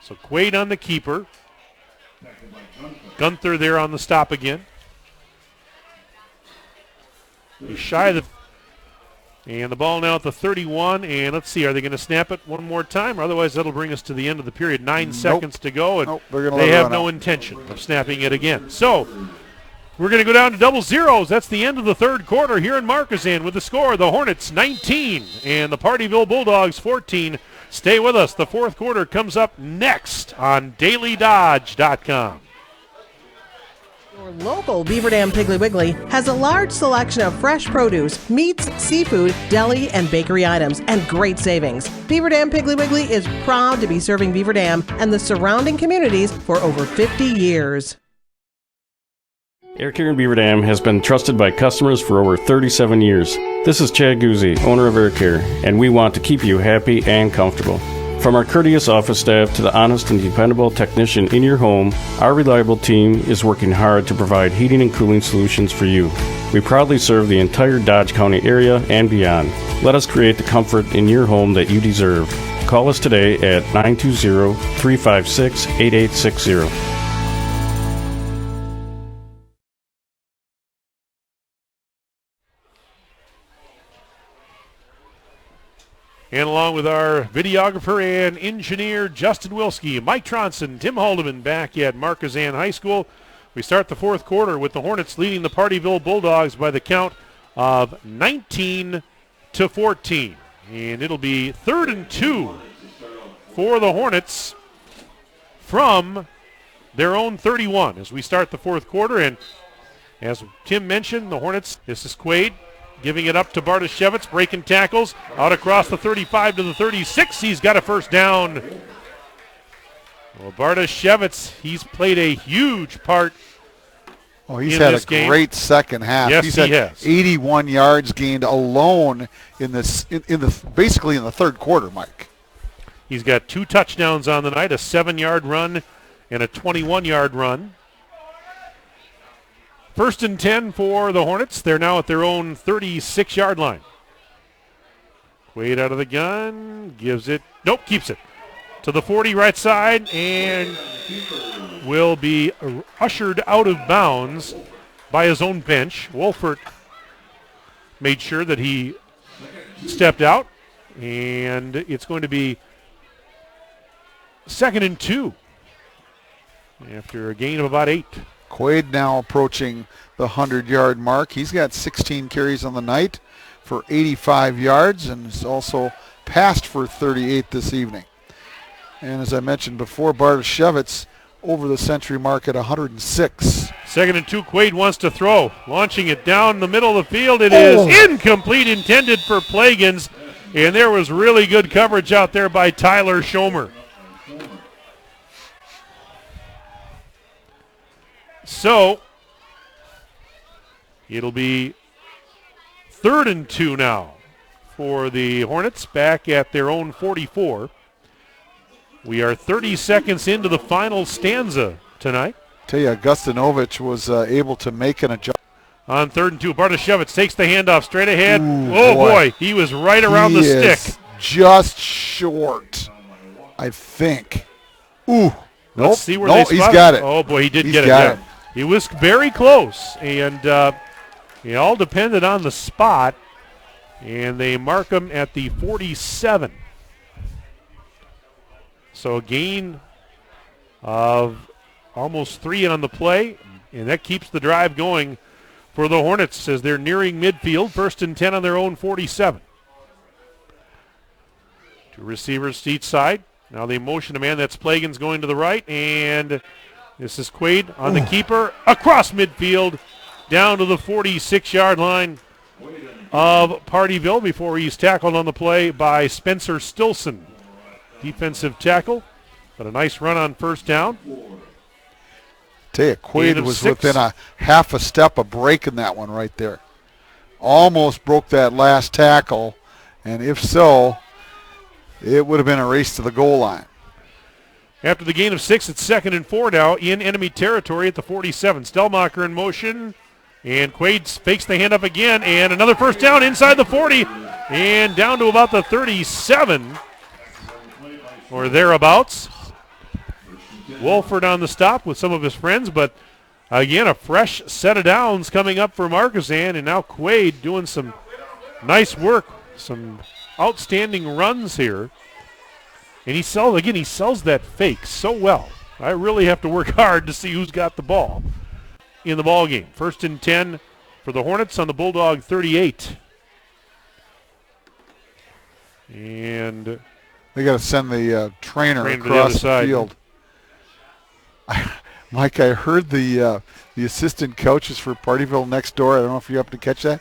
Speaker 1: So Quaid on the keeper. Gunther there on the stop again. He's shy of the... And the ball now at the 31. And let's see, are they going to snap it one more time? Or otherwise, that'll bring us to the end of the period. 9 seconds to go. And they have no intention of snapping it again. So we're going to go down to double zeros. That's the end of the 3rd quarter here in Markesan with the score, the Hornets 19 and the Pardeeville Bulldogs 14. Stay with us. The 4th quarter comes up next on DailyDodge.com.
Speaker 4: Your local Beaver Dam Piggly Wiggly has a large selection of fresh produce, meats, seafood, deli, and bakery items, and great savings. Beaver Dam Piggly Wiggly is proud to be serving Beaver Dam and the surrounding communities for over 50 years.
Speaker 10: Air Care in Beaver Dam has been trusted by customers for over 37 years. This is Chad Guzzi, owner of Air Care, and we want to keep you happy and comfortable. From our courteous office staff to the honest and dependable technician in your home, our reliable team is working hard to provide heating and cooling solutions for you. We proudly serve the entire Dodge County area and beyond. Let us create the comfort in your home that you deserve. Call us today at 920-356-8860.
Speaker 1: And along with our videographer and engineer, Justin Wilski, Mike Tronson, Tim Haldeman back at Markesan High School. We start the 4th quarter with the Hornets leading the Pardeeville Bulldogs by the count of 19-14. And it'll be 3rd and 2 for the Hornets from their own 31 as we start the 4th quarter. And as Tim mentioned, the Hornets, this is Quaid, giving it up to Bartoshevitz, breaking tackles, out across the 35 to the 36. He's got a first down. Well, Bartoshevitz, he's played a huge part
Speaker 2: he's had a great second half.
Speaker 1: Yes,
Speaker 2: he
Speaker 1: has.
Speaker 2: 81 yards gained alone in this, basically in the 3rd quarter, Mike.
Speaker 1: He's got 2 touchdowns on the night, a 7-yard run and a 21-yard run. 1st and 10 for the Hornets. They're now at their own 36-yard line. Quaid out of the gun, gives it, keeps it to the 40 right side, and will be ushered out of bounds by his own bench. Wolfert made sure that he stepped out, and it's going to be 2nd and 2 after a gain of about 8.
Speaker 2: Quaid now approaching the 100-yard mark. He's got 16 carries on the night for 85 yards and has also passed for 38 this evening. And as I mentioned before, Bartoshevitz over the century mark at 106.
Speaker 1: 2nd and 2, Quaid wants to throw. Launching it down the middle of the field. It is incomplete, intended for Plagans. And there was really good coverage out there by Tyler Schomer. So it'll be 3rd and 2 now for the Hornets back at their own 44. We are 30 seconds into the final stanza tonight.
Speaker 2: Tell you, Augustinovich was able to make an adjustment.
Speaker 1: On 3rd and 2, Bartoshevitz takes the handoff straight ahead.
Speaker 2: Ooh,
Speaker 1: oh, boy. He was right around the stick.
Speaker 2: Just short, I think. Ooh.
Speaker 1: Let's see where
Speaker 2: nope,
Speaker 1: they
Speaker 2: he's
Speaker 1: spot
Speaker 2: got it.
Speaker 1: Oh, boy, he did
Speaker 2: He's
Speaker 1: get it.
Speaker 2: got it.
Speaker 1: He was very close, and it all depended on the spot, and they mark him at the 47. So a gain of almost 3 on the play, and that keeps the drive going for the Hornets as they're nearing midfield. 1st and 10 on their own 47. 2 receivers to each side. Now they motion a man. That's Plagans going to the right, and this is Quaid on the keeper across midfield down to the 46-yard line of Pardeeville before he's tackled on the play by Spencer Stilson. Defensive tackle, but a nice run on 1st down.
Speaker 2: Tell you, Quaid was within a half a step of breaking that one right there. Almost broke that last tackle, and if so, it would have been a race to the goal line.
Speaker 1: After the gain of 6, it's 2nd and 4 now in enemy territory at the 47. Stellmacher in motion, and Quaid fakes the handoff again, and another 1st down inside the 40, and down to about the 37 or thereabouts. Wolford on the stop with some of his friends, but again, a fresh set of downs coming up for Markesan, and now Quaid doing some nice work, some outstanding runs here. And he sells that fake so well. I really have to work hard to see who's got the ball in the ball game. 1st and 10 for the Hornets on the Bulldog 38. And
Speaker 2: they got to send the trainer
Speaker 1: to the
Speaker 2: across
Speaker 1: other side.
Speaker 2: field. Mike, I heard the assistant coaches for Pardeeville next door. I don't know if you happened to catch that.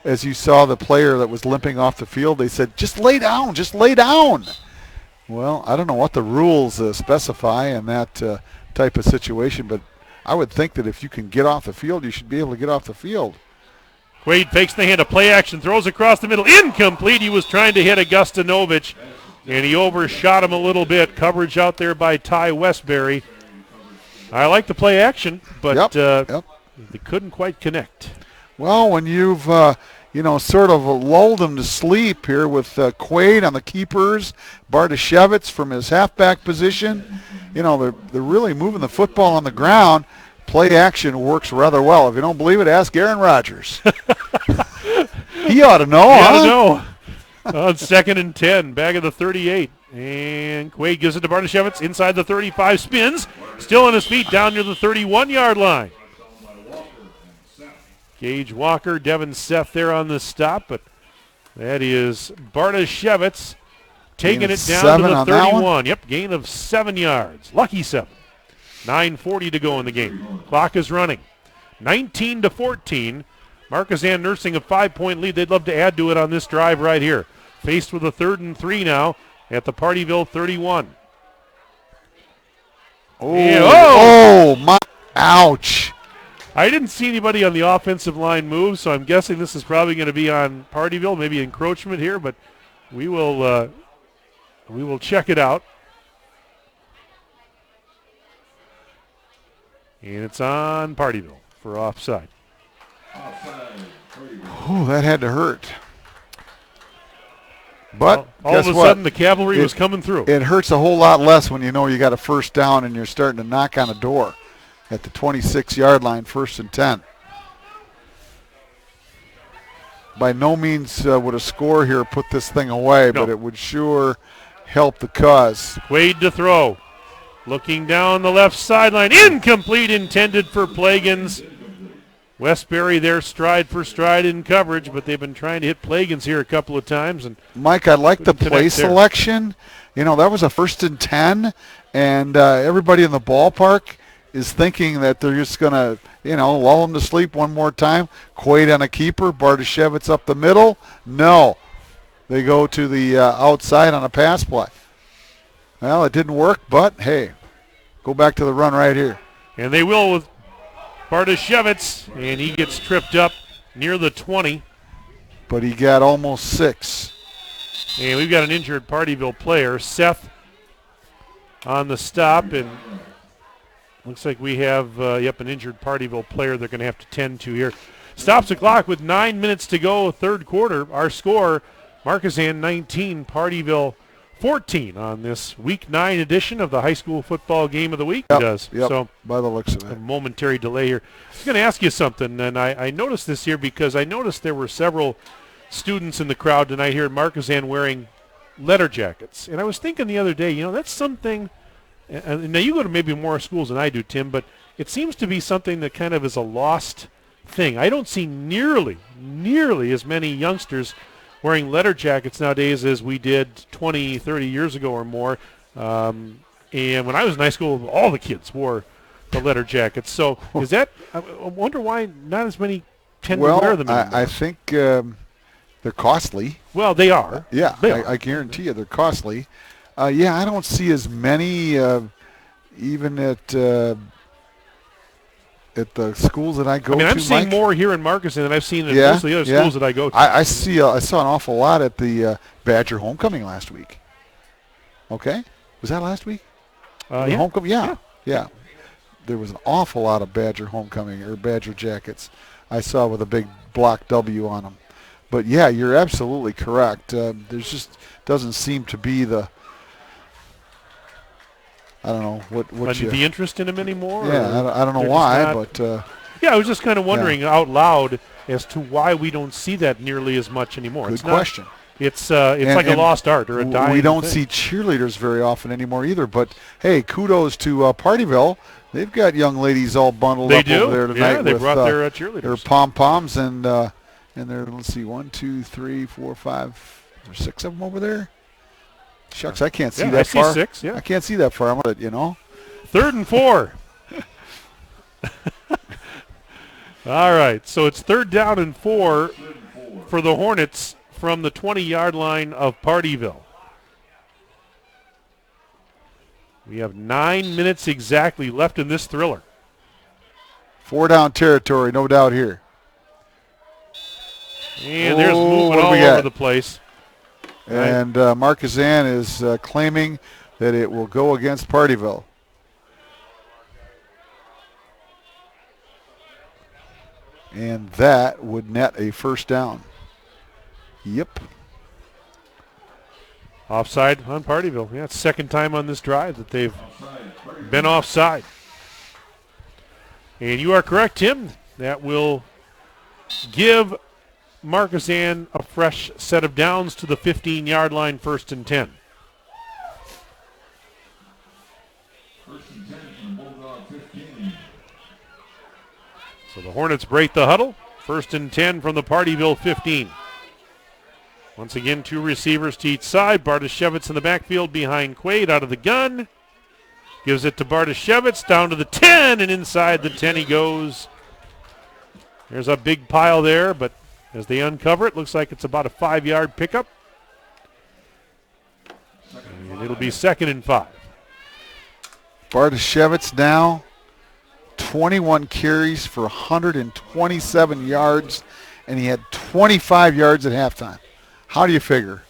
Speaker 2: As you saw the player that was limping off the field, they said, just lay down, just lay down. Well, I don't know what the rules specify in that type of situation, but I would think that if you can get off the field, you should be able to get off the field.
Speaker 1: Quaid fakes the hand, a play action, throws across the middle, incomplete. He was trying to hit Augustinovich, and he overshot him a little bit. Coverage out there by Ty Westbury. I like the play action, but they couldn't quite connect.
Speaker 2: Well, when you've sort of lulled them to sleep here with Quaid on the keepers, Bartoshevitz from his halfback position, they're really moving the football on the ground. Play action works rather well. If you don't believe it, ask Aaron Rodgers. He ought to know,
Speaker 1: He ought to know. On 2nd and 10, back of the 38. And Quaid gives it to Bartoshevitz inside the 35, spins, still on his feet down near the 31-yard line. Gage Walker, Devin Seth there on the stop, but that is Bartoshevitz taking it down to the 31. Yep, gain of 7 yards. Lucky 7. 9:40 to go in the game. Clock is running. 19-14. Markesan nursing a 5-point lead. They'd love to add to it on this drive right here. Faced with a 3rd and 3 now at the Pardeeville 31.
Speaker 2: Oh, my. Ouch.
Speaker 1: I didn't see anybody on the offensive line move, so I'm guessing this is probably going to be on Pardeeville, maybe encroachment here, but we will check it out. And it's on Pardeeville for offside.
Speaker 2: Oh, that had to hurt. But
Speaker 1: all of a sudden the cavalry was coming through.
Speaker 2: It hurts a whole lot less when you know you got a 1st down and you're starting to knock on a door at the 26-yard line, 1st and 10. By no means would a score here put this thing away, but it would sure help the cause.
Speaker 1: Quaid to throw. Looking down the left sideline. Incomplete, intended for Plagans. Westbury there stride for stride in coverage, but they've been trying to hit Plagans here a couple of times. And
Speaker 2: Mike, I like the play
Speaker 1: there.
Speaker 2: selection. You know, that was a 1st and 10, and everybody in the ballpark is thinking that they're just going to, lull them to sleep one more time. Quaid on a keeper, Bardashevitz up the middle. No. They go to the outside on a pass play. Well, it didn't work, but, hey, go back to the run right here.
Speaker 1: And they will with Bardashevitz, and he gets tripped up near the 20.
Speaker 2: But he got almost 6.
Speaker 1: And we've got an injured Pardeeville player, Seth, on the stop, and looks like we have, an injured Pardeeville player they're going to have to tend to here. Stops the clock with 9 minutes to go, third quarter. Our score, Markesan 19, Pardeeville 14 on this Week 9 edition of the high school football game of the week.
Speaker 2: Yep,
Speaker 1: It does.
Speaker 2: yep,
Speaker 1: So
Speaker 2: by the looks of it.
Speaker 1: A momentary delay here. I was going to ask you something, and I noticed this here because I noticed there were several students in the crowd tonight here at Markesan wearing letter jackets. And I was thinking the other day, that's something, and now you go to maybe more schools than I do, Tim, but it seems to be something that kind of is a lost thing. I don't see nearly as many youngsters wearing letter jackets nowadays as we did 20, 30 years ago or more. And when I was in high school, all the kids wore the letter jackets. So is that, I wonder why not as many tend to wear them anymore.
Speaker 2: I think they're costly.
Speaker 1: Well, they are.
Speaker 2: Yeah,
Speaker 1: they are.
Speaker 2: I guarantee you they're costly. I don't see as many even at the schools that I go to.
Speaker 1: I'm seeing more here in Markesan than I've seen at most of the other schools that I go to.
Speaker 2: I saw an awful lot at the Badger homecoming last week. Okay, was that last week?
Speaker 1: Yeah.
Speaker 2: Homecoming? Yeah. There was an awful lot of Badger homecoming or Badger jackets I saw with a big block W on them. But yeah, you're absolutely correct. There's just doesn't seem to be the, I don't know what
Speaker 1: the interest in them anymore.
Speaker 2: Yeah, I don't know why, but
Speaker 1: I was just kind of wondering out loud as to why we don't see that nearly as much anymore.
Speaker 2: Good question.
Speaker 1: It's like a lost art or a dying
Speaker 2: We don't
Speaker 1: thing.
Speaker 2: see cheerleaders very often anymore either. But hey, kudos to Pardeeville. They've got young ladies all bundled up over there tonight.
Speaker 1: Yeah, they
Speaker 2: with,
Speaker 1: brought their cheerleaders.
Speaker 2: Their pom-poms and they're, let's see, 1, 2, 3, 4, 5, there's 6 of them over there. Shucks, I can't see that far.
Speaker 1: I see 6, yeah.
Speaker 2: I can't see that far. I'm gonna,
Speaker 1: 3rd and 4. All right, so it's 3rd down and 4 for the Hornets from the 20-yard line of Pardeeville. We have 9 minutes exactly left in this thriller.
Speaker 2: 4 down territory, no doubt here.
Speaker 1: And there's movement all over the place.
Speaker 2: And Markesan is claiming that it will go against Pardeeville. And that would net a 1st down. Yep.
Speaker 1: Offside on Pardeeville. Yeah, it's second time on this drive that they've been offside. And you are correct, Tim. That will give Markesan a fresh set of downs to the 15-yard line, 1st and 10.
Speaker 11: 1st and 10 from the Bulldog 15.
Speaker 1: So the Hornets break the huddle. 1st and 10 from the Pardeeville 15. Once again, 2 receivers to each side. Bardashevitz in the backfield behind Quaid out of the gun. Gives it to Bardashevitz down to the 10, and inside the 10 he goes. There's a big pile there, but as they uncover it, looks like it's about a 5-yard pickup. And it'll be 2nd and 5.
Speaker 2: Bardashevitz now 21 carries for 127 yards, and he had 25 yards at halftime. How do you figure?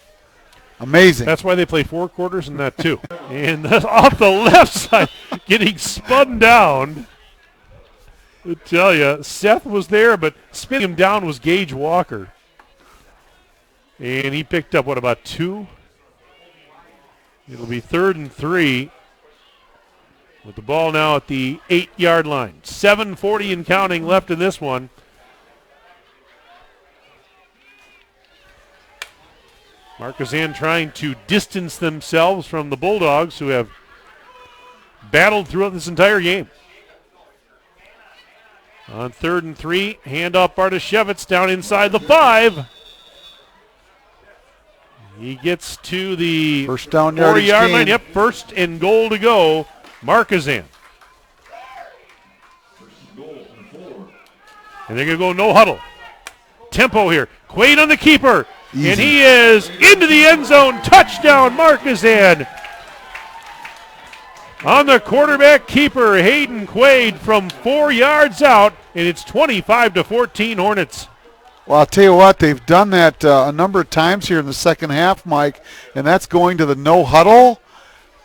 Speaker 2: Amazing.
Speaker 1: That's why they play 4 quarters and not 2. And off the left side, getting spun down. I tell you, Seth was there, but spinning him down was Gage Walker. And he picked up, about 2? It'll be 3rd and 3 with the ball now at the 8-yard line. 7:40 and counting left in this one. Markesan trying to distance themselves from the Bulldogs, who have battled throughout this entire game. On 3rd and 3, handoff Bartoshevitz down inside the 5. He gets to the
Speaker 2: first down
Speaker 1: 4-yard line. Yep, 1st and goal to go. Markesan. And they're going to go no huddle. Tempo here. Quaid on the keeper.
Speaker 2: Easy.
Speaker 1: And he is into the end zone. Touchdown, Markesan. On the quarterback keeper, Hayden Quaid from 4 yards out, and it's 25-14 Hornets.
Speaker 2: Well, I'll tell you what, they've done that a number of times here in the second half, Mike, and that's going to the no huddle.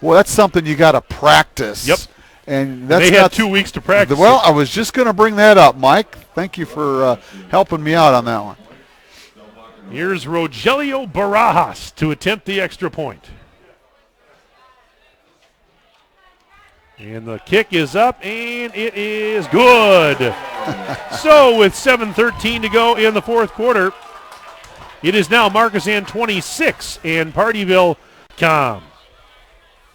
Speaker 2: Well, that's something you got to practice.
Speaker 1: Yep.
Speaker 2: And that's
Speaker 1: they had 2 weeks to practice.
Speaker 2: Well, I was just going to bring that up, Mike. Thank you for helping me out on that one.
Speaker 1: Here's Rogelio Barajas to attempt the extra point. And the kick is up, and it is good. So with 7:13 to go in the 4th quarter, it is now Markesan 26 and Pardeeville calm.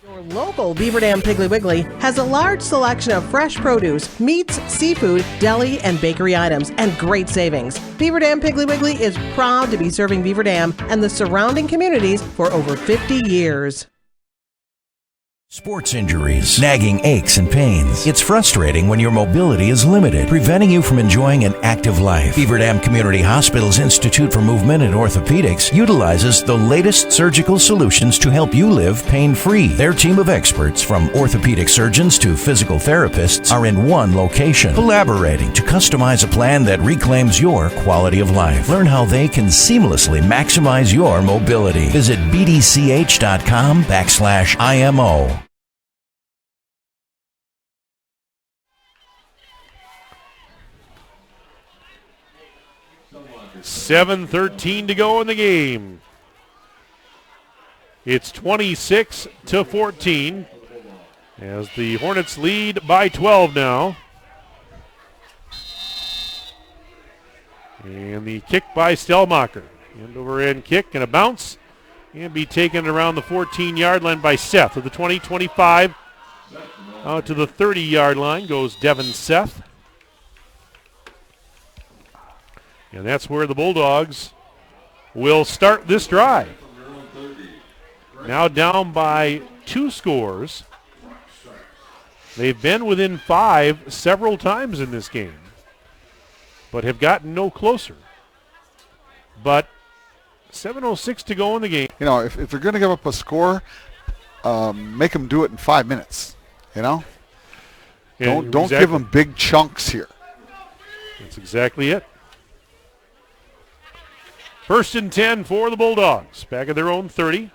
Speaker 4: Your local Beaver Dam Piggly Wiggly has a large selection of fresh produce, meats, seafood, deli, and bakery items, and great savings. Beaver Dam Piggly Wiggly is proud to be serving Beaver Dam and the surrounding communities for over 50 years.
Speaker 9: Sports injuries, nagging aches and pains. It's frustrating when your mobility is limited, preventing you from enjoying an active life. Beaver Dam Community Hospital's Institute for Movement and Orthopedics utilizes the latest surgical solutions to help you live pain-free. Their team of experts, from orthopedic surgeons to physical therapists, are in one location, collaborating to customize a plan that reclaims your quality of life. Learn how they can seamlessly maximize your mobility. Visit bdch.com/IMO.
Speaker 1: 7:13 to go in the game. It's 26-14 as the Hornets lead by 12 now. And the kick by Stelmacher. End over end kick and a bounce. And be taken around the 14-yard line by Seth. At the 20-25 out to the 30-yard line goes Devin Seth. And that's where the Bulldogs will start this drive. Now down by 2 scores. They've been within 5 several times in this game, but have gotten no closer. But 7:06 to go in the game.
Speaker 2: You know, if they're going to give up a score, make them do it in 5 minutes. You know,
Speaker 1: Yeah,
Speaker 2: don't give them big chunks here.
Speaker 1: That's exactly it. 1st and 10 for the Bulldogs. Back at their own 30.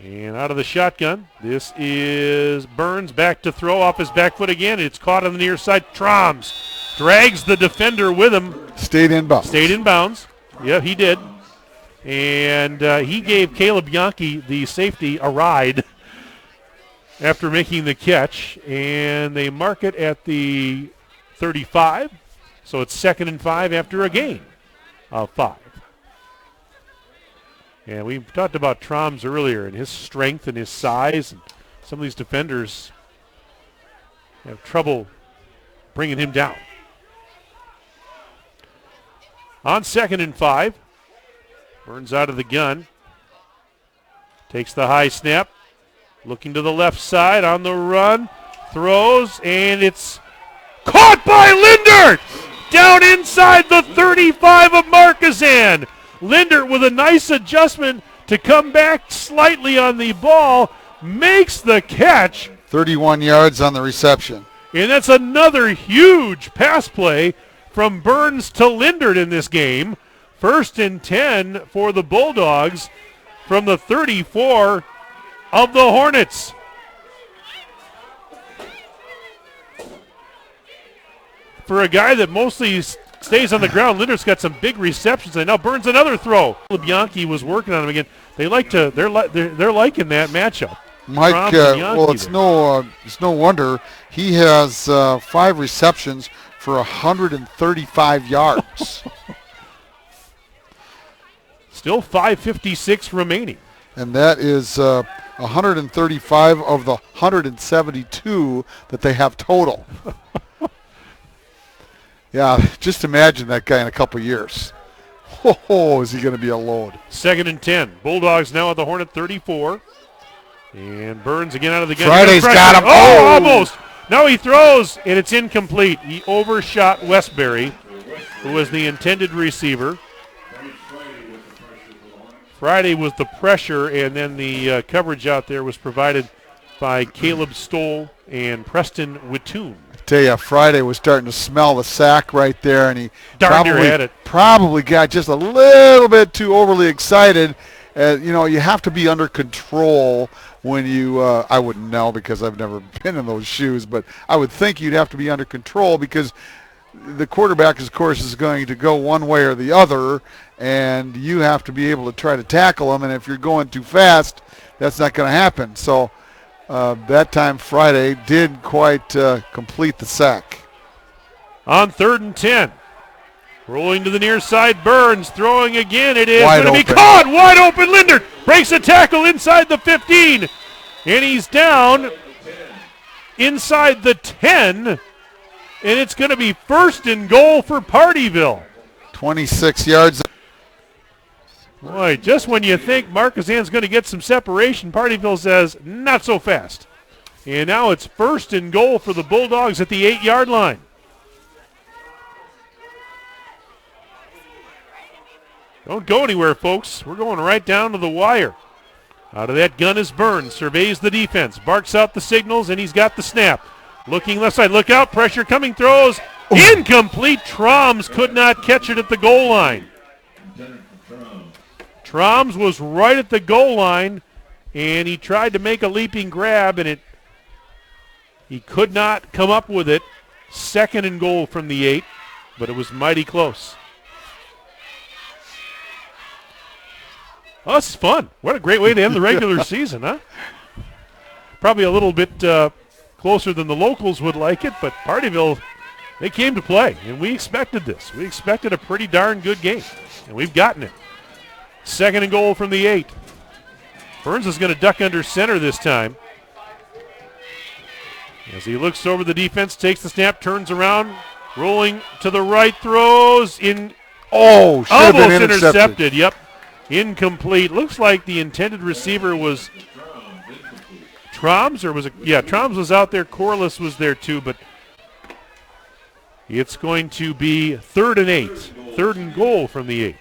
Speaker 1: And out of the shotgun, this is Burns back to throw off his back foot again. It's caught on the near side. Troms drags the defender with him.
Speaker 2: Stayed in bounds.
Speaker 1: Yeah, he did. And he gave Caleb Bianchi, the safety, a ride after making the catch. And they mark it at the 35. So it's 2nd and 5 after a gain of 5. And we talked about Troms earlier and his strength and his size. And some of these defenders have trouble bringing him down. On 2nd and 5, Burns out of the gun. Takes the high snap. Looking to the left side on the run. Throws, and it's caught by Lindert! Down inside the 35 of Markesan. Lindert with a nice adjustment to come back slightly on the ball, makes the catch.
Speaker 2: 31 yards on the reception.
Speaker 1: And that's another huge pass play from Burns to Lindert in this game. 1st and 10 for the Bulldogs from the 34 of the Hornets. For a guy that mostly stays on the ground, Linder's got some big receptions, and now Burns another throw. Bianchi was working on him again. They're liking that matchup.
Speaker 2: Mike, well, it's no wonder he has 5 receptions for 135 yards.
Speaker 1: Still 5:56 remaining.
Speaker 2: And that is 135 of the 172 that they have total. Yeah, just imagine that guy in a couple years. Oh, is he going to be a load?
Speaker 1: 2nd and 10. Bulldogs now at the Hornet 34. And Burns again out of the gun.
Speaker 2: Friday's got him.
Speaker 1: Oh, almost. Now he throws, and it's incomplete. He overshot Westbury, who was the intended receiver. Friday was the pressure, and then the coverage out there was provided by Caleb Stoll and Preston Wittoon.
Speaker 2: Tell you, Friday was starting to smell the sack right there, and he probably got just a little bit too overly excited. You have to be under control when you, I wouldn't know because I've never been in those shoes, but I would think you'd have to be under control because the quarterback, of course, is going to go one way or the other, and you have to be able to try to tackle him, and if you're going too fast, that's not going to happen. So that time Friday did quite complete the sack.
Speaker 1: On 3rd and 10. Rolling to the near side, Burns throwing again. It is going to be caught. Wide open. Linder breaks a tackle inside the 15. And he's down inside the 10. And it's going to be 1st and goal for Pardeeville.
Speaker 2: 26 yards.
Speaker 1: Boy, just when you think Markesan's going to get some separation, Pardeeville says, not so fast. And now it's 1st and goal for the Bulldogs at the 8-yard line. Don't go anywhere, folks. We're going right down to the wire. Out of that gun is Burns. Surveys the defense. Barks out the signals, and he's got the snap. Looking left side. Look out. Pressure coming. Throws. Incomplete. Troms could not catch it at the goal line. Troms was right at the goal line, and he tried to make a leaping grab, and he could not come up with it. 2nd and goal from the 8, but it was mighty close. Oh, this is fun. What a great way to end the regular season, huh? Probably a little bit closer than the locals would like it, but Pardeeville, they came to play, and we expected this. We expected a pretty darn good game, and we've gotten it. 2nd and goal from the 8. Burns is going to duck under center this time. As he looks over the defense, takes the snap, turns around, rolling to the right, throws in.
Speaker 2: Oh, should have been
Speaker 1: intercepted. Yep. Incomplete. Looks like the intended receiver was Troms, or was it? Yeah, Troms was out there. Corliss was there too, but it's going to be 3rd and 8. 3rd and goal from the 8.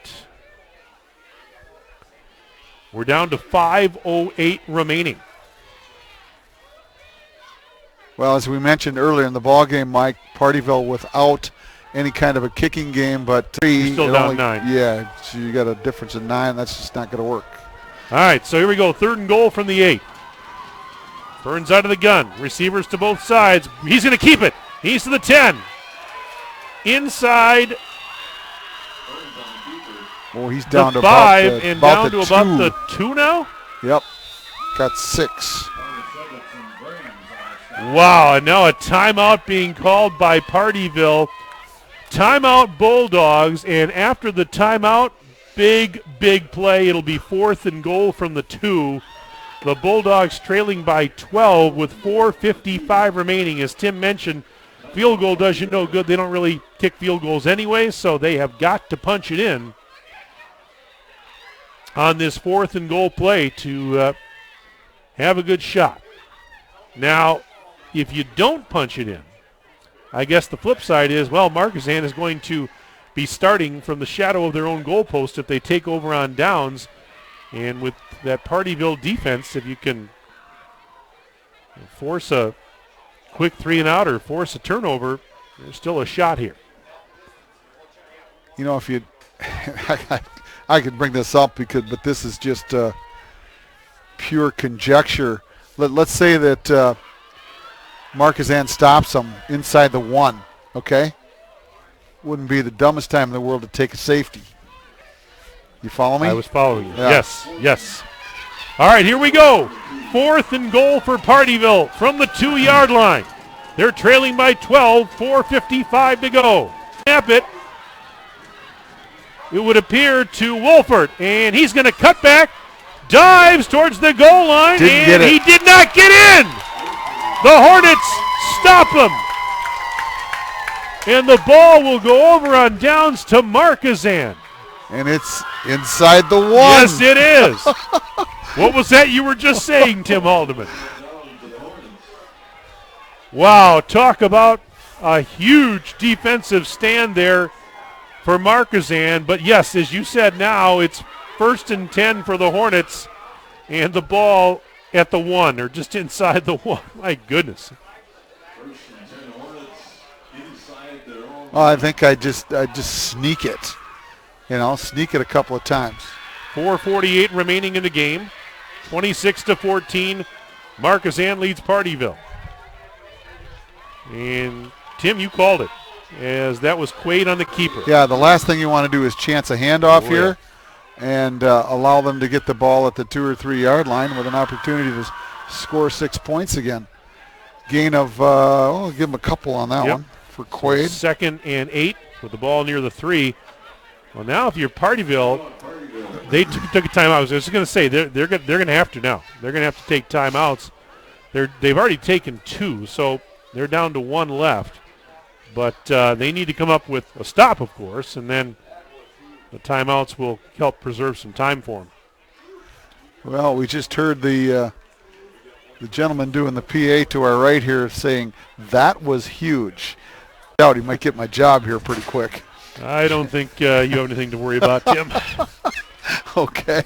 Speaker 1: We're down to 5:08 remaining.
Speaker 2: Well, as we mentioned earlier in the ball game, Mike, Pardeeville without any kind of a kicking game, but
Speaker 1: you're still down 9.
Speaker 2: Yeah, so you got a difference of 9. That's just not going to work.
Speaker 1: All right, so here we go. 3rd and goal from the 8. Burns out of the gun. Receivers to both sides. He's going to keep it. He's to the 10. Inside.
Speaker 2: Oh, he's down to
Speaker 1: 5
Speaker 2: about
Speaker 1: and
Speaker 2: about
Speaker 1: down to about the 2 now.
Speaker 2: Yep, got 6.
Speaker 1: Wow, and now a timeout being called by Pardeeville. Timeout Bulldogs, and after the timeout, big play. It'll be 4th and goal from the 2. The Bulldogs trailing by 12 with 4:55 remaining. As Tim mentioned, field goal does you no good. They don't really kick field goals anyway, so they have got to punch it in on this 4th and goal play to have a good shot. Now, if you don't punch it in, I guess the flip side is, well, Markesan is going to be starting from the shadow of their own goalpost if they take over on downs. And with that Pardeeville defense, if you can force a quick 3 and out or force a turnover, there's still a shot here.
Speaker 2: You know, if you, I could bring this up but this is just pure conjecture. Let's say that Markesan stops them inside the 1, okay? Wouldn't be the dumbest time in the world to take a safety. You follow me?
Speaker 1: I was following you. Yeah. Yes. All right, here we go. 4th and goal for Pardeeville from the 2-yard line. They're trailing by 12, 4:55 to go. Snap it. It would appear to Wolfert, and he's going to cut back, dives towards the goal line, and he did not get in. The Hornets stop him. And the ball will go over on downs to Markesan.
Speaker 2: And it's inside the one.
Speaker 1: Yes, it is. What was that you were just saying, Tim Haldeman? Wow, talk about a huge defensive stand there for Markesan. But yes, as you said now, it's 1st and 10 for the Hornets. And the ball at the 1, or just inside the 1. My goodness.
Speaker 2: Well, I think I just sneak it. Sneak it a couple of times.
Speaker 1: 4:48 remaining in the game. 26-14. Markesan leads Pardeeville. And Tim, you called it, as that was Quaid on the keeper.
Speaker 2: Yeah, the last thing you want to do is chance a handoff here and allow them to get the ball at the 2 or 3 yard line with an opportunity to score 6 points again. Gain of, I'll give them a couple on that one for Quaid.
Speaker 1: 2nd and 8 with the ball near the 3. Well, now if you're Pardeeville, they took a timeout. I was just going to say they're going to have to now. They're going to have to take timeouts. They've already taken 2, so they're down to 1 left. But they need to come up with a stop, of course, and then the timeouts will help preserve some time for them.
Speaker 2: Well, we just heard the gentleman doing the PA to our right here saying that was huge. I doubt he might get my job here pretty quick.
Speaker 1: I don't think you have anything to worry about, Tim.
Speaker 2: Okay.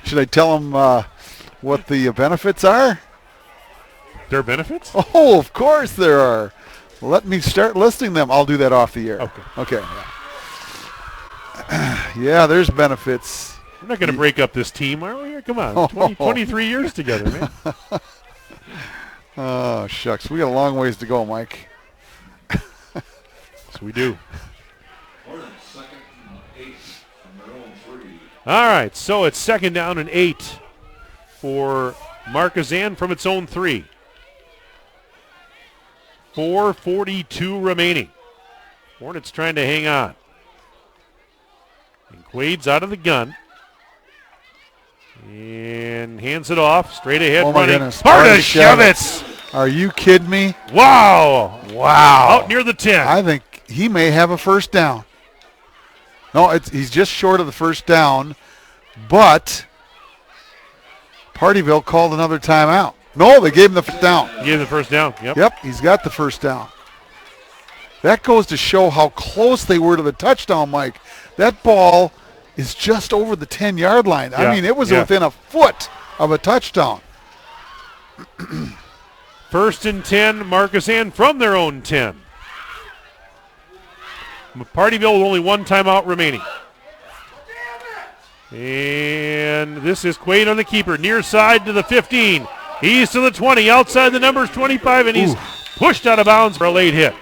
Speaker 2: Should I tell him what the benefits are?
Speaker 1: There are benefits?
Speaker 2: Oh, of course there are. Let me start listing them. I'll do that off the air. Okay. Yeah, there's benefits.
Speaker 1: We're not going to break up this team, are we? Come on, 23 years together, man.
Speaker 2: Oh, shucks. We got a long ways to go, Mike.
Speaker 1: Yes, we do. All right, so it's 2nd down and 8 for Markesan from its own 3. 4:42 remaining. Hornets trying to hang on. And Quaid's out of the gun. And hands it off. Straight ahead running.
Speaker 2: Pardeeville. Are you kidding me?
Speaker 1: Wow. Out near the 10.
Speaker 2: I think he may have a first down. No, he's just short of the first down, but Pardeeville called another timeout. No, they gave him the first down.
Speaker 1: Gave him the first down,
Speaker 2: Yep, he's got the first down. That goes to show how close they were to the touchdown, Mike. That ball is just over the 10-yard line. I mean, it was within a foot of a touchdown.
Speaker 1: 1st and 10, Markesan from their own 10. Pardeeville with only 1 timeout remaining. And this is Quaid on the keeper. Near side to the 15. He's to the 20. Outside the numbers 25, and he's pushed out of bounds for a late hit.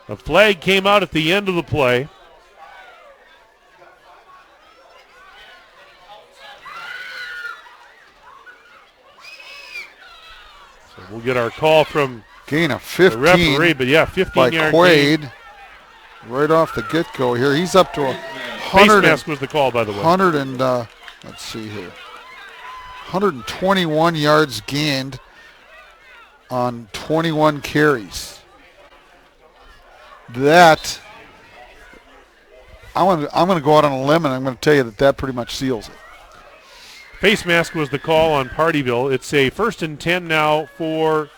Speaker 1: A flag came out at the end of the play. So we'll get our call from
Speaker 2: gain of 15
Speaker 1: the referee, but 15-yard
Speaker 2: Quaid
Speaker 1: gain.
Speaker 2: Right off the get-go here. He's up to
Speaker 1: 100. Face mask was the call, by the way.
Speaker 2: 100 and let's see here. 121 yards gained on 21 carries. That I'm going to go out on a limb, and I'm going to tell you that pretty much seals it.
Speaker 1: Face mask was the call on Pardeeville. It's a 1st and 10 now for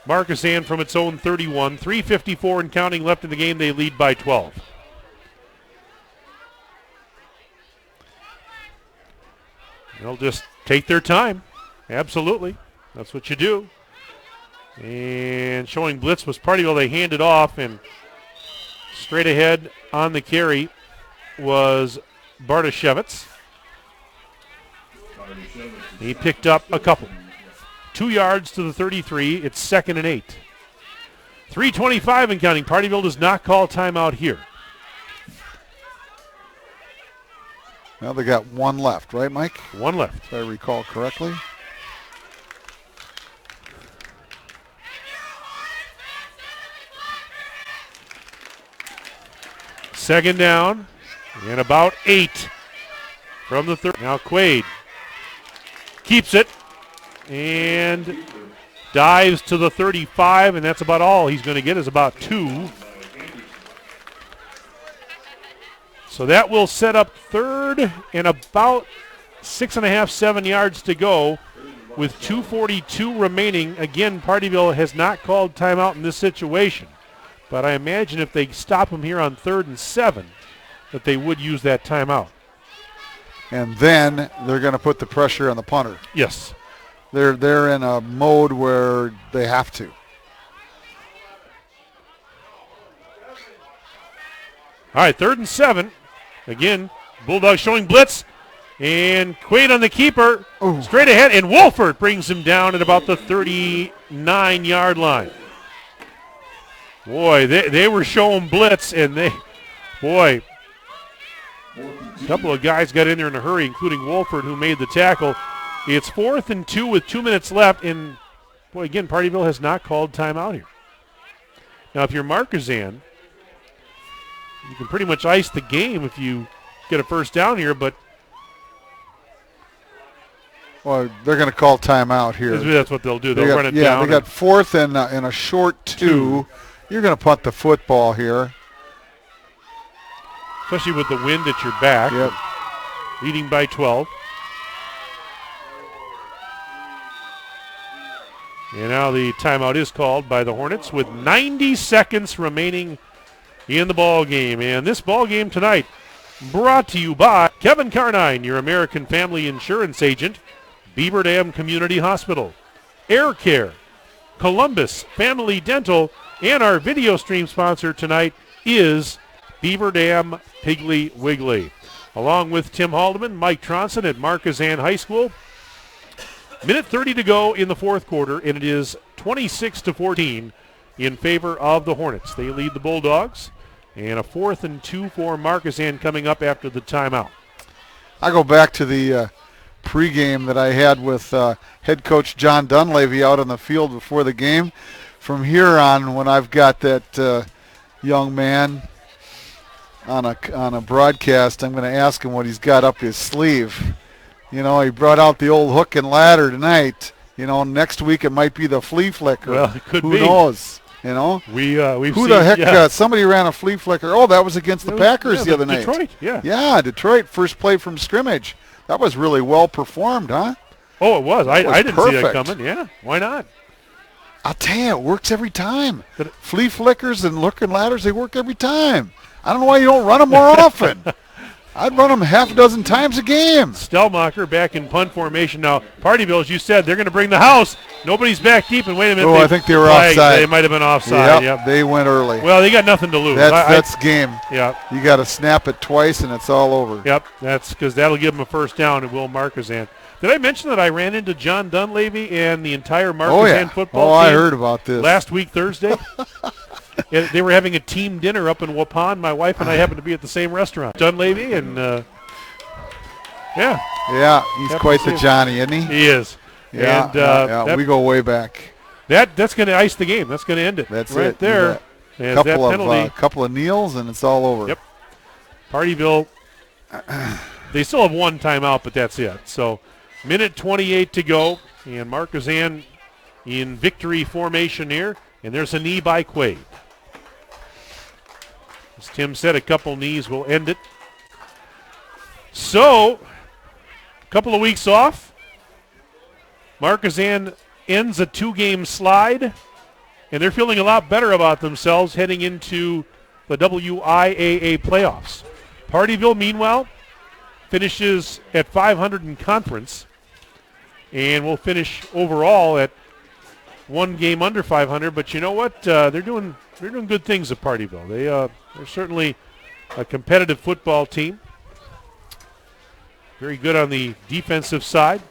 Speaker 1: Markesan from its own 31. 3:54 and counting left in the game. They lead by 12. They'll just take their time. Absolutely. That's what you do. And showing blitz was Pardeeville. They handed off, and straight ahead on the carry was Bartoshevitz. He picked up a couple. 2 yards to the 33. It's 2nd and 8. 3:25 and counting. Pardeeville does not call timeout here.
Speaker 2: Well, they got 1 left, right, Mike?
Speaker 1: 1 left.
Speaker 2: If I recall correctly.
Speaker 1: Second down and about 8 from the third. Now Quaid keeps it. and dives to the 35, and that's about all he's going to get is about 2. So that will set up third and about 6.5, 7 yards to go with 2:42 remaining. Again, Pardeeville has not called timeout in this situation, but I imagine if they stop him here on 3rd and 7, that they would use that timeout.
Speaker 2: And then they're going to put the pressure on the punter.
Speaker 1: Yes.
Speaker 2: They're in a mode where they have to.
Speaker 1: All right, 3rd and 7. Again, Bulldogs showing blitz. And Quaid on the keeper.
Speaker 2: Ooh.
Speaker 1: Straight ahead. And Wolford brings him down at about the 39-yard line. Boy, they were showing blitz. And a couple of guys got in there in a hurry, including Wolford, who made the tackle. It's 4th and 2 with 2 minutes left. And, boy, again, Pardeeville has not called timeout here. Now, if you're Markesan, you can pretty much ice the game if you get a first down here, but
Speaker 2: well, they're going to call timeout here.
Speaker 1: That's what they'll do. They'll run it down.
Speaker 2: Yeah, they got 4th and a short 2. You're going to punt the football here.
Speaker 1: Especially with the wind at your back.
Speaker 2: Yep.
Speaker 1: Leading by 12. And now the timeout is called by the Hornets with 90 seconds remaining in the ball game. And this ball game tonight brought to you by Kevin Carnine, your American Family Insurance agent, Beaver Dam Community Hospital, Air Care, Columbus Family Dental, and our video stream sponsor tonight is Beaver Dam Piggly Wiggly. Along with Tim Haldeman, Mike Tronson at Markesan High School. Minute 30 to go in the fourth quarter, and it is 26-14 in favor of the Hornets. They lead the Bulldogs. And a 4th and 2 for Markesan coming up after the timeout.
Speaker 2: I go back to the pregame that I had with head coach John Dunleavy out on the field before the game. From here on, when I've got that young man on a broadcast, I'm going to ask him what he's got up his sleeve. You know, he brought out the old hook and ladder tonight. You know, next week it might be the flea flicker.
Speaker 1: Well, it could be.
Speaker 2: Who knows? You know,
Speaker 1: we've
Speaker 2: who
Speaker 1: seen,
Speaker 2: the heck? Somebody ran a flea flicker. Oh, that was against the Packers the other night.
Speaker 1: Detroit,
Speaker 2: yeah, Detroit. First play from scrimmage. That was really well performed, huh?
Speaker 1: Oh, it was. I didn't
Speaker 2: perfect.
Speaker 1: see that coming. Yeah, why not?
Speaker 2: I'll tell you, it works every time. Flea flickers and looking ladders, they work every time. I don't know why you don't run them more often. I'd run them half a dozen times a game.
Speaker 1: Stelmacher back in punt formation now. Pardeeville, as you said, they're going to bring the house. Nobody's back deep, and wait a minute.
Speaker 2: Oh, I think they were offside.
Speaker 1: They might have been offside.
Speaker 2: Yep, they went early.
Speaker 1: Well, they got nothing to lose.
Speaker 2: That's game.
Speaker 1: Yeah.
Speaker 2: You got to snap it twice, and it's all over.
Speaker 1: Yep, that's because that'll give them a first down, and Will Markesan. Did I mention that I ran into John Dunleavy and the entire Markesan football team?
Speaker 2: I heard about this.
Speaker 1: Last week, Thursday. They were having a team dinner up in Waupun. My wife and I happened to be at the same restaurant. Dunleavy and,
Speaker 2: Yeah, he's quite the Johnny, isn't he?
Speaker 1: He is.
Speaker 2: Yeah,
Speaker 1: and,
Speaker 2: we go way back.
Speaker 1: That's going to ice the game. That's going to end it.
Speaker 2: That's
Speaker 1: right
Speaker 2: it.
Speaker 1: there.
Speaker 2: Couple of kneels, and it's all over.
Speaker 1: Yep. Pardeeville, they still have one timeout, but that's it. So, minute 28 to go, and Markesan in victory formation here, and there's a knee by Quaid. As Tim said, a couple knees will end it. So, a couple of weeks off. Markesan ends a 2-game slide, and they're feeling a lot better about themselves heading into the WIAA playoffs. Pardeeville, meanwhile, finishes at 500 in conference, and will finish overall at 1 game under 500. But you know what? They're doing good things at Pardeeville. They're certainly a competitive football team. Very good on the defensive side.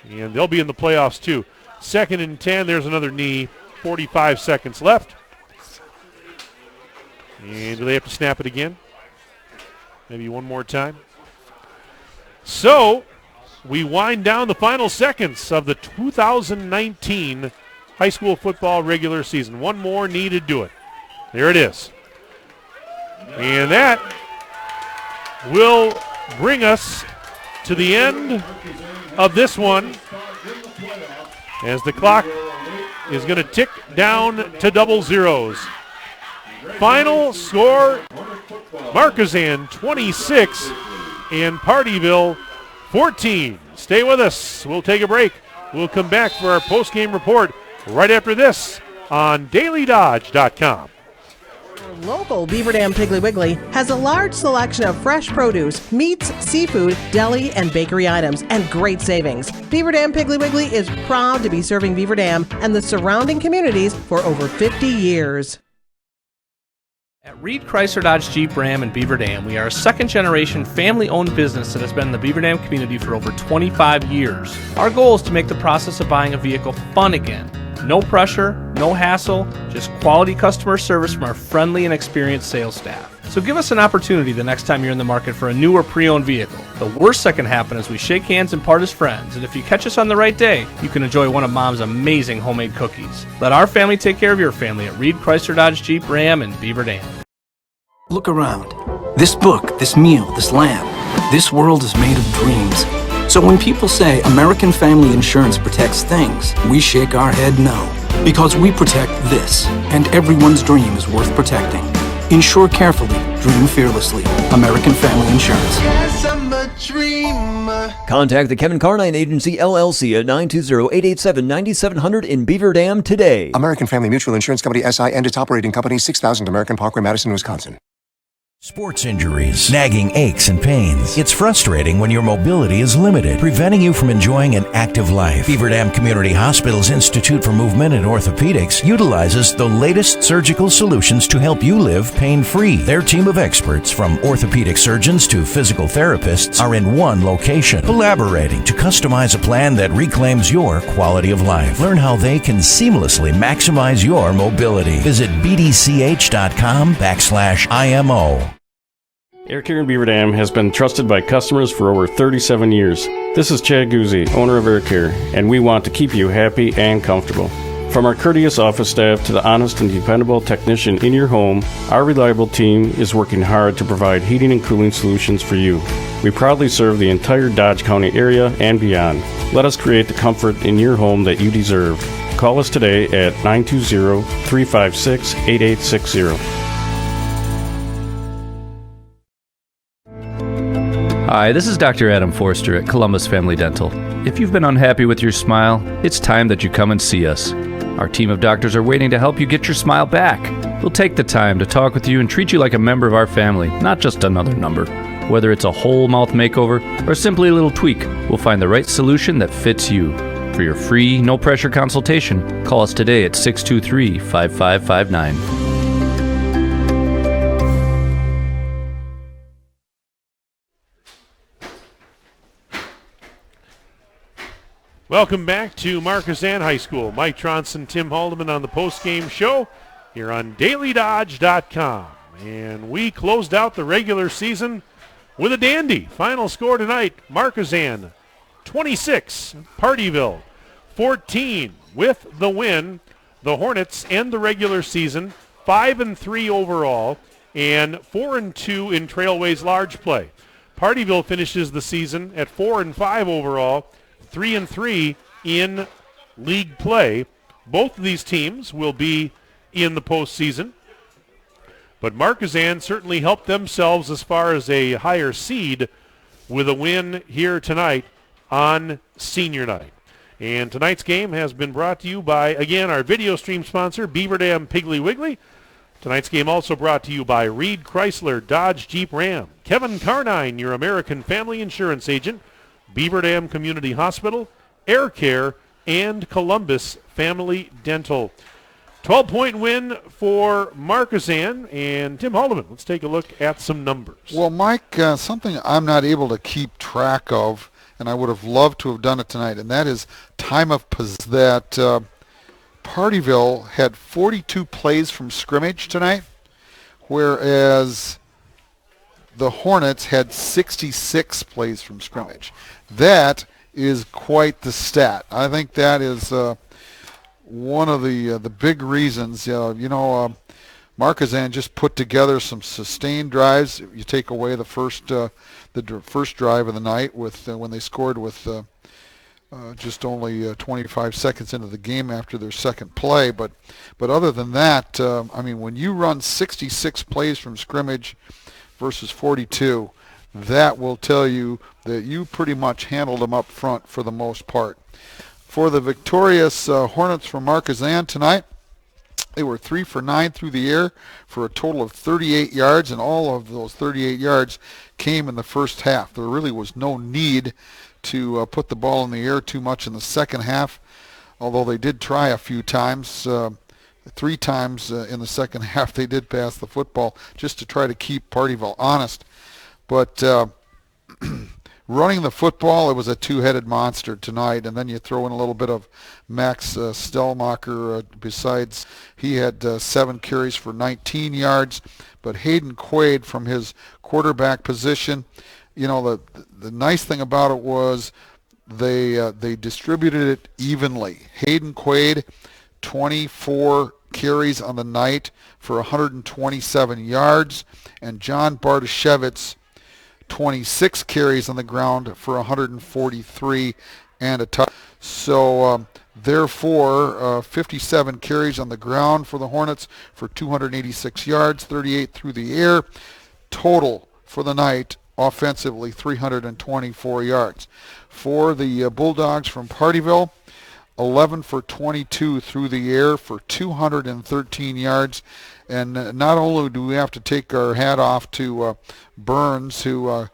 Speaker 1: And they'll be in the playoffs too. 2nd and 10. There's another knee. 45 seconds left. And do they have to snap it again? Maybe one more time. So we wind down the final seconds of the 2019 high school football regular season. One more knee to do it. There it is. And that will bring us to the end of this one as the clock is going to tick down to double zeros. Final score, Markesan 26 and Pardeeville 14. Stay with us. We'll take a break. We'll come back for our post-game report right after this on dailydodge.com.
Speaker 4: Local Beaver Dam Piggly Wiggly has a large selection of fresh produce, meats, seafood, deli, and bakery items, and great savings. Beaver Dam Piggly Wiggly is proud to be serving Beaver Dam and the surrounding communities for over 50 years.
Speaker 3: At Reed Chrysler Dodge Jeep Ram in Beaver Dam, we are a second-generation family-owned business that has been in the Beaver Dam community for over 25 years. Our goal is to make the process of buying a vehicle fun again. No pressure, no hassle, just quality customer service from our friendly and experienced sales staff. So give us an opportunity the next time you're in the market for a new or pre-owned vehicle. The worst that can happen is we shake hands and part as friends, and if you catch us on the right day, you can enjoy one of Mom's amazing homemade cookies. Let our family take care of your family at Reed Chrysler Dodge Jeep Ram in Beaver Dam.
Speaker 5: Look around. This book, this meal, this lamb, this world is made of dreams. So when people say American Family Insurance protects things, we shake our head no. Because we protect this, and everyone's dream is worth protecting. Insure carefully, dream fearlessly. American Family Insurance.
Speaker 6: Yes, I'm a dreamer.
Speaker 7: Contact the Kevin Carnine Agency, LLC at 920-887-9700 in Beaver Dam today.
Speaker 8: American Family Mutual Insurance Company, SI, and its operating company, 6000 American Parkway, Madison, Wisconsin.
Speaker 9: Sports injuries, nagging aches and pains. It's frustrating when your mobility is limited, preventing you from enjoying an active life. Beaver Dam Community Hospital's Institute for Movement and Orthopedics utilizes the latest surgical solutions to help you live pain-free. Their team of experts, from orthopedic surgeons to physical therapists, are in one location, collaborating to customize a plan that reclaims your quality of life. Learn how they can seamlessly maximize your mobility. Visit bdch.com/IMO.
Speaker 10: Air Care in Beaver Dam has been trusted by customers for over 37 years. This is Chad Guzzi, owner of Air Care, and we want to keep you happy and comfortable. From our courteous office staff to the honest and dependable technician in your home, our reliable team is working hard to provide heating and cooling solutions for you. We proudly serve the entire Dodge County area and beyond. Let us create the comfort in your home that you deserve. Call us today at 920-356-8860.
Speaker 12: Hi, this is Dr. Adam Forster at Columbus Family Dental. If you've been unhappy with your smile, it's time that you come and see us. Our team of doctors are waiting to help you get your smile back. We'll take the time to talk with you and treat you like a member of our family, not just another number. Whether it's a whole mouth makeover or simply a little tweak, we'll find the right solution that fits you. For your free, no-pressure consultation, call us today at 623-5559.
Speaker 1: Welcome back to Markesan High School. Mike Tronson, Tim Haldeman on the post-game show here on dailydodge.com. And we closed out the regular season with a dandy. Final score tonight, Markesan 26, Pardeeville 14. With the win, the Hornets end the regular season 5-3 overall and 4-2 in Trailways large play. Pardeeville finishes the season at 4-5 overall, 3-3 in league play. Both of these teams will be in the postseason, but Markesan certainly helped themselves as far as a higher seed with a win here tonight on senior night. And tonight's game has been brought to you by, again, our video stream sponsor, Beaver Dam Piggly Wiggly. Tonight's game also brought to you by Reed Chrysler Dodge Jeep Ram, Kevin Carnine, your American Family Insurance agent, Beaver Dam Community Hospital, Air Care, and Columbus Family Dental. 12-point win for Markesan. And Tim Haldeman, let's take a look at some numbers.
Speaker 2: Well, Mike, something I'm not able to keep track of, and I would have loved to have done it tonight, and that is time of possession. That Pardeeville had 42 plays from scrimmage tonight, whereas the Hornets had 66 plays from scrimmage. That is quite the stat. I think that is one of the big reasons. Markesan just put together some sustained drives. You take away the first drive of the night with when they scored with just only 25 seconds into the game after their second play. But other than that, I mean, when you run 66 plays from scrimmage versus 42, that will tell you that you pretty much handled them up front for the most part. For the victorious Hornets from Markesan tonight, they were 3 for 9 through the air for a total of 38 yards, and all of those 38 yards came in the first half. There really was no need to put the ball in the air too much in the second half, although they did try a few times. 3 times in the second half they did pass the football just to try to keep Pardeeville honest. But running the football, it was a two-headed monster tonight, and then you throw in a little bit of Max Stellmacher. Besides, he had 7 carries for 19 yards, but Hayden Quaid from his quarterback position, you know, the nice thing about it was they distributed it evenly. Hayden Quaid, 24 carries on the night for 127 yards, and John Bartashevitz, 26 carries on the ground for 143 and a touchdown. So therefore, 57 carries on the ground for the Hornets for 286 yards, 38 through the air. Total for the night, offensively, 324 yards. For the Bulldogs from Pardeeville, 11 for 22 through the air for 213 yards. And not only do we have to take our hat off to Burns, who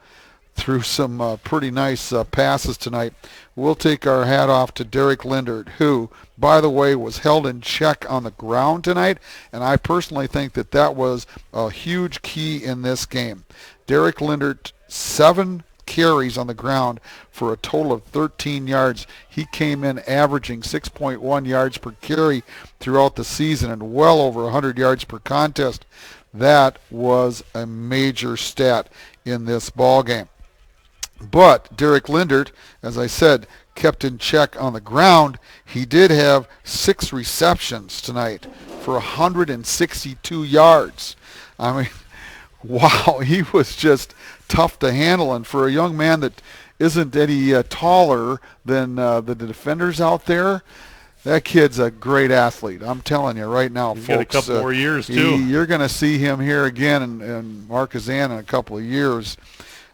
Speaker 2: threw some pretty nice passes tonight, we'll take our hat off to Derek Lindert, who, by the way, was held in check on the ground tonight, and I personally think that that was a huge key in this game. Derek Lindert, 7 carries on the ground for a total of 13 yards. He came in averaging 6.1 yards per carry throughout the season and well over 100 yards per contest. That was a major stat in this ball game. But Derek Lindert, as I said, kept in check on the ground. He did have 6 receptions tonight for 162 yards. I mean, wow, he was just tough to handle. And for a young man that isn't any taller than the defenders out there, that kid's a great athlete. I'm telling you right now,
Speaker 1: He's
Speaker 2: folks.
Speaker 1: Got a couple more years, too.
Speaker 2: You're going to see him here again in Markesan in a couple of years.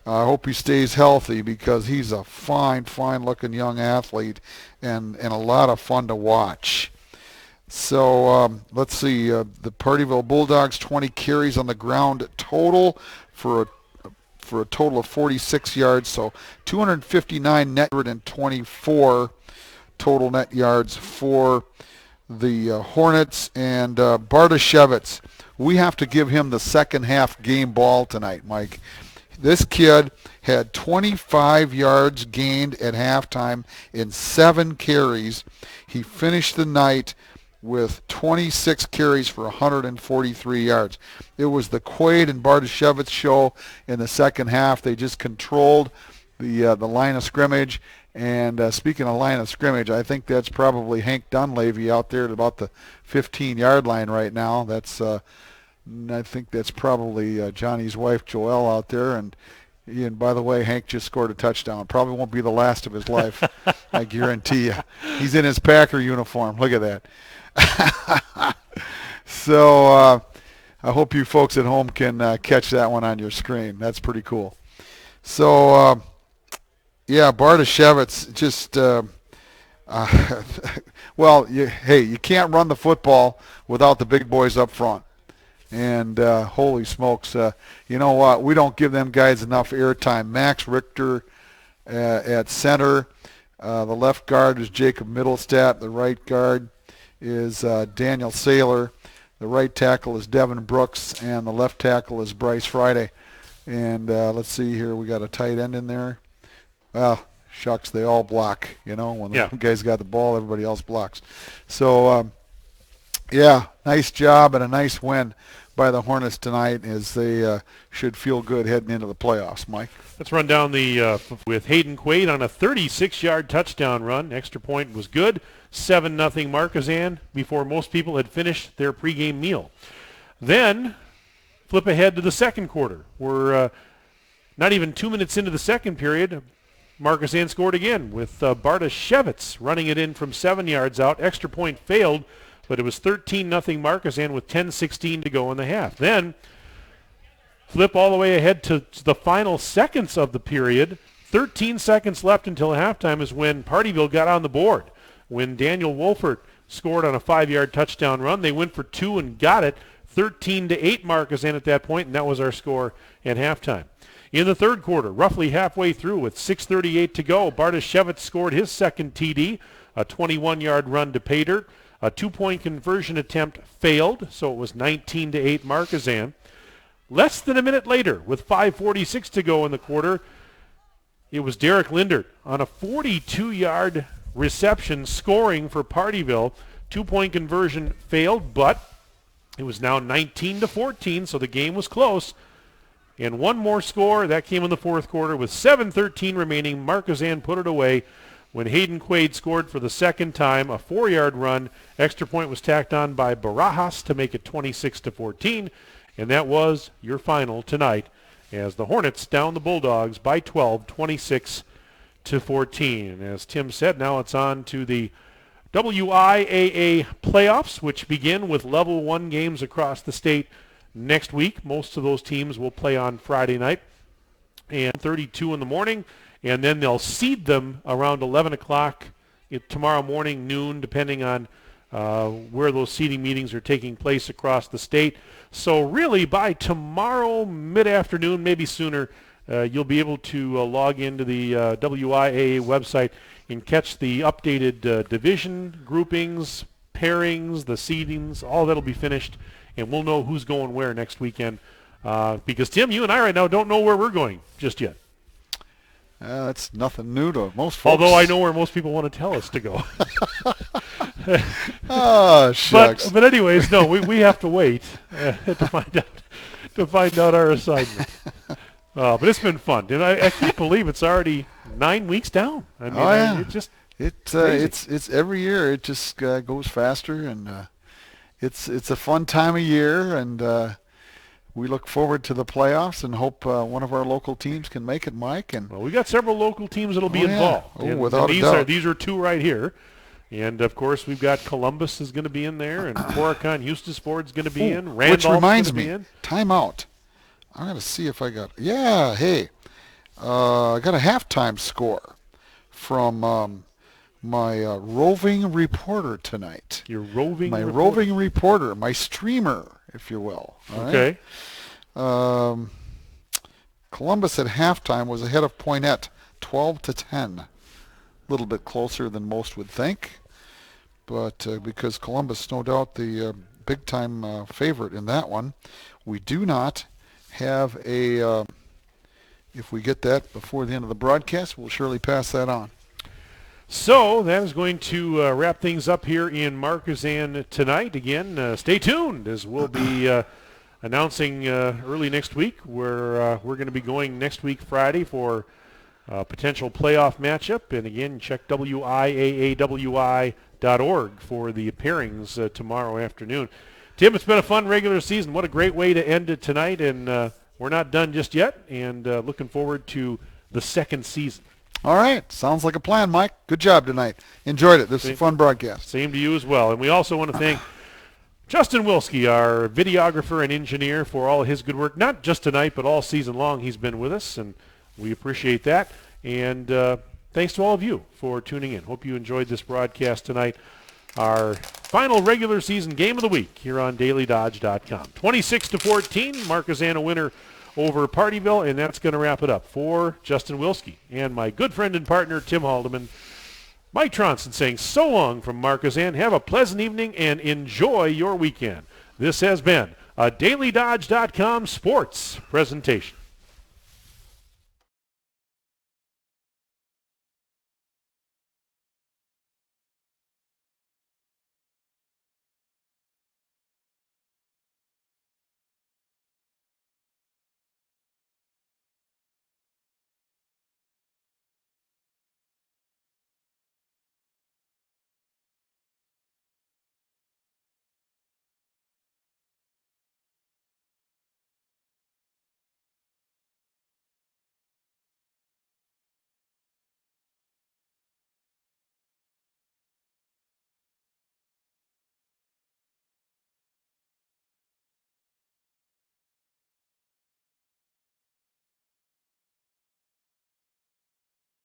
Speaker 2: I hope he stays healthy because he's a fine, fine-looking young athlete and a lot of fun to watch. So let's see. The Pardeeville Bulldogs, 20 carries on the ground total for a total of 46 yards. So 259 net and 24 total net yards for the Hornets. And Bartashevitz, we have to give him the second half game ball tonight, Mike. This kid had 25 yards gained at halftime in 7 carries. He finished the night with 26 carries for 143 yards. It was the Quaid and Bartashevitz show in the second half. They just controlled the line of scrimmage. And speaking of line of scrimmage, I think that's probably Hank Dunleavy out there at about the 15-yard line right now. That's I think that's probably Johnny's wife, Joelle, out there. And by the way, Hank just scored a touchdown. Probably won't be the last of his life, I guarantee you. He's in his Packer uniform. Look at that. So I hope you folks at home can catch that one on your screen. That's pretty cool. So, yeah, Bartashevitz just well, you can't run the football without the big boys up front. And holy smokes, you know what? We don't give them guys enough airtime. Max Richter at center. The left guard is Jacob Middlestat. The right guard is Daniel Saylor. The right tackle is Devin Brooks. And the left tackle is Bryce Friday. And let's see here. We got a tight end in there. Well, shucks, they all block. You know, when the guys got the ball, everybody else blocks. So, yeah, nice job and a nice win by the Hornets tonight, as they should feel good heading into the playoffs. Mike?
Speaker 1: Let's run down with Hayden Quaid on a 36-yard touchdown run. Extra point was good. 7-0 Markesan before most people had finished their pregame meal. Then flip ahead to the second quarter. We're not even 2 minutes into the second period. Markesan scored again with Pardeeville running it in from 7 yards out. Extra point failed, but it was 13-0 Markesan with 10:16 to go in the half. Then flip all the way ahead to the final seconds of the period. 13 seconds left until halftime is when Pardeeville got on the board. When Daniel Wolfert scored on a 5-yard touchdown run, they went for 2 and got it. 13-8 Markesan at that point, and that was our score at halftime. In the third quarter, roughly halfway through with 6:38 to go, Pardeeville scored his second TD, a 21-yard run to pay dirt. A 2-point conversion attempt failed, so it was 19-8 Markesan. Less than a minute later, with 5:46 to go in the quarter, it was Derek Lindert on a 42-yard reception scoring for Pardeeville. 2-point conversion failed, but it was now 19-14, so the game was close. And one more score, that came in the fourth quarter with 7:13 remaining. Markesan put it away when Hayden Quaid scored for the second time, a 4-yard run. Extra point was tacked on by Barajas to make it 26-14, and that was your final tonight as the Hornets down the Bulldogs by 12, 26-14. As Tim said, now it's on to the WIAA playoffs, which begin with level 1 games across the state next week. Most of those teams will play on Friday night and 32 in the morning, and then they'll seed them around 11 o'clock tomorrow morning, noon, depending on where those seeding meetings are taking place across the state. So really by tomorrow mid-afternoon, maybe sooner, you'll be able to log into the WIAA website and catch the updated division groupings, pairings, the seedings, all that'll be finished, and we'll know who's going where next weekend. Because, Tim, you and I right now don't know where we're going just yet.
Speaker 2: That's nothing new to most folks.
Speaker 1: Although I know where most people want to tell us to go.
Speaker 2: Oh, shucks.
Speaker 1: But anyways, no, we have to wait to find out our assignment. But it's been fun, and I can't believe it's already 9 weeks down. I mean,
Speaker 2: it's every year. It just goes faster, and it's a fun time of year, and we look forward to the playoffs and hope one of our local teams can make it, Mike. And
Speaker 1: well, we got several local teams that'll be involved.
Speaker 2: Without a doubt.
Speaker 1: These are 2 right here. And, of course, we've got Columbus is going to be in there, and Horicon Eustis is going to be in. Randolph's
Speaker 2: which reminds me,
Speaker 1: in.
Speaker 2: timeout. I'm going to see if I got – yeah, hey. I got a halftime score from my roving reporter tonight.
Speaker 1: Your roving
Speaker 2: reporter? My
Speaker 1: reporter.
Speaker 2: roving reporter, my streamer, if you will.
Speaker 1: Okay.
Speaker 2: Right? Columbus at halftime was ahead of Poinette 12-10. A little bit closer than most would think, but because Columbus, no doubt, the big-time favorite in that one, we do not have a, if we get that before the end of the broadcast, we'll surely pass that on.
Speaker 1: So that is going to wrap things up here in Markesan tonight. Again, stay tuned as we'll be announcing early next week where we're going to be going next week Friday for potential playoff matchup. And again, check WIAAWI.org for the pairings tomorrow afternoon. Tim, it's been a fun regular season. What a great way to end it tonight. And we're not done just yet, and looking forward to the second season.
Speaker 2: All right. Sounds like a plan, Mike. Good job tonight. Enjoyed it. This is a fun broadcast.
Speaker 1: Same to you as well. And we also want to thank Justin Wilski, our videographer and engineer, for all his good work, not just tonight, but all season long. He's been with us, and we appreciate that. And thanks to all of you for tuning in. Hope you enjoyed this broadcast tonight. Our final regular season game of the week here on DailyDodge.com. 26-14, Markesan a winner over Pardeeville, and that's going to wrap it up for Justin Wilski and my good friend and partner, Tim Haldeman. Mike Tronson saying so long from Markesan. Have a pleasant evening and enjoy your weekend. This has been a DailyDodge.com sports presentation.